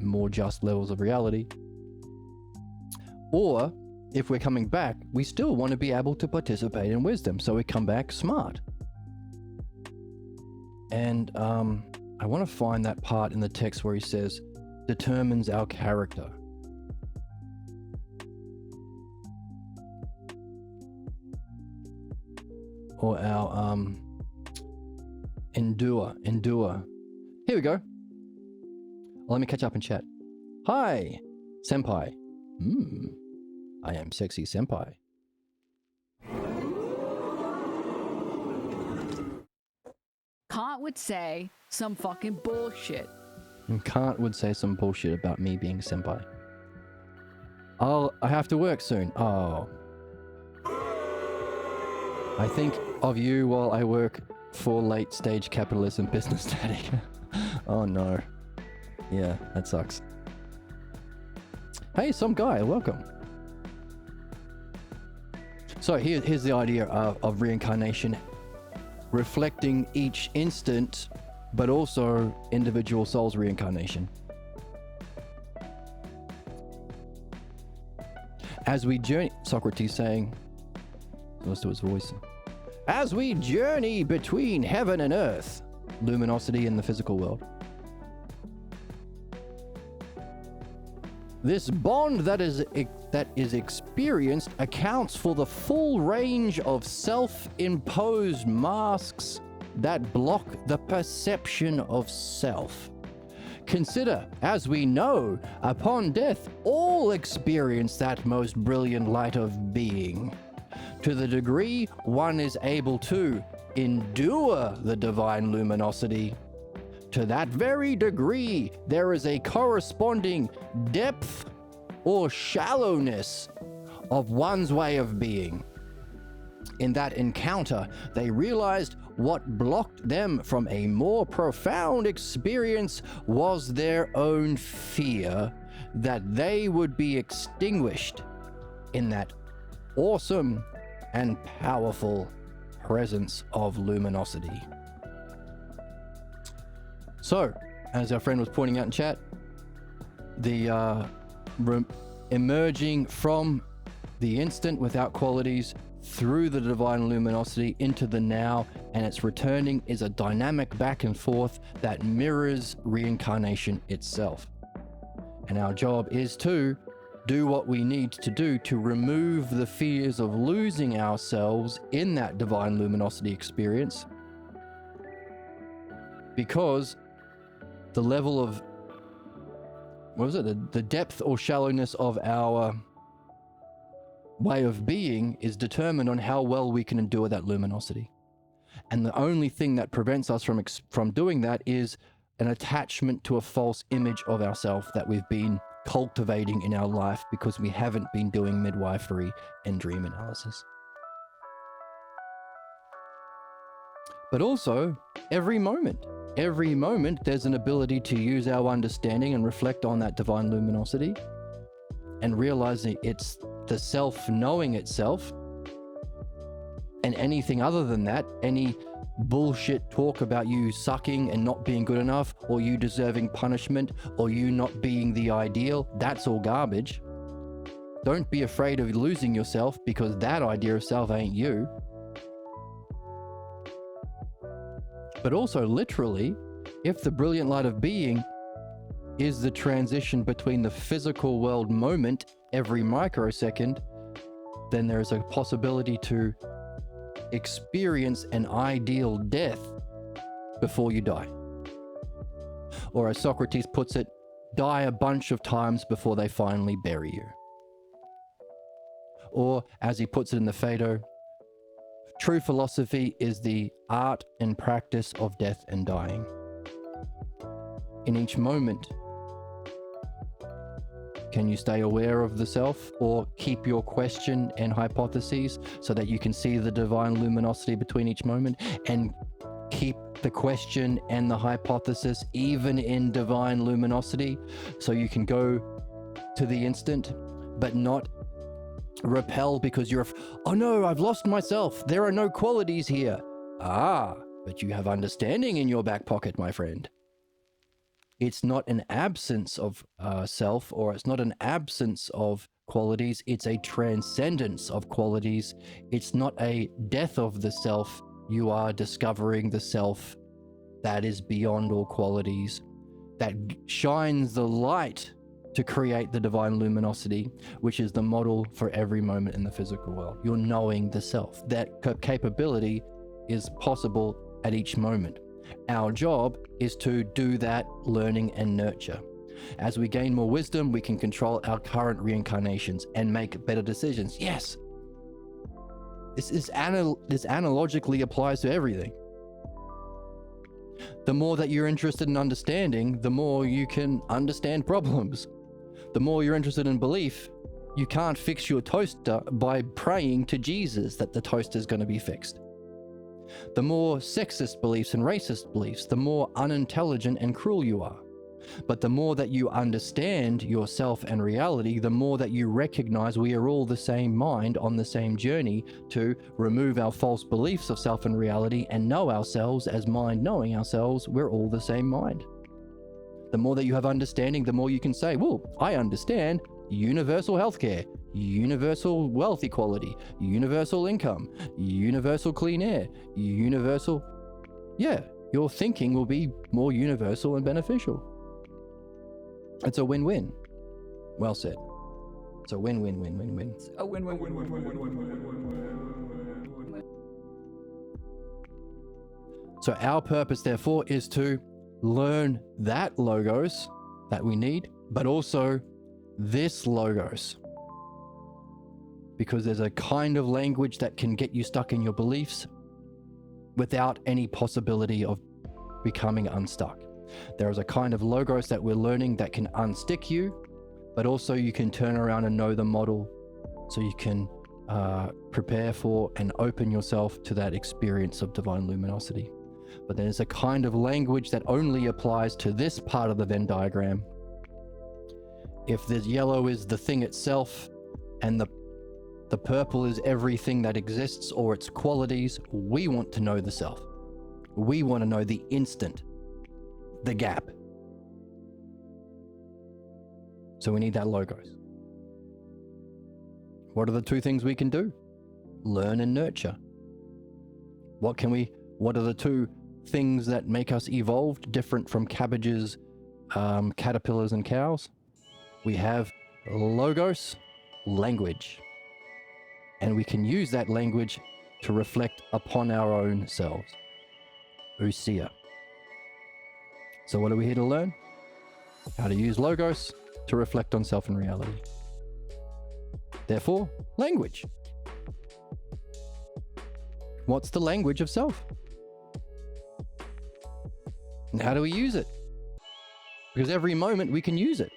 Speaker 1: more just levels of reality, or if we're coming back, we still want to be able to participate in wisdom, so we come back smart. And I want to find that part in the text where he says, determines our character. Or our endure. Here we go. Let me catch up and chat. Hi, senpai. I am sexy senpai.
Speaker 4: Kant would say some fucking bullshit.
Speaker 1: And Kant would say some bullshit about me being senpai. I have to work soon. Oh. I think of you while I work for late stage capitalism business daddy. Oh no. Yeah, that sucks. Hey, some guy, welcome. So here's the idea of reincarnation, reflecting each instant, but also individual soul's reincarnation. As we journey, Socrates saying, let's do his voice. As we journey between heaven and earth, luminosity in the physical world. This bond that is experienced accounts for the full range of self-imposed masks that block the perception of self. Consider, as we know, upon death, all experience that most brilliant light of being. To the degree one is able to endure the divine luminosity, to that very degree there is a corresponding depth or shallowness of one's way of being. In that encounter, they realized what blocked them from a more profound experience was their own fear that they would be extinguished in that awesome and powerful presence of luminosity. So, as our friend was pointing out in chat, the emerging from the instant without qualities through the divine luminosity into the now, and its returning is a dynamic back and forth that mirrors reincarnation itself. And our job is to do what we need to do to remove the fears of losing ourselves in that divine luminosity experience, because the level of, the depth or shallowness of our way of being is determined on how well we can endure that luminosity. And the only thing that prevents us from doing that is an attachment to a false image of ourselves that we've been cultivating in our life because we haven't been doing midwifery and dream analysis. But also, every moment there's an ability to use our understanding and reflect on that divine luminosity and realizing it's the self knowing itself, and anything other than that, any bullshit talk about you sucking and not being good enough, or you deserving punishment, or you not being the ideal, that's all garbage. Don't be afraid of losing yourself, because that idea of self ain't you. But also literally, if the brilliant light of being is the transition between the physical world moment every microsecond, then there is a possibility to experience an ideal death before you die. Or as Socrates puts it, die a bunch of times before they finally bury you. Or as he puts it in the Phaedo, true philosophy is the art and practice of death and dying. In each moment, can you stay aware of the self, or keep your question and hypotheses so that you can see the divine luminosity between each moment, and keep the question and the hypothesis even in divine luminosity so you can go to the instant but not repel because oh no, I've lost myself. There are no qualities here. Ah, but you have understanding in your back pocket, my friend. It's not an absence of self, or it's not an absence of qualities. It's a transcendence of qualities. It's not a death of the self. You are discovering the self that is beyond all qualities, that shines the light to create the divine luminosity, which is the model for every moment in the physical world. You're knowing the self. That capability is possible at each moment. Our job is to do that learning and nurture. As we gain more wisdom, we can control our current reincarnations and make better decisions. Yes. This analogically applies to everything. The more that you're interested in understanding, the more you can understand problems. The more you're interested in belief, you can't fix your toaster by praying to Jesus that the toaster is going to be fixed. The more sexist beliefs and racist beliefs, the more unintelligent and cruel you are. But the more that you understand yourself and reality, the more that you recognize we are all the same mind on the same journey to remove our false beliefs of self and reality and know ourselves as mind knowing ourselves. We're all the same mind. The more that you have understanding, the more you can say, well, I understand universal healthcare, universal wealth equality, universal income, universal clean air, universal... Yeah, your thinking will be more universal and beneficial. It's a win-win. Well said. It's a win-win-win-win-win.
Speaker 4: A win-win.
Speaker 1: So our purpose, therefore, is to learn that logos that we need, but also this logos. Because there's a kind of language that can get you stuck in your beliefs without any possibility of becoming unstuck. There is a kind of logos that we're learning that can unstick you, but also you can turn around and know the model so you can prepare for and open yourself to that experience of divine luminosity. But there's a kind of language that only applies to this part of the Venn diagram. If the yellow is the thing itself and the purple is everything that exists or its qualities, we want to know the self. We want to know the instant, the gap. So we need that logos. What are the two things we can do? Learn and nurture. What are the two things that make us evolved, different from cabbages, caterpillars and cows? We have logos, language. And we can use that language to reflect upon our own selves. Ousia. So what are we here to learn? How to use logos to reflect on self and reality. Therefore, language. What's the language of self? And how do we use it? Because every moment we can use it.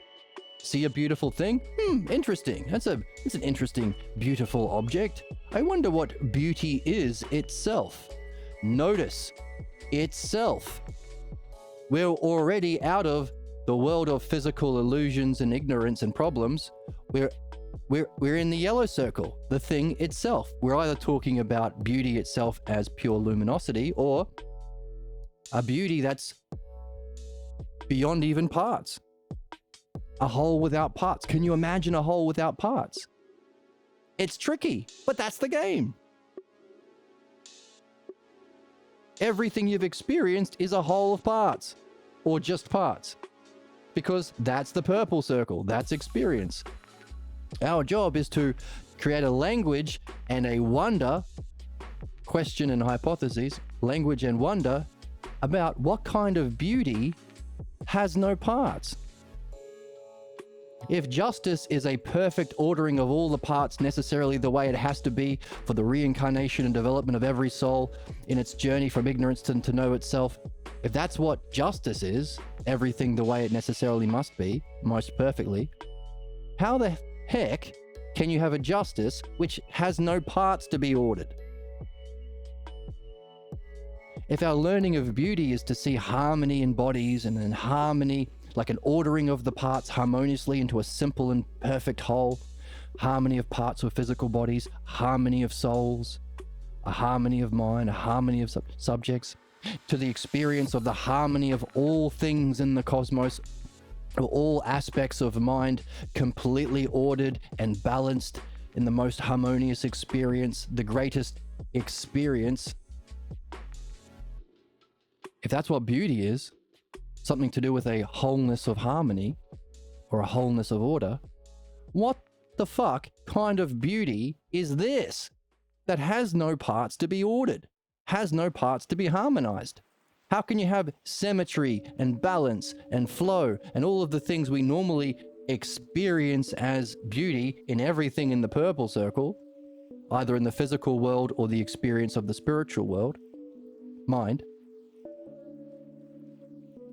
Speaker 1: See a beautiful thing? Interesting. It's an interesting, beautiful object. I wonder what beauty is itself. Notice itself. We're already out of the world of physical illusions and ignorance and problems. We're in the yellow circle, the thing itself. We're either talking about beauty itself as pure luminosity or a beauty that's beyond even parts. A whole without parts. Can you imagine a whole without parts? It's tricky, but that's the game. Everything you've experienced is a whole of parts, or just parts, because that's the purple circle, that's experience. Our job is to create a language and a wonder, question and hypotheses, language and wonder about what kind of beauty has no parts. If justice is a perfect ordering of all the parts necessarily the way it has to be for the reincarnation and development of every soul in its journey from ignorance to know itself, if that's what justice is, everything the way it necessarily must be, most perfectly, how the heck can you have a justice which has no parts to be ordered? If our learning of beauty is to see harmony in bodies and in harmony, like an ordering of the parts harmoniously into a simple and perfect whole, harmony of parts of physical bodies, harmony of souls, a harmony of mind, a harmony of subjects, to the experience of the harmony of all things in the cosmos, all aspects of mind completely ordered and balanced in the most harmonious experience, the greatest experience. If that's what beauty is, something to do with a wholeness of harmony or a wholeness of order, what the fuck kind of beauty is this that has no parts to be ordered, has no parts to be harmonized? How can you have symmetry and balance and flow and all of the things we normally experience as beauty in everything in the purple circle, either in the physical world or the experience of the spiritual world, mind?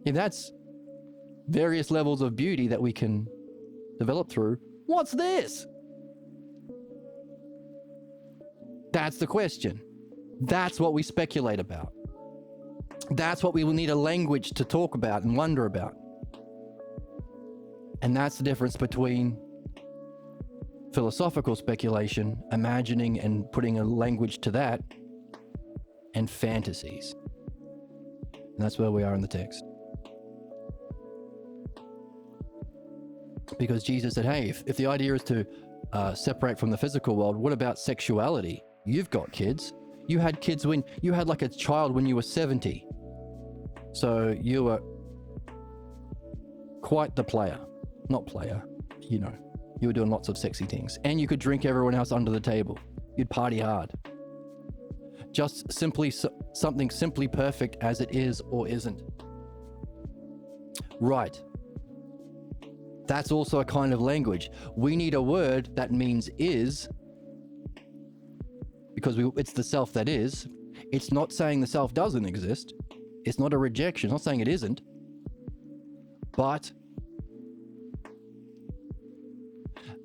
Speaker 1: If that's various levels of beauty that we can develop through, what's this? That's the question. That's what we speculate about. That's what we will need a language to talk about and wonder about. And that's the difference between philosophical speculation, imagining and putting a language to that, and fantasies. And that's where we are in the text. Because Jesus said, hey, if the idea is to separate from the physical world, what about sexuality? You've got kids. You had kids when you had like a child when you were 70. So you were quite the player. Not player, you know. You were doing lots of sexy things. And you could drink everyone else under the table. You'd party hard. Just simply something simply perfect as it is or isn't. Right. That's also a kind of language. We need a word that means is, because it's the self that is. It's not saying the self doesn't exist. It's not a rejection. It's not saying it isn't. But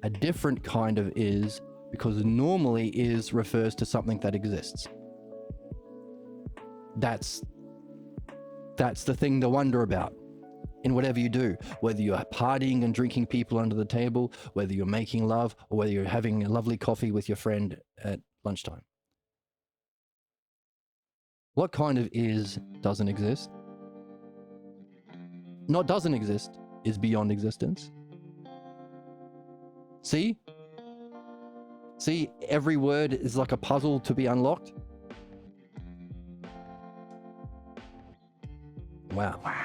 Speaker 1: a different kind of is, because normally is refers to something that exists. That's the thing to wonder about in whatever you do, whether you're partying and drinking people under the table, whether you're making love, or whether you're having a lovely coffee with your friend at lunchtime. What kind of is doesn't exist? Not doesn't exist, is beyond existence. See? See, every word is like a puzzle to be unlocked. Wow.
Speaker 6: Wow.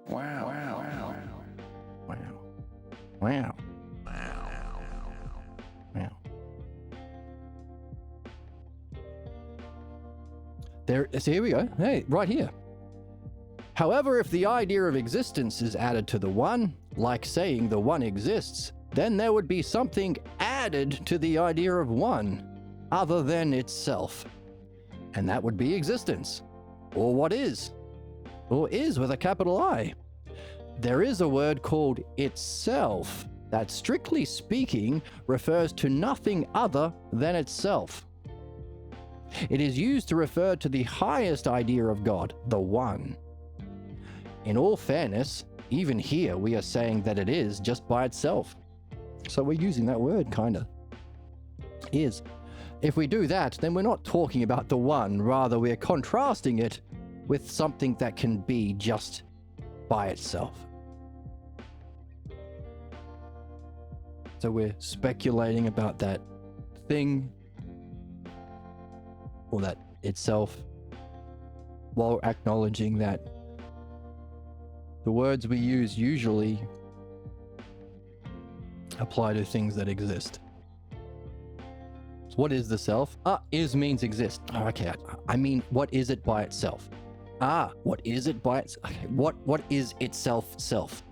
Speaker 6: Wow. Wow.
Speaker 1: Wow. Wow. Wow. There, so here we go. Hey, right here. However, if the idea of existence is added to the one, like saying the one exists, then there would be something added to the idea of one, other than itself. And that would be existence, or what is, or is with a capital I. There is a word called itself that, strictly speaking, refers to nothing other than itself. It is used to refer to the highest idea of God, the One. In all fairness, even here we are saying that it is just by itself. So we're using that word, kinda. Is. If we do that, then we're not talking about the One, rather we're contrasting it with something that can be just by itself. So we're speculating about that thing, or that itself, while acknowledging that the words we use usually apply to things that exist. So what is the self? Is means exist. Oh, okay, I mean, what is it by itself? What is it by itself? Okay, what is itself self?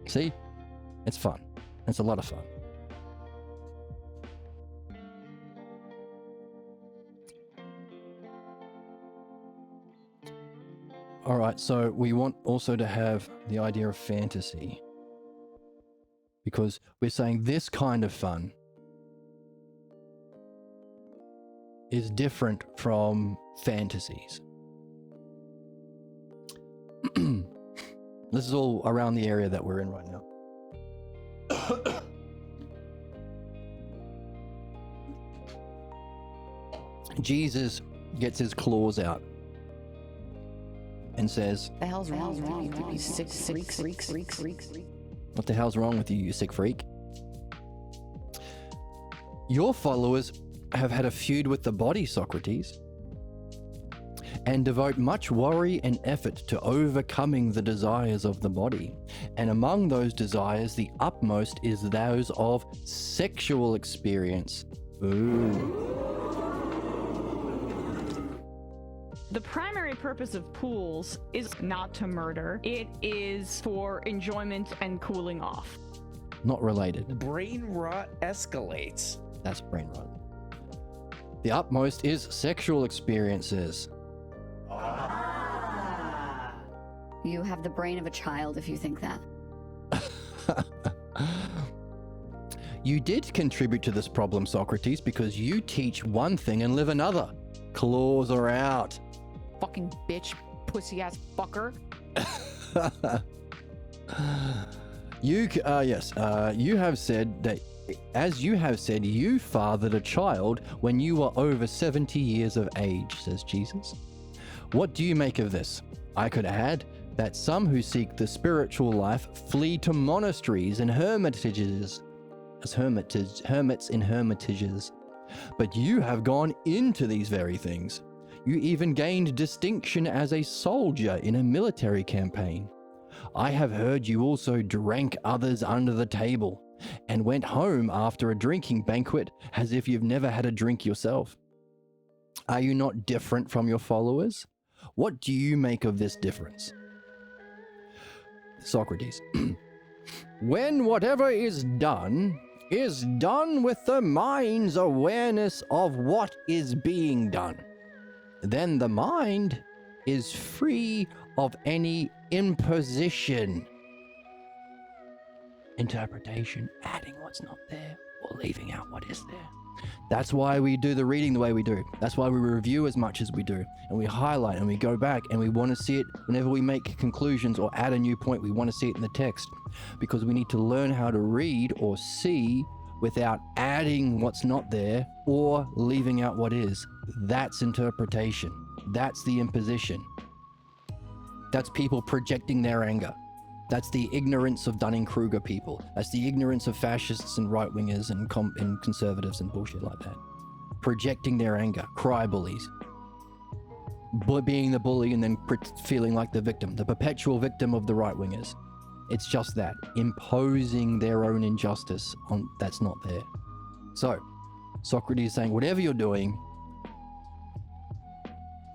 Speaker 1: See? It's fun. It's a lot of fun. All right, so we want also to have the idea of fantasy, because we're saying this kind of fun is different from fantasies. This is all around the area that we're in right now. Jesus gets his claws out and says,
Speaker 5: The hell's wrong with you sick freaks?
Speaker 1: "What the hell's wrong with you, you sick freak? Your followers have had a feud with the body, Socrates, and devote much worry and effort to overcoming the desires of the body. And among those desires, the upmost is those of sexual experience." Ooh.
Speaker 4: The primary purpose of pools is not to murder. It is for enjoyment and cooling off.
Speaker 1: Not related.
Speaker 2: Brain rot escalates.
Speaker 1: That's brain rot. The upmost is sexual experiences.
Speaker 7: You have the brain of a child if you think that.
Speaker 1: You did contribute to this problem, Socrates, because you teach one thing and live another. Claws are out.
Speaker 4: Fucking bitch, pussy ass fucker.
Speaker 1: You have said that, as you have said, you fathered a child when you were over 70 years of age, says Jesus. What do you make of this? I could add that some who seek the spiritual life flee to monasteries and hermitages, as hermits in hermitages. But you have gone into these very things. You even gained distinction as a soldier in a military campaign. I have heard you also drank others under the table and went home after a drinking banquet as if you've never had a drink yourself. Are you not different from your followers? What do you make of this difference? Socrates. When whatever is done with the mind's awareness of what is being done, then the mind is free of any imposition, interpretation, adding what's not there or leaving out what is there. That's why we do the reading the way we do. That's why we review as much as we do, and we highlight and we go back and we want to see it whenever we make conclusions or add a new point. We want to see it in the text because we need to learn how to read or see without adding what's not there or leaving out what is. That's interpretation. That's the imposition. That's people projecting their anger. That's the ignorance of Dunning-Kruger people. That's the ignorance of fascists and right-wingers and conservatives and bullshit like that. Projecting their anger. Cry bullies. Being the bully and then feeling like the victim. The perpetual victim of the right-wingers. It's just that. Imposing their own injustice on that's not there. So, Socrates is saying, whatever you're doing,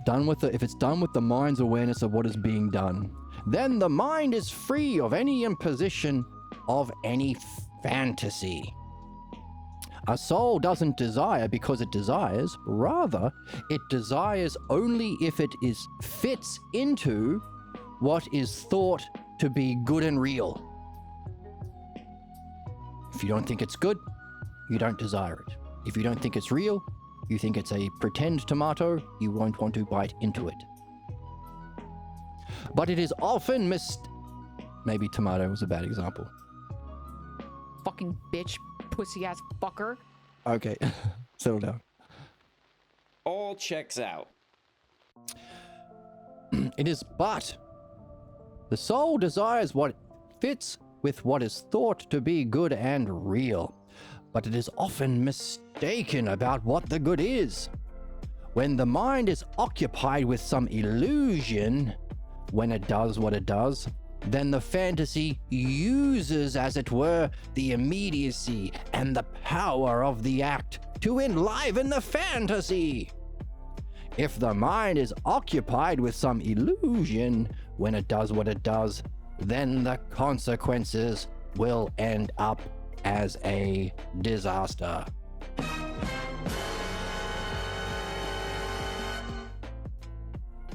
Speaker 1: if it's done with the mind's awareness of what is being done, then the mind is free of any imposition of any fantasy. A soul doesn't desire because it desires. Rather, it desires only if it fits into what is thought to be good and real. If you don't think it's good, you don't desire it. If you don't think it's real, you think it's a pretend tomato, you won't want to bite into it. But it is often maybe tomato was a bad example.
Speaker 4: Fucking bitch, pussy ass fucker.
Speaker 1: Okay, settle down.
Speaker 2: All checks out.
Speaker 1: It is but the soul desires what fits with what is thought to be good and real, but it is often mistaken about what the good is. When the mind is occupied with some illusion, when it does what it does, then the fantasy uses, as it were, the immediacy and the power of the act to enliven the fantasy. If the mind is occupied with some illusion when it does what it does, then the consequences will end up as a disaster.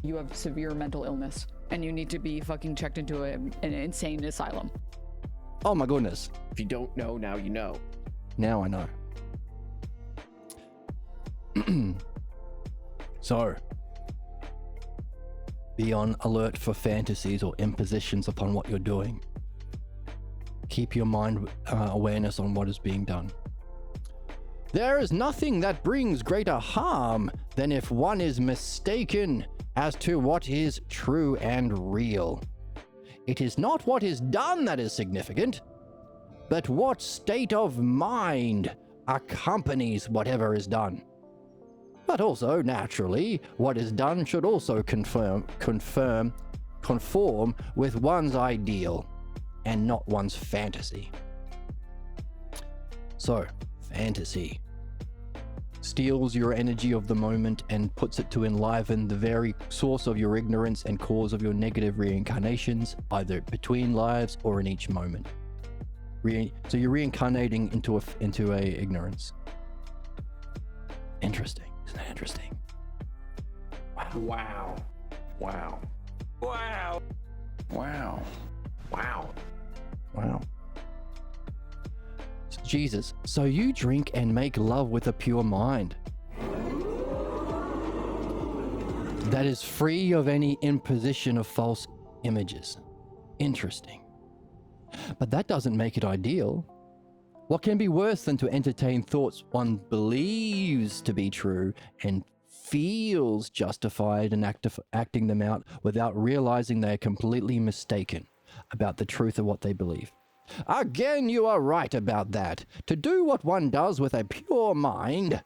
Speaker 4: You have severe mental illness and you need to be fucking checked into an insane asylum.
Speaker 1: Oh my goodness.
Speaker 2: If you don't know, now you know.
Speaker 1: Now I know. So, be on alert for fantasies or impositions upon what you're doing. keep your mind awareness on what is being done. There is nothing that brings greater harm than if one is mistaken as to what is true and real. It is not what is done that is significant, but what state of mind accompanies whatever is done. But also, naturally, what is done should also conform with one's ideal and not one's fantasy. So, fantasy steals your energy of the moment and puts it to enliven the very source of your ignorance and cause of your negative reincarnations, either between lives or in each moment. So you're reincarnating into a ignorance. Interesting. Isn't that interesting?
Speaker 6: Wow. Wow.
Speaker 2: Wow.
Speaker 6: Wow.
Speaker 2: Wow.
Speaker 1: Wow. Jesus, so you drink and make love with a pure mind that is free of any imposition of false images. Interesting. But that doesn't make it ideal. What can be worse than to entertain thoughts one believes to be true and feels justified in acting them out without realizing they are completely mistaken about the truth of what they believe? Again, you are right about that. To do what one does with a pure mind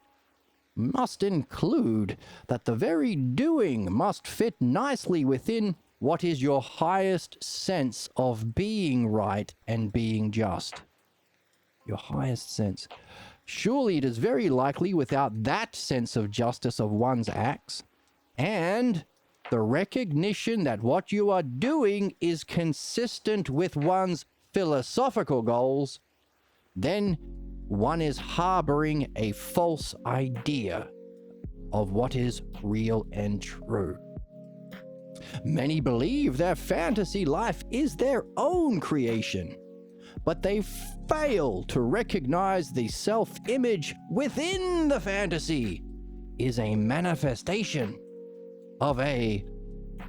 Speaker 1: must include that the very doing must fit nicely within what is your highest sense of being right and being just. Your highest sense. Surely it is very likely without that sense of justice of one's acts and the recognition that what you are doing is consistent with one's philosophical goals, then one is harboring a false idea of what is real and true. Many believe their fantasy life is their own creation, but they fail to recognize the self-image within the fantasy is a manifestation of a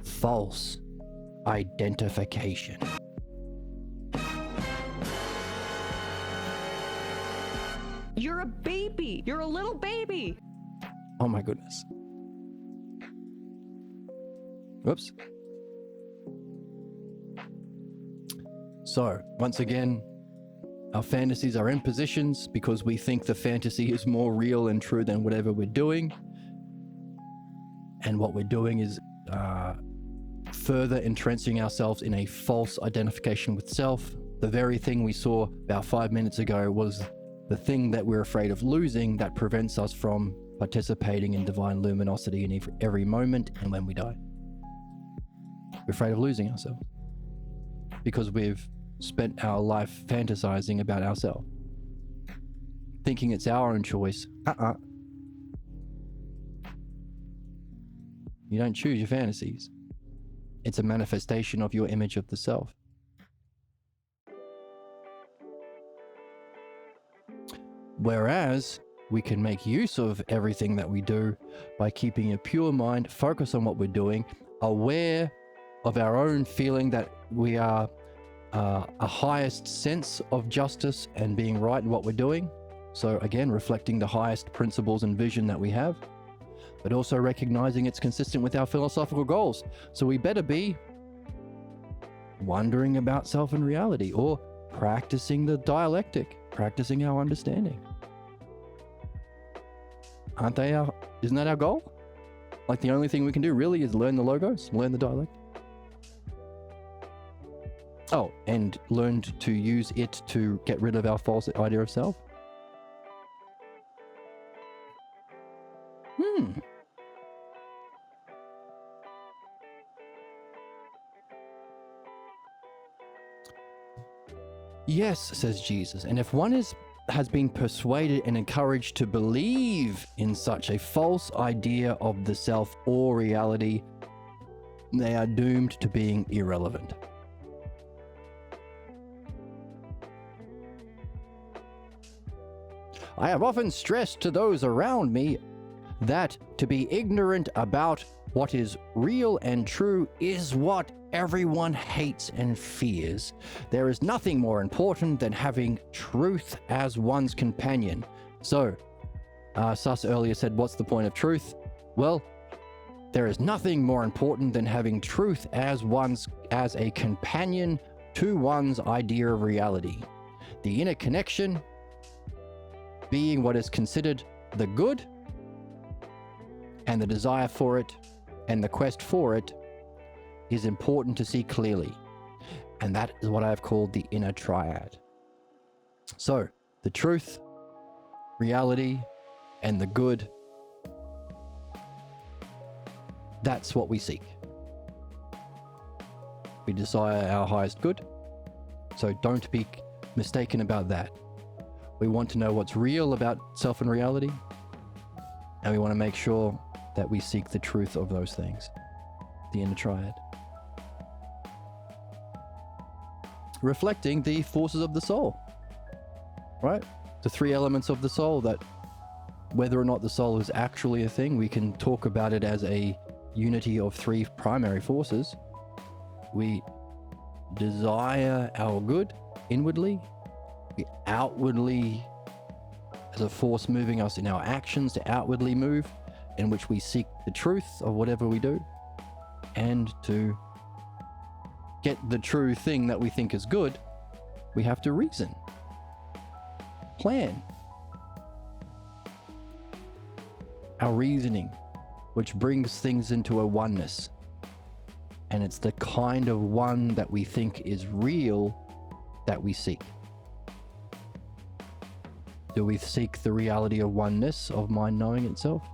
Speaker 1: false identification.
Speaker 4: You're a baby. You're a little baby.
Speaker 1: Oh my goodness. Whoops. So, once again, our fantasies are impositions because we think the fantasy is more real and true than whatever we're doing. And what we're doing is further entrenching ourselves in a false identification with self. The very thing we saw about 5 minutes ago was the thing that we're afraid of losing that prevents us from participating in divine luminosity in every moment and when we die. We're afraid of losing ourselves because we've spent our life fantasizing about ourselves, thinking it's our own choice. You don't choose your fantasies. It's a manifestation of your image of the self. Whereas we can make use of everything that we do by keeping a pure mind, focus on what we're doing, aware of our own feeling that we are a highest sense of justice and being right in what we're doing. So again, reflecting the highest principles and vision that we have, but also recognizing it's consistent with our philosophical goals. So we better be wondering about self and reality, or practicing the dialectic, practicing our understanding. Isn't that our goal? Like the only thing we can do really is learn the logos, learn the dialect. Oh, and learn to use it to get rid of our false idea of self. Yes, says Jesus, and if one has been persuaded and encouraged to believe in such a false idea of the self or reality, they are doomed to being irrelevant. I have often stressed to those around me that to be ignorant about what is real and true is what everyone hates and fears. There is nothing more important than having truth as one's companion. So, Sus earlier said, what's the point of truth? Well, there is nothing more important than having truth as a companion to one's idea of reality. The inner connection being what is considered the good, and the desire for it and the quest for it is important to see clearly. And that is what I've called the inner triad. So, the truth, reality, and the good, that's what we seek. We desire our highest good, so don't be mistaken about that. We want to know what's real about self and reality, and we want to make sure that we seek the truth of those things, the inner triad. Reflecting the forces of the soul, right? The three elements of the soul, that whether or not the soul is actually a thing, we can talk about it as a unity of three primary forces. We desire our good inwardly, we outwardly, as a force moving us in our actions to outwardly move, in which we seek the truth of whatever we do, and to get the true thing that we think is good, we have to reason, plan. Our reasoning, which brings things into a oneness, and it's the kind of one that we think is real that we seek. Do we seek the reality of oneness, of mind knowing itself?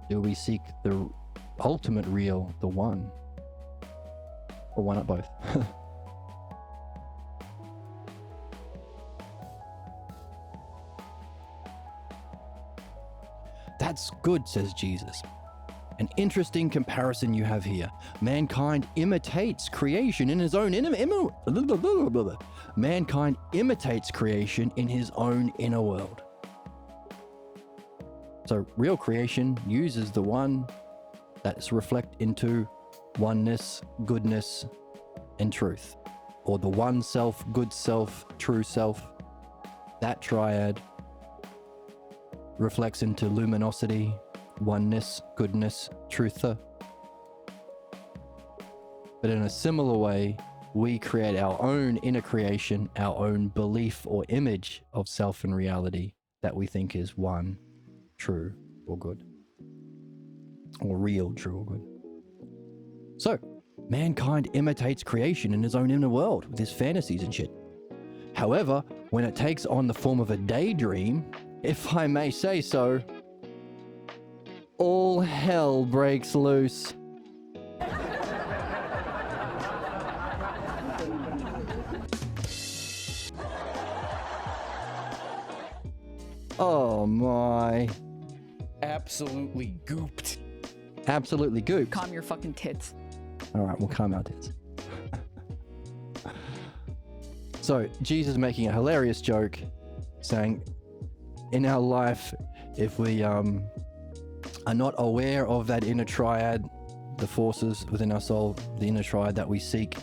Speaker 1: Do we seek the ultimate real, the one? Or why not both? That's good, says Jesus. An interesting comparison you have here. Mankind imitates creation in his own mankind imitates creation in his own inner world. So real creation uses the one that's reflect into oneness, goodness, and truth, or the one self, good self, true self. That triad reflects into luminosity, oneness, goodness, truther. But in a similar way, we create our own inner creation, our own belief or image of self and reality that we think is one, true or good, or real, true or good. So, mankind imitates creation in his own inner world with his fantasies and shit. However, when it takes on the form of a daydream, if I may say so, all hell breaks loose. Oh my.
Speaker 2: Absolutely gooped.
Speaker 1: Absolutely gooped.
Speaker 4: Calm your fucking tits.
Speaker 1: Alright, we'll calm our tits. So, Jesus making a hilarious joke, saying, in our life, if we are not aware of that inner triad, the forces within our soul, the inner triad that we seek,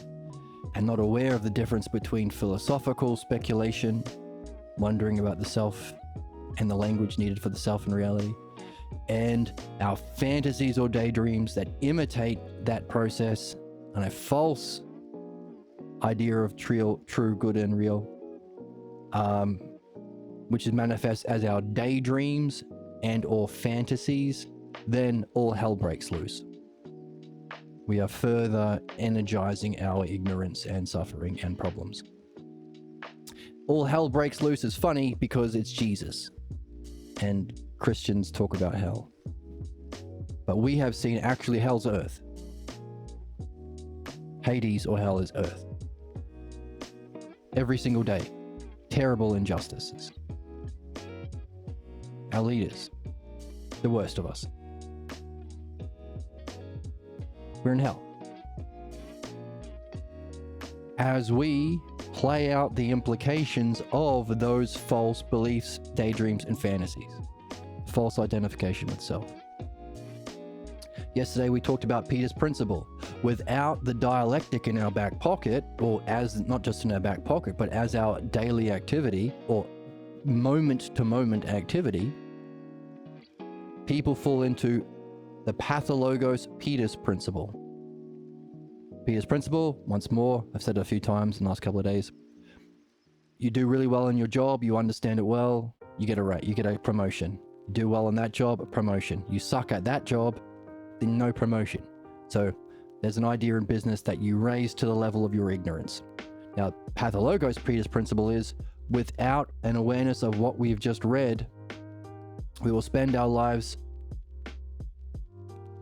Speaker 1: and not aware of the difference between philosophical speculation, wondering about the self and the language needed for the self and reality, and our fantasies or daydreams that imitate that process and a false idea of true, good, and real, which is manifest as our daydreams and or fantasies, then all hell breaks loose. We are further energizing our ignorance and suffering and problems. All hell breaks loose is funny because it's Jesus, and Christians talk about hell. But we have seen actually hell's earth. Hades or hell is earth. Every single day, terrible injustices. Our leaders, the worst of us. We're in hell. As we play out the implications of those false beliefs, daydreams, and fantasies. False identification with self. Yesterday we talked about Peter's principle. Without the dialectic in our back pocket, or as not just in our back pocket, but as our daily activity or moment to moment activity, people fall into the pathologos Peter's principle. Peter's principle, once more, I've said it a few times in the last couple of days. You do really well in your job, you understand it well, you get a promotion. You do well in that job, a promotion. You suck at that job, then no promotion. So there's an idea in business that you raise to the level of your ignorance. Now, pathologos Peter's principle is, without an awareness of what we've just read, we will spend our lives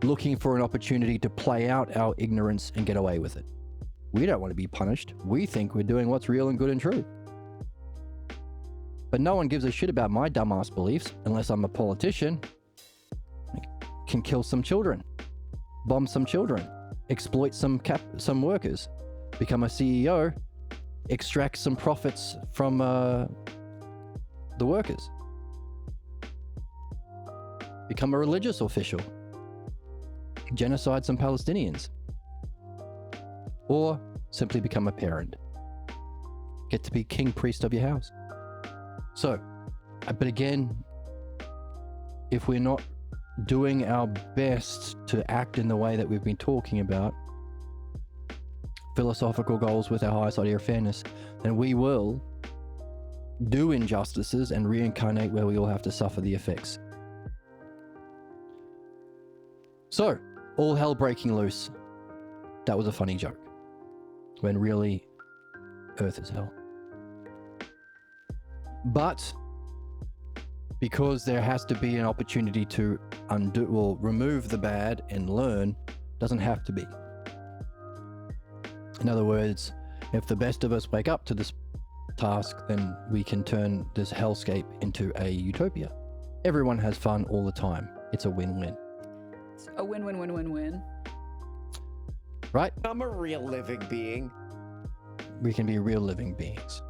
Speaker 1: looking for an opportunity to play out our ignorance and get away with it. We don't want to be punished. We think we're doing what's real and good and true. But no one gives a shit about my dumbass beliefs unless I'm a politician. I can kill some children, bomb some children, exploit some workers, become a CEO, extract some profits from the workers, become a religious official, genocide some Palestinians, or simply become a parent. Get to be king priest of your house. So, but again, if we're not doing our best to act in the way that we've been talking about, philosophical goals with our highest idea of fairness, then we will do injustices and reincarnate where we all have to suffer the effects. So, all hell breaking loose. That was a funny joke. When really, Earth is hell. But because there has to be an opportunity to remove the bad and learn, doesn't have to be. In other words, if the best of us wake up to this task, then we can turn this hellscape into a utopia. Everyone has fun all the time. It's a win-win.
Speaker 5: It's a win-win-win-win-win.
Speaker 1: Right?
Speaker 2: I'm a real living being.
Speaker 1: We can be real living beings.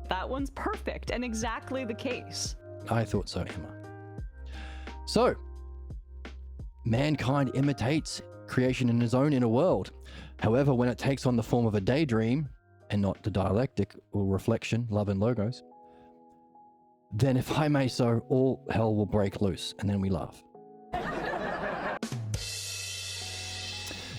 Speaker 4: That one's perfect and exactly the case.
Speaker 1: I thought so, Emma. So, mankind imitates creation in his own inner world. However, when it takes on the form of a daydream, and not the dialectic or reflection, love and logos, then if I may so, all hell will break loose, and then we laugh.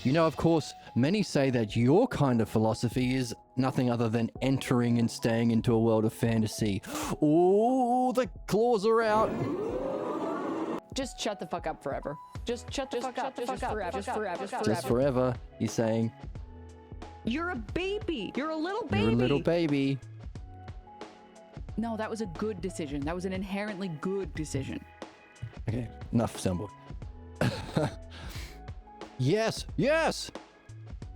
Speaker 1: You know, of course, many say that your kind of philosophy is nothing other than entering and staying into a world of fantasy. Oh, the claws are out.
Speaker 5: Just shut the fuck up forever. Just shut the fuck up. Just forever.
Speaker 1: Just forever, he's saying.
Speaker 4: You're a baby. You're a little baby.
Speaker 1: You're a little baby.
Speaker 5: No, that was a good decision. That was an inherently good decision.
Speaker 1: Okay, enough symbol. Yes, yes!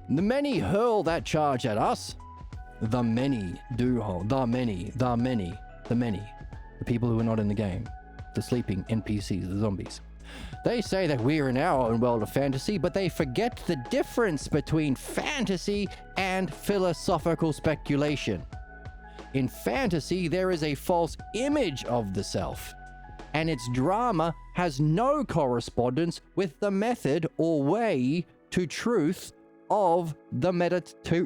Speaker 1: The many hurl that charge at us. The many do hurl. The many. The people who are not in the game. The sleeping NPCs, the zombies. They say that we're in our own world of fantasy, but they forget the difference between fantasy and philosophical speculation. In fantasy, there is a false image of the self, and its drama has no correspondence with the method or way to truth of the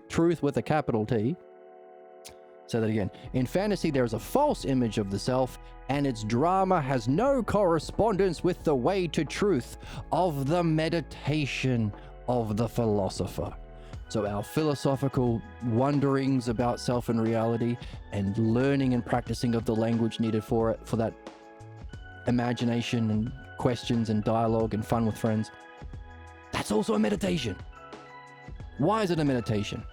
Speaker 1: truth with a capital T. Say that again. In fantasy, there is a false image of the self, and its drama has no correspondence with the way to truth of the meditation of the philosopher. So our philosophical wanderings about self and reality and learning and practicing of the language needed for it, for that imagination and questions and dialogue and fun with friends, that's also a meditation. Why is it a meditation?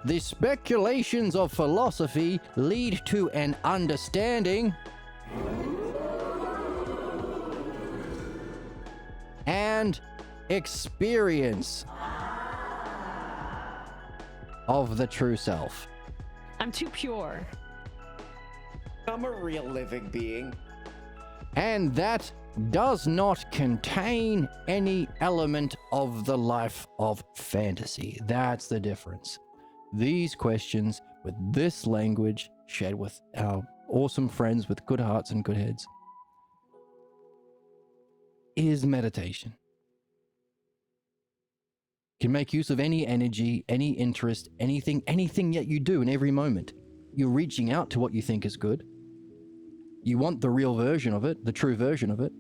Speaker 1: The speculations of philosophy lead to an understanding and experience of the true self.
Speaker 4: I'm too pure.
Speaker 2: I'm a real living being.
Speaker 1: And that does not contain any element of the life of fantasy. That's the difference. These questions, with this language, shared with our awesome friends with good hearts and good heads, is meditation. can make use of any energy, any interest, anything that you do in every moment. You're reaching out to what you think is good. You want the real version of it, the true version of it.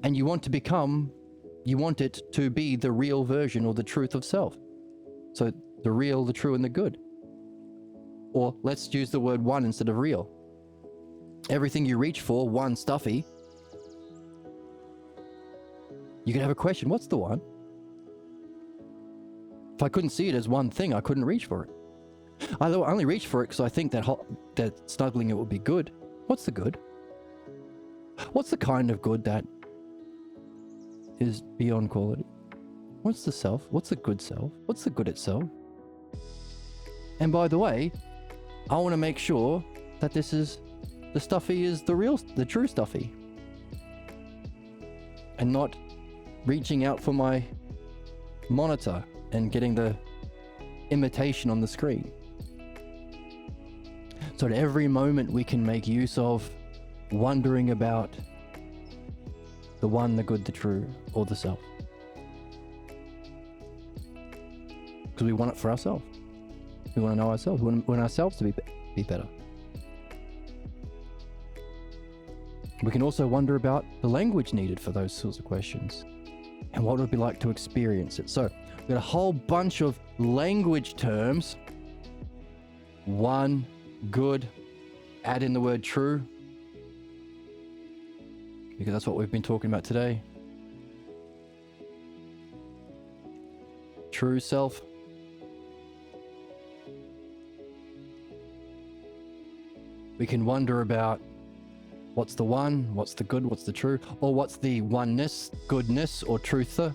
Speaker 1: And you want it to be the real version or the truth of self. So the real, the true, and the good. Or let's use the word one instead of real. Everything you reach for, one stuffy, you can have a question, what's the one? If I couldn't see it as one thing, I couldn't reach for it. I only reach for it because I think that snuggling it would be good. What's the good? What's the kind of good that is beyond quality? What's the self? What's the good self? What's the good itself? And by the way, I want to make sure that the stuffy is the true stuffy. And not reaching out for my monitor and getting the imitation on the screen. So at every moment we can make use of wondering about the one, the good, the true, or the self. Because we want it for ourselves. We want to know ourselves. We want ourselves to be better. We can also wonder about the language needed for those sorts of questions and what it would be like to experience it. So we've got a whole bunch of language terms. One, good, add in the word true, because that's what we've been talking about today. True self. We can wonder about what's the one, what's the good, what's the true, or what's the oneness, goodness, or truther.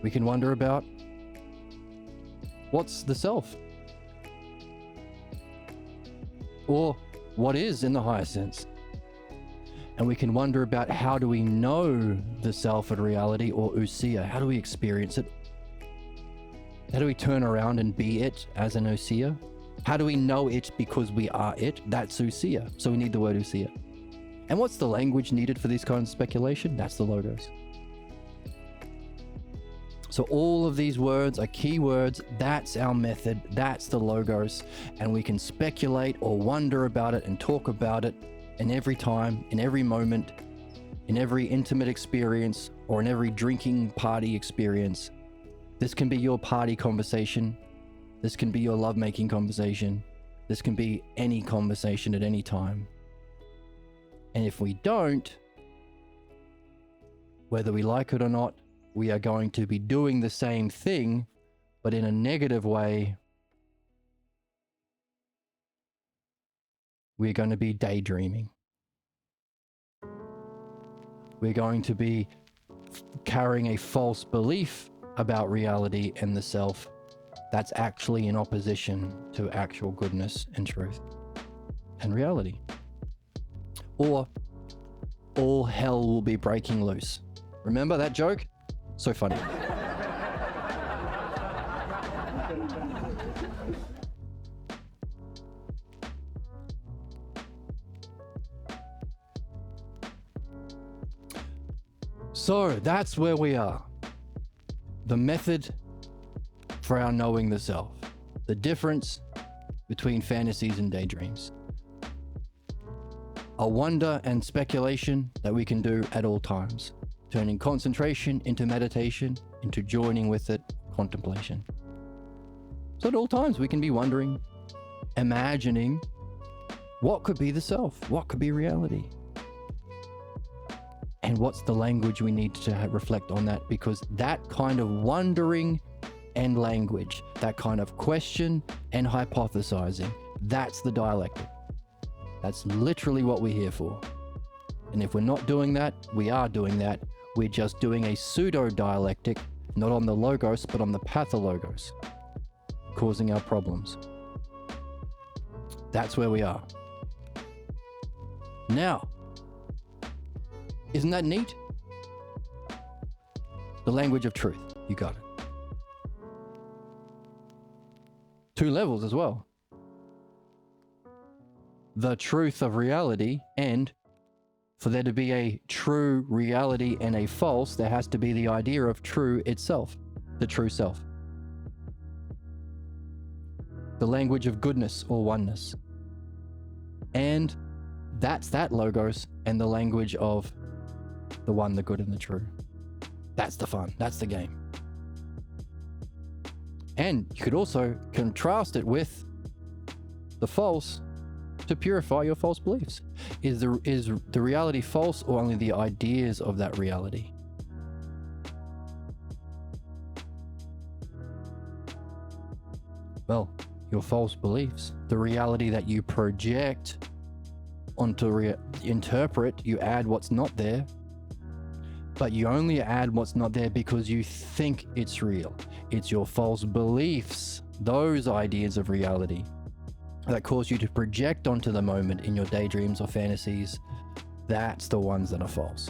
Speaker 1: We can wonder about what's the self, or what is in the higher sense. And we can wonder about how do we know the self and reality, or ousia. How do we experience it? How do we turn around and be it as an ousia? How do we know it because we are it? That's ousia. So we need the word ousia. And what's the language needed for this kind of speculation? That's the logos. So all of these words are key words. That's our method. That's the logos. And we can speculate or wonder about it and talk about it in every time, in every moment, in every intimate experience, or in every drinking party experience. This can be your party conversation. This can be your lovemaking conversation. This can be any conversation at any time. And if we don't, whether we like it or not, we are going to be doing the same thing, but in a negative way. We're going to be daydreaming. We're going to be carrying a false belief about reality and the self that's actually in opposition to actual goodness and truth and reality. Or all hell will be breaking loose. Remember that joke? So funny. So that's where we are. The method for our knowing the self. The difference between fantasies and daydreams. A wonder and speculation that we can do at all times. Turning concentration into meditation, into joining with it, contemplation. So at all times we can be wondering, imagining what could be the self, what could be reality. And what's the language we need to reflect on that? Because that kind of wondering and language, that kind of question and hypothesizing, that's the dialectic. That's literally what we're here for. And if we're not doing that, we are doing that. We're just doing a pseudo-dialectic, not on the logos, but on the pathologos, causing our problems. That's where we are. Now, isn't that neat? The language of truth. You got it. 2 levels as well. The truth of reality and For there to be a true reality and a false, there has to be the idea of true itself, the true self. The language of goodness or oneness. And that's that logos and the language of the one, the good, and the true. That's the fun. That's the game. And you could also contrast it with the false to purify your false beliefs. Is the reality false or only the ideas of that reality? Well, your false beliefs, the reality that you project onto interpret, you add what's not there, but you only add what's not there because you think it's real. It's your false beliefs, those ideas of reality, that cause you to project onto the moment in your daydreams or fantasies. That's the ones that are false.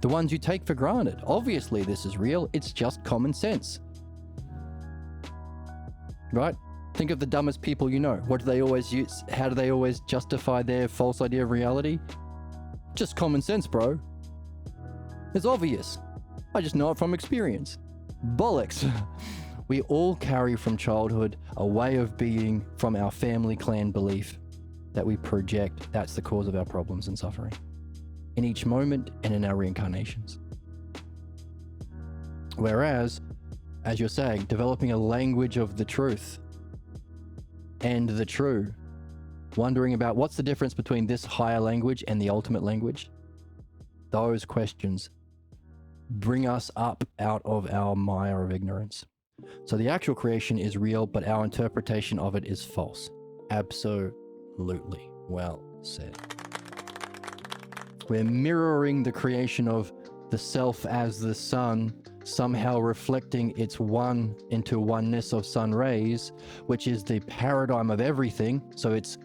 Speaker 1: The ones you take for granted. Obviously, this is real. It's just common sense. Right? Think of the dumbest people you know. What do they always use? How do they always justify their false idea of reality? Just common sense, bro. It's obvious. I just know it from experience. Bollocks. We all carry from childhood a way of being from our family clan belief that we project. That's the cause of our problems and suffering in each moment and in our reincarnations. Whereas, as you're saying, developing a language of the truth and the true, wondering about what's the difference between this higher language and the ultimate language, those questions bring us up out of our mire of ignorance. So the actual creation is real, but our interpretation of it is false. Absolutely. Well said. We're mirroring the creation of the self as the sun, somehow reflecting its one into oneness of sun rays, which is the paradigm of everything. So it's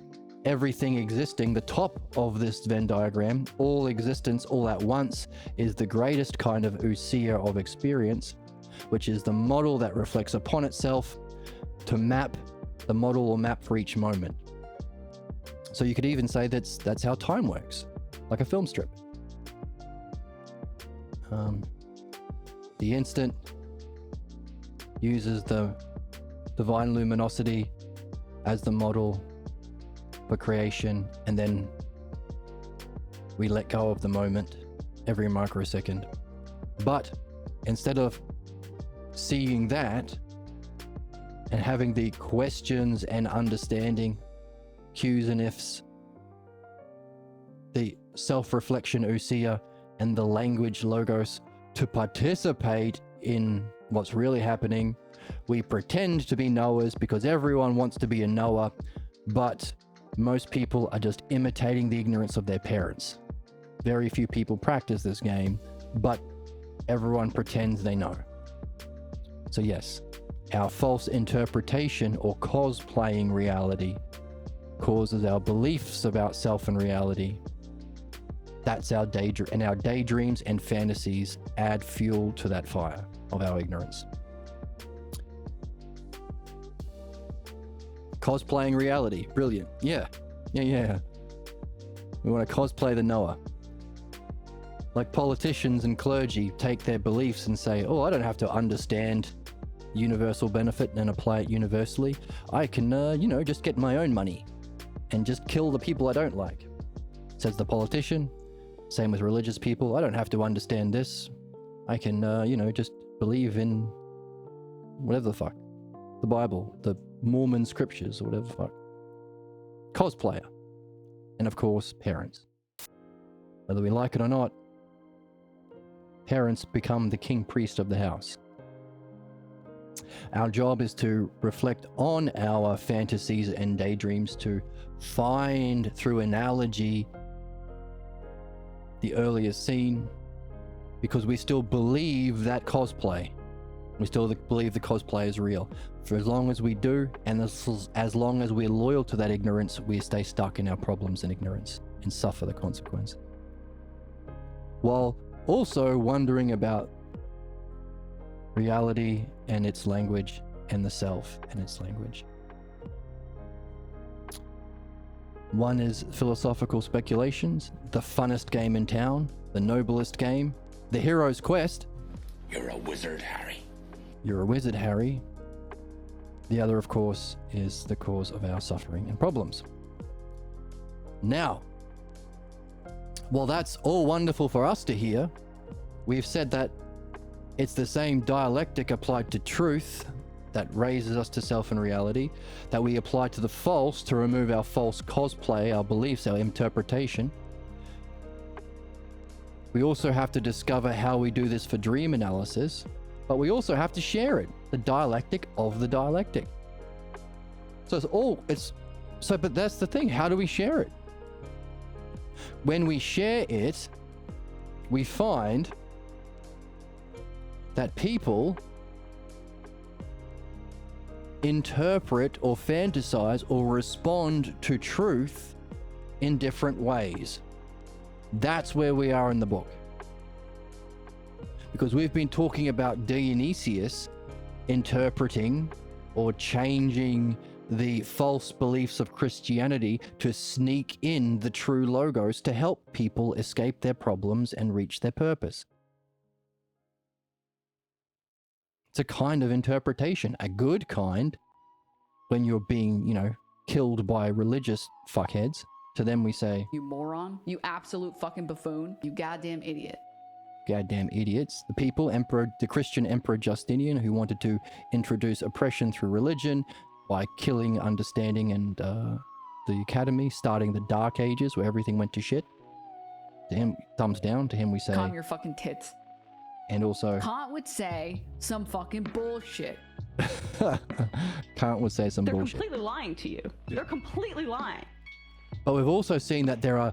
Speaker 1: everything existing. The top of this Venn diagram, all existence all at once, is the greatest kind of ousia of experience, which is the model that reflects upon itself to map the model or map for each moment. So you could even say that's how time works, like a film strip. The instant uses the divine luminosity as the model for creation, and then we let go of the moment every microsecond. But instead of seeing that and having the questions and understanding, cues and ifs, the self-reflection ousia and the language logos to participate in what's really happening, we pretend to be knowers because everyone wants to be a knower, but most people are just imitating the ignorance of their parents. Very few people practice this game, but everyone pretends they know. So yes, our false interpretation or cosplaying reality causes our beliefs about self and reality. That's our daydream, and our daydreams and fantasies add fuel to that fire of our ignorance. Cosplaying reality, brilliant. Yeah. We want to cosplay the knower. Like politicians and clergy take their beliefs and say, oh, I don't have to understand universal benefit and apply it universally. I can, just get my own money and just kill the people I don't like. Says the politician. Same with religious people. I don't have to understand this. I can, just believe in whatever the fuck. The Bible, the Mormon scriptures, or whatever the fuck. Cosplayer. And of course, parents. Whether we like it or not, parents become the king priest of the house. Our job is to reflect on our fantasies and daydreams, to find through analogy the earlier scene, because we still believe that cosplay. We still believe the cosplay is real. For as long as we do, and as long as we're loyal to that ignorance, we stay stuck in our problems and ignorance and suffer the consequence. While also wondering about reality and its language, and the self and its language. One is philosophical speculations, the funnest game in town, the noblest game, the hero's quest.
Speaker 8: You're a wizard, Harry.
Speaker 1: You're a wizard, Harry. The other, of course, is the cause of our suffering and problems. Now, while that's all wonderful for us to hear, we've said that it's the same dialectic applied to truth that raises us to self and reality, that we apply to the false to remove our false cosplay, our beliefs, our interpretation. We also have to discover how we do this for dream analysis, but we also have to share it, the dialectic of the dialectic. So but that's the thing, how do we share it? When we share it, we find that people interpret or fantasize or respond to truth in different ways. That's where we are in the book. Because we've been talking about Dionysius interpreting or changing the false beliefs of Christianity to sneak in the true logos to help people escape their problems and reach their purpose. It's a kind of interpretation, a good kind, when you're being, killed by religious fuckheads. To them we say,
Speaker 5: You moron. You absolute fucking buffoon. You goddamn idiot.
Speaker 1: goddamn idiots. The people, the Christian Emperor Justinian, who wanted to introduce oppression through religion by killing understanding and the academy, starting the Dark Ages where everything went to shit. To him, thumbs down. To him we say,
Speaker 5: Calm your fucking tits.
Speaker 1: and also
Speaker 5: Kant would say some fucking bullshit.
Speaker 1: Kant would say some
Speaker 4: They're
Speaker 1: bullshit.
Speaker 4: completely lying to you. They're completely lying.
Speaker 1: But we've also seen that there are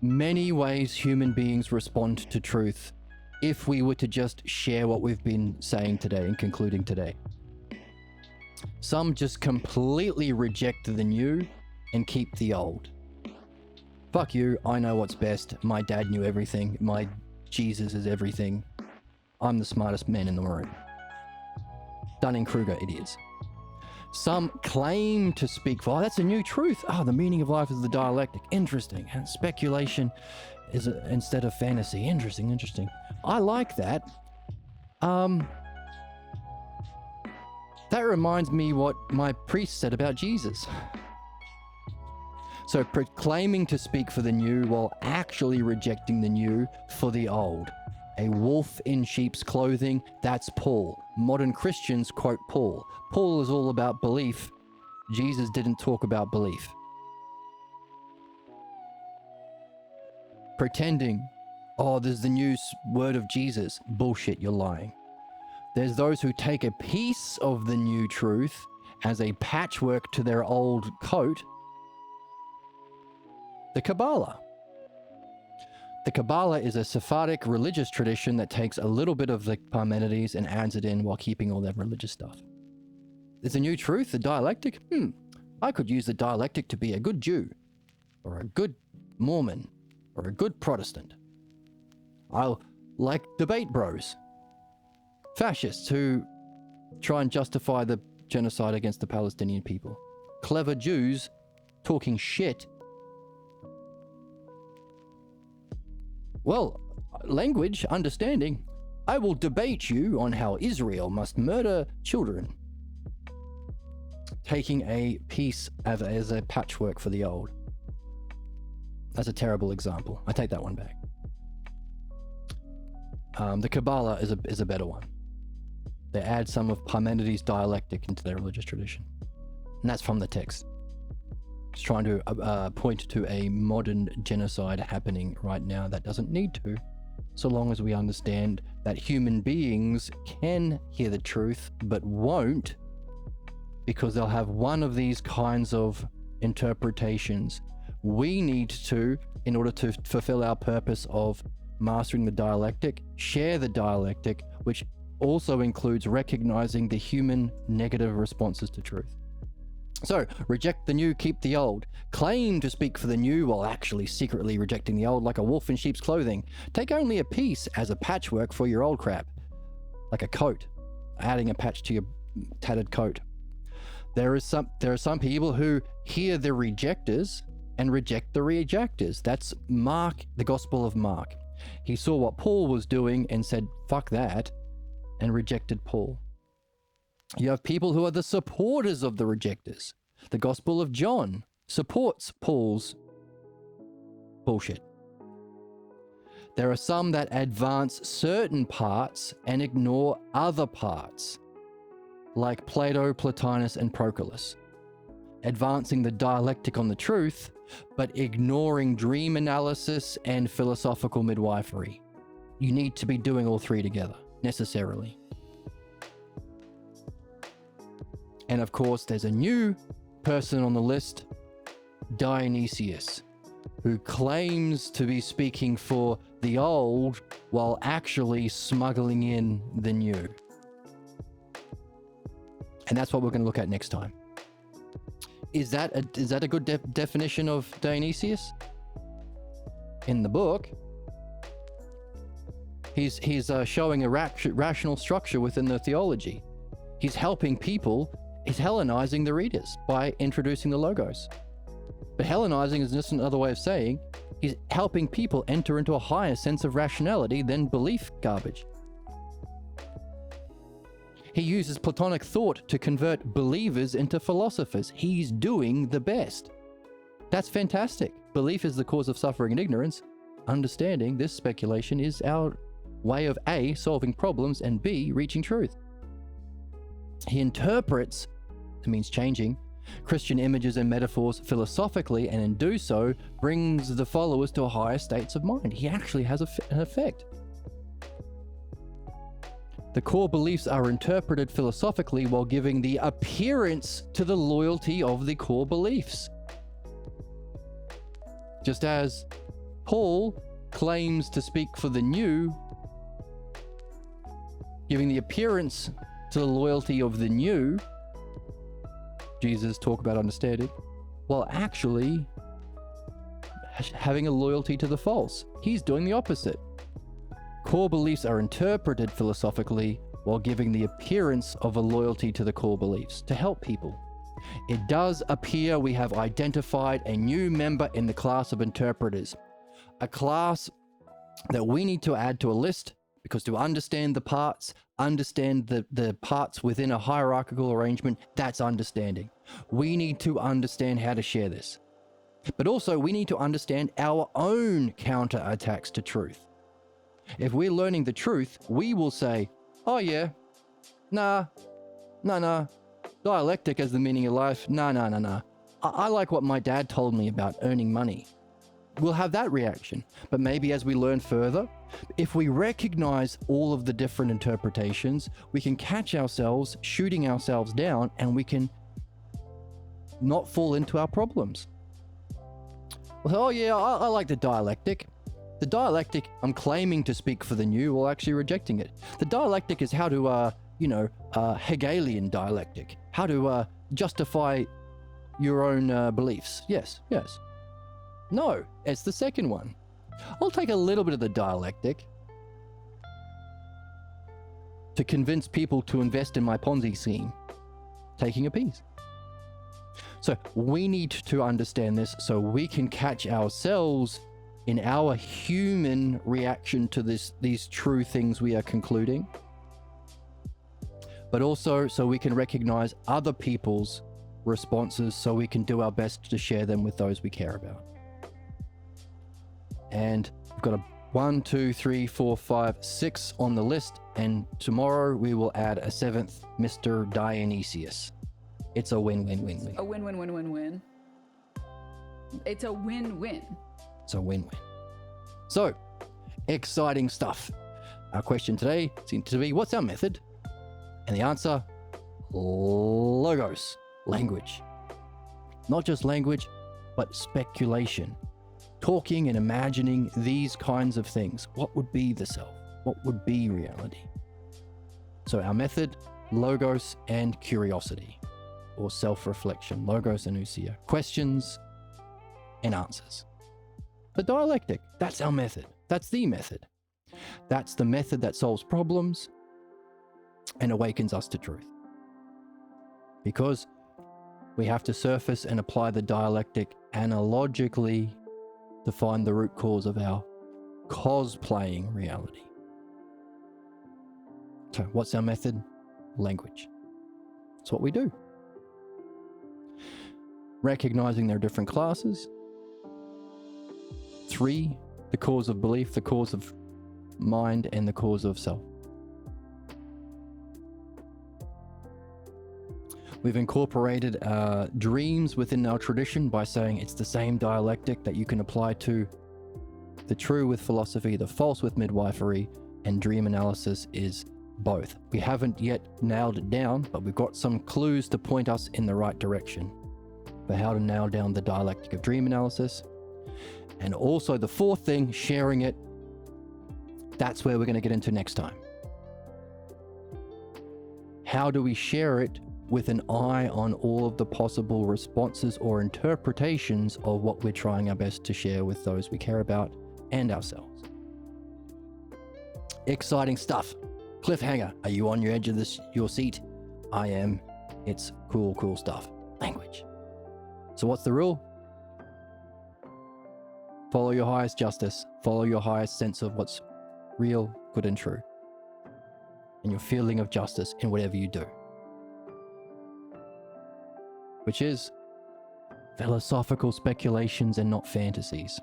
Speaker 1: many ways human beings respond to truth if we were to just share what we've been saying today and concluding today. Some just completely reject the new and keep the old. Fuck you, I know what's best. My dad knew everything. My Jesus is everything. I'm the smartest man in the room. Dunning-Kruger idiots. Some claim to speak for, that's a new truth. The meaning of life is the dialectic. Interesting. And speculation is instead of fantasy. Interesting. I like that. That reminds me what my priest said about Jesus. So proclaiming to speak for the new while actually rejecting the new for the old. A wolf in sheep's clothing, that's Paul. Modern Christians quote Paul. Paul is all about belief. Jesus didn't talk about belief. Pretending, there's the new word of Jesus. Bullshit, you're lying. There's those who take a piece of the new truth as a patchwork to their old coat. The Kabbalah. The Kabbalah is a Sephardic religious tradition that takes a little bit of the Parmenides and adds it in while keeping all their religious stuff. There's a new truth, the dialectic. I could use the dialectic to be a good Jew, or a good Mormon, or a good Protestant. I'll like debate bros. Fascists who try and justify the genocide against the Palestinian people. Clever Jews talking shit. Well, language, understanding. I will debate you on how Israel must murder children. Taking a piece as a patchwork for the old. That's a terrible example. I take that one back. The Kabbalah is a better one. They add some of Parmenides' dialectic into their religious tradition. And that's from the text. It's trying to point to a modern genocide happening right now that doesn't need to, so long as we understand that human beings can hear the truth but won't, because they'll have one of these kinds of interpretations. We need to, in order to fulfill our purpose of mastering the dialectic, share the dialectic, which also includes recognizing the human negative responses to truth. So, reject the new, keep the old. Claim to speak for the new while actually secretly rejecting the old like a wolf in sheep's clothing. Take only a piece as a patchwork for your old crap. Like a coat. Adding a patch to your tattered coat. There are some people who hear the rejectors and reject the rejectors. That's Mark, the Gospel of Mark. He saw what Paul was doing and said, fuck that, and rejected Paul. You have people who are the supporters of the rejectors. The Gospel of John supports Paul's bullshit. There are some that advance certain parts and ignore other parts, like Plato, Plotinus, and Proclus, advancing the dialectic on the truth, but ignoring dream analysis and philosophical midwifery. You need to be doing all three together, necessarily. And of course, there's a new person on the list, Dionysius, who claims to be speaking for the old while actually smuggling in the new. And that's what we're going to look at next time. Is that a good definition of Dionysius? In the book, he's showing a rational structure within the theology. He's helping people. He's Hellenizing the readers by introducing the logos. But Hellenizing is just another way of saying he's helping people enter into a higher sense of rationality than belief garbage. He uses Platonic thought to convert believers into philosophers. He's doing the best. That's fantastic. Belief is the cause of suffering and ignorance. Understanding this speculation is our way of A, solving problems, and B, reaching truth. He interprets, it means changing, Christian images and metaphors philosophically, and in do so brings the followers to higher states of mind. He actually has an effect. The core beliefs are interpreted philosophically while giving the appearance to the loyalty of the core beliefs. Just as Paul claims to speak for the new, giving the appearance to the loyalty of the new, Jesus talk about understanding, while actually having a loyalty to the false. He's doing the opposite. Core beliefs are interpreted philosophically while giving the appearance of a loyalty to the core beliefs to help people. It does appear we have identified a new member in the class of interpreters, a class that we need to add to a list, because to understand the parts, understand the parts within a hierarchical arrangement, that's understanding. We need to understand how to share this. But also we need to understand our own counterattacks to truth. If we're learning the truth, we will say, oh yeah, nah, dialectic as the meaning of life, nah. I like what my dad told me about earning money. We'll have that reaction. But maybe as we learn further, if we recognize all of the different interpretations, we can catch ourselves shooting ourselves down, and we can not fall into our problems. Well, oh yeah, I like the dialectic. The dialectic, I'm claiming to speak for the new while actually rejecting it. The dialectic is how to, Hegelian dialectic. How to justify your own beliefs. Yes. No, it's the second one. I'll take a little bit of the dialectic to convince people to invest in my Ponzi scheme, taking a piece. So we need to understand this so we can catch ourselves in our human reaction to these true things we are concluding, but also so we can recognize other people's responses so we can do our best to share them with those we care about. And we've got a 1, 2, 3, 4, 5, 6 on the list, and tomorrow we will add a 7th, Mr. Dionysius. It's a win-win-win-win.
Speaker 5: A win-win-win-win-win. It's a win-win.
Speaker 1: It's a win-win. So, exciting stuff. Our question today seems to be, what's our method? And the answer, logos, language. Not just language, but speculation. Talking and imagining these kinds of things. What would be the self? What would be reality? So our method, logos and curiosity, or self-reflection, logos and ousia. Questions and answers. The dialectic, that's our method. That's the method. That's the method that solves problems and awakens us to truth. Because We have to surface and apply the dialectic analogically to find the root cause of our cosplaying reality. So what's our method? Language. That's what we do. Recognizing there are different classes. 3, the cause of belief, the cause of mind, and the cause of self. We've incorporated dreams within our tradition by saying it's the same dialectic that you can apply to the true with philosophy, the false with midwifery, and dream analysis is both. We haven't yet nailed it down, but we've got some clues to point us in the right direction for how to nail down the dialectic of dream analysis. And also the 4th thing, sharing it, that's where we're going to get into next time. How do we share it with an eye on all of the possible responses or interpretations of what we're trying our best to share with those we care about and ourselves? Exciting stuff. Cliffhanger. Are you on your edge of your seat? I am. It's cool stuff. Language. So what's the rule? Follow your highest justice. Follow your highest sense of what's real, good, and true. And your feeling of justice in whatever you do. Which is philosophical speculations and not fantasies.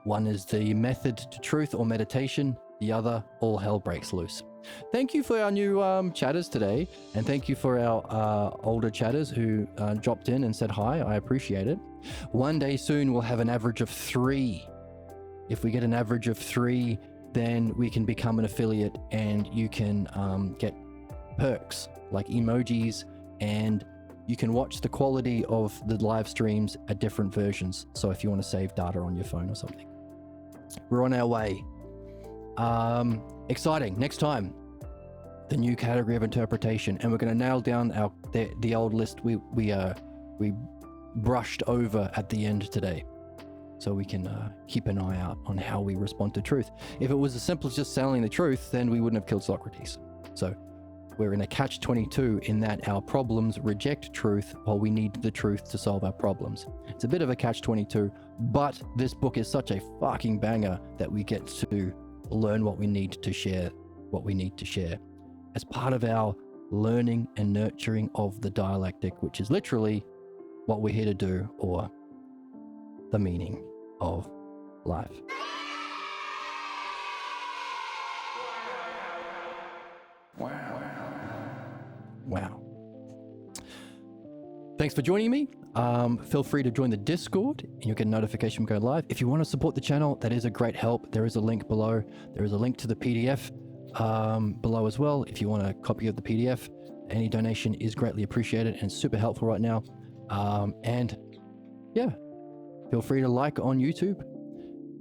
Speaker 1: One is the method to truth or meditation. The other, all hell breaks loose. Thank you for our new chatters today. And thank you for our older chatters who dropped in and said hi. I appreciate it. One day soon we'll have an average of 3. If we get an average of 3, then we can become an affiliate and you can get perks like emojis, and you can watch the quality of the live streams at different versions. So if you want to save data on your phone or something. We're on our way. Exciting. Next time, the new category of interpretation, and we're going to nail down the old list we brushed over at the end today, so we can keep an eye out on how we respond to truth. If it was as simple as just selling the truth, then we wouldn't have killed Socrates. So we're in a catch-22 in that our problems reject truth while we need the truth to solve our problems. It's a bit of a catch-22, but this book is such a fucking banger that we get to learn what we need to share, as part of our learning and nurturing of the dialectic, which is literally what we're here to do, or the meaning of life. Wow. Thanks for joining me. Feel free to join the Discord and you'll get a notification when we go live. If you want to support the channel, that is a great help. There is a link below. There is a link to the PDF below as well. If you want a copy of the PDF, any donation is greatly appreciated and super helpful right now. And yeah, feel free to like on YouTube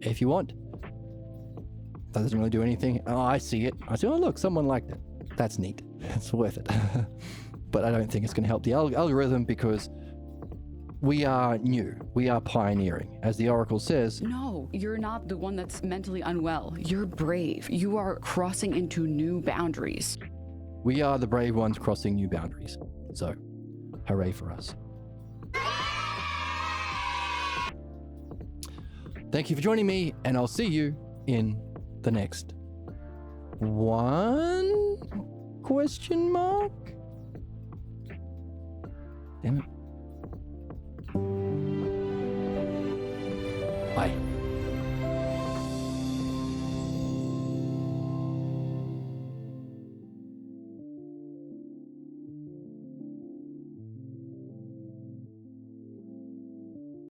Speaker 1: if you want. That doesn't really do anything. Oh, I see it. I say, oh, look, someone liked it. That's neat. It's worth it. But I don't think it's going to help the algorithm because we are new. We are pioneering. As the Oracle says,
Speaker 5: No, you're not the one that's mentally unwell. You're brave. You are crossing into new boundaries.
Speaker 1: we are the brave ones crossing new boundaries. So, hooray for us. Thank you for joining me, and I'll see you in the next one? Question mark? Damn it.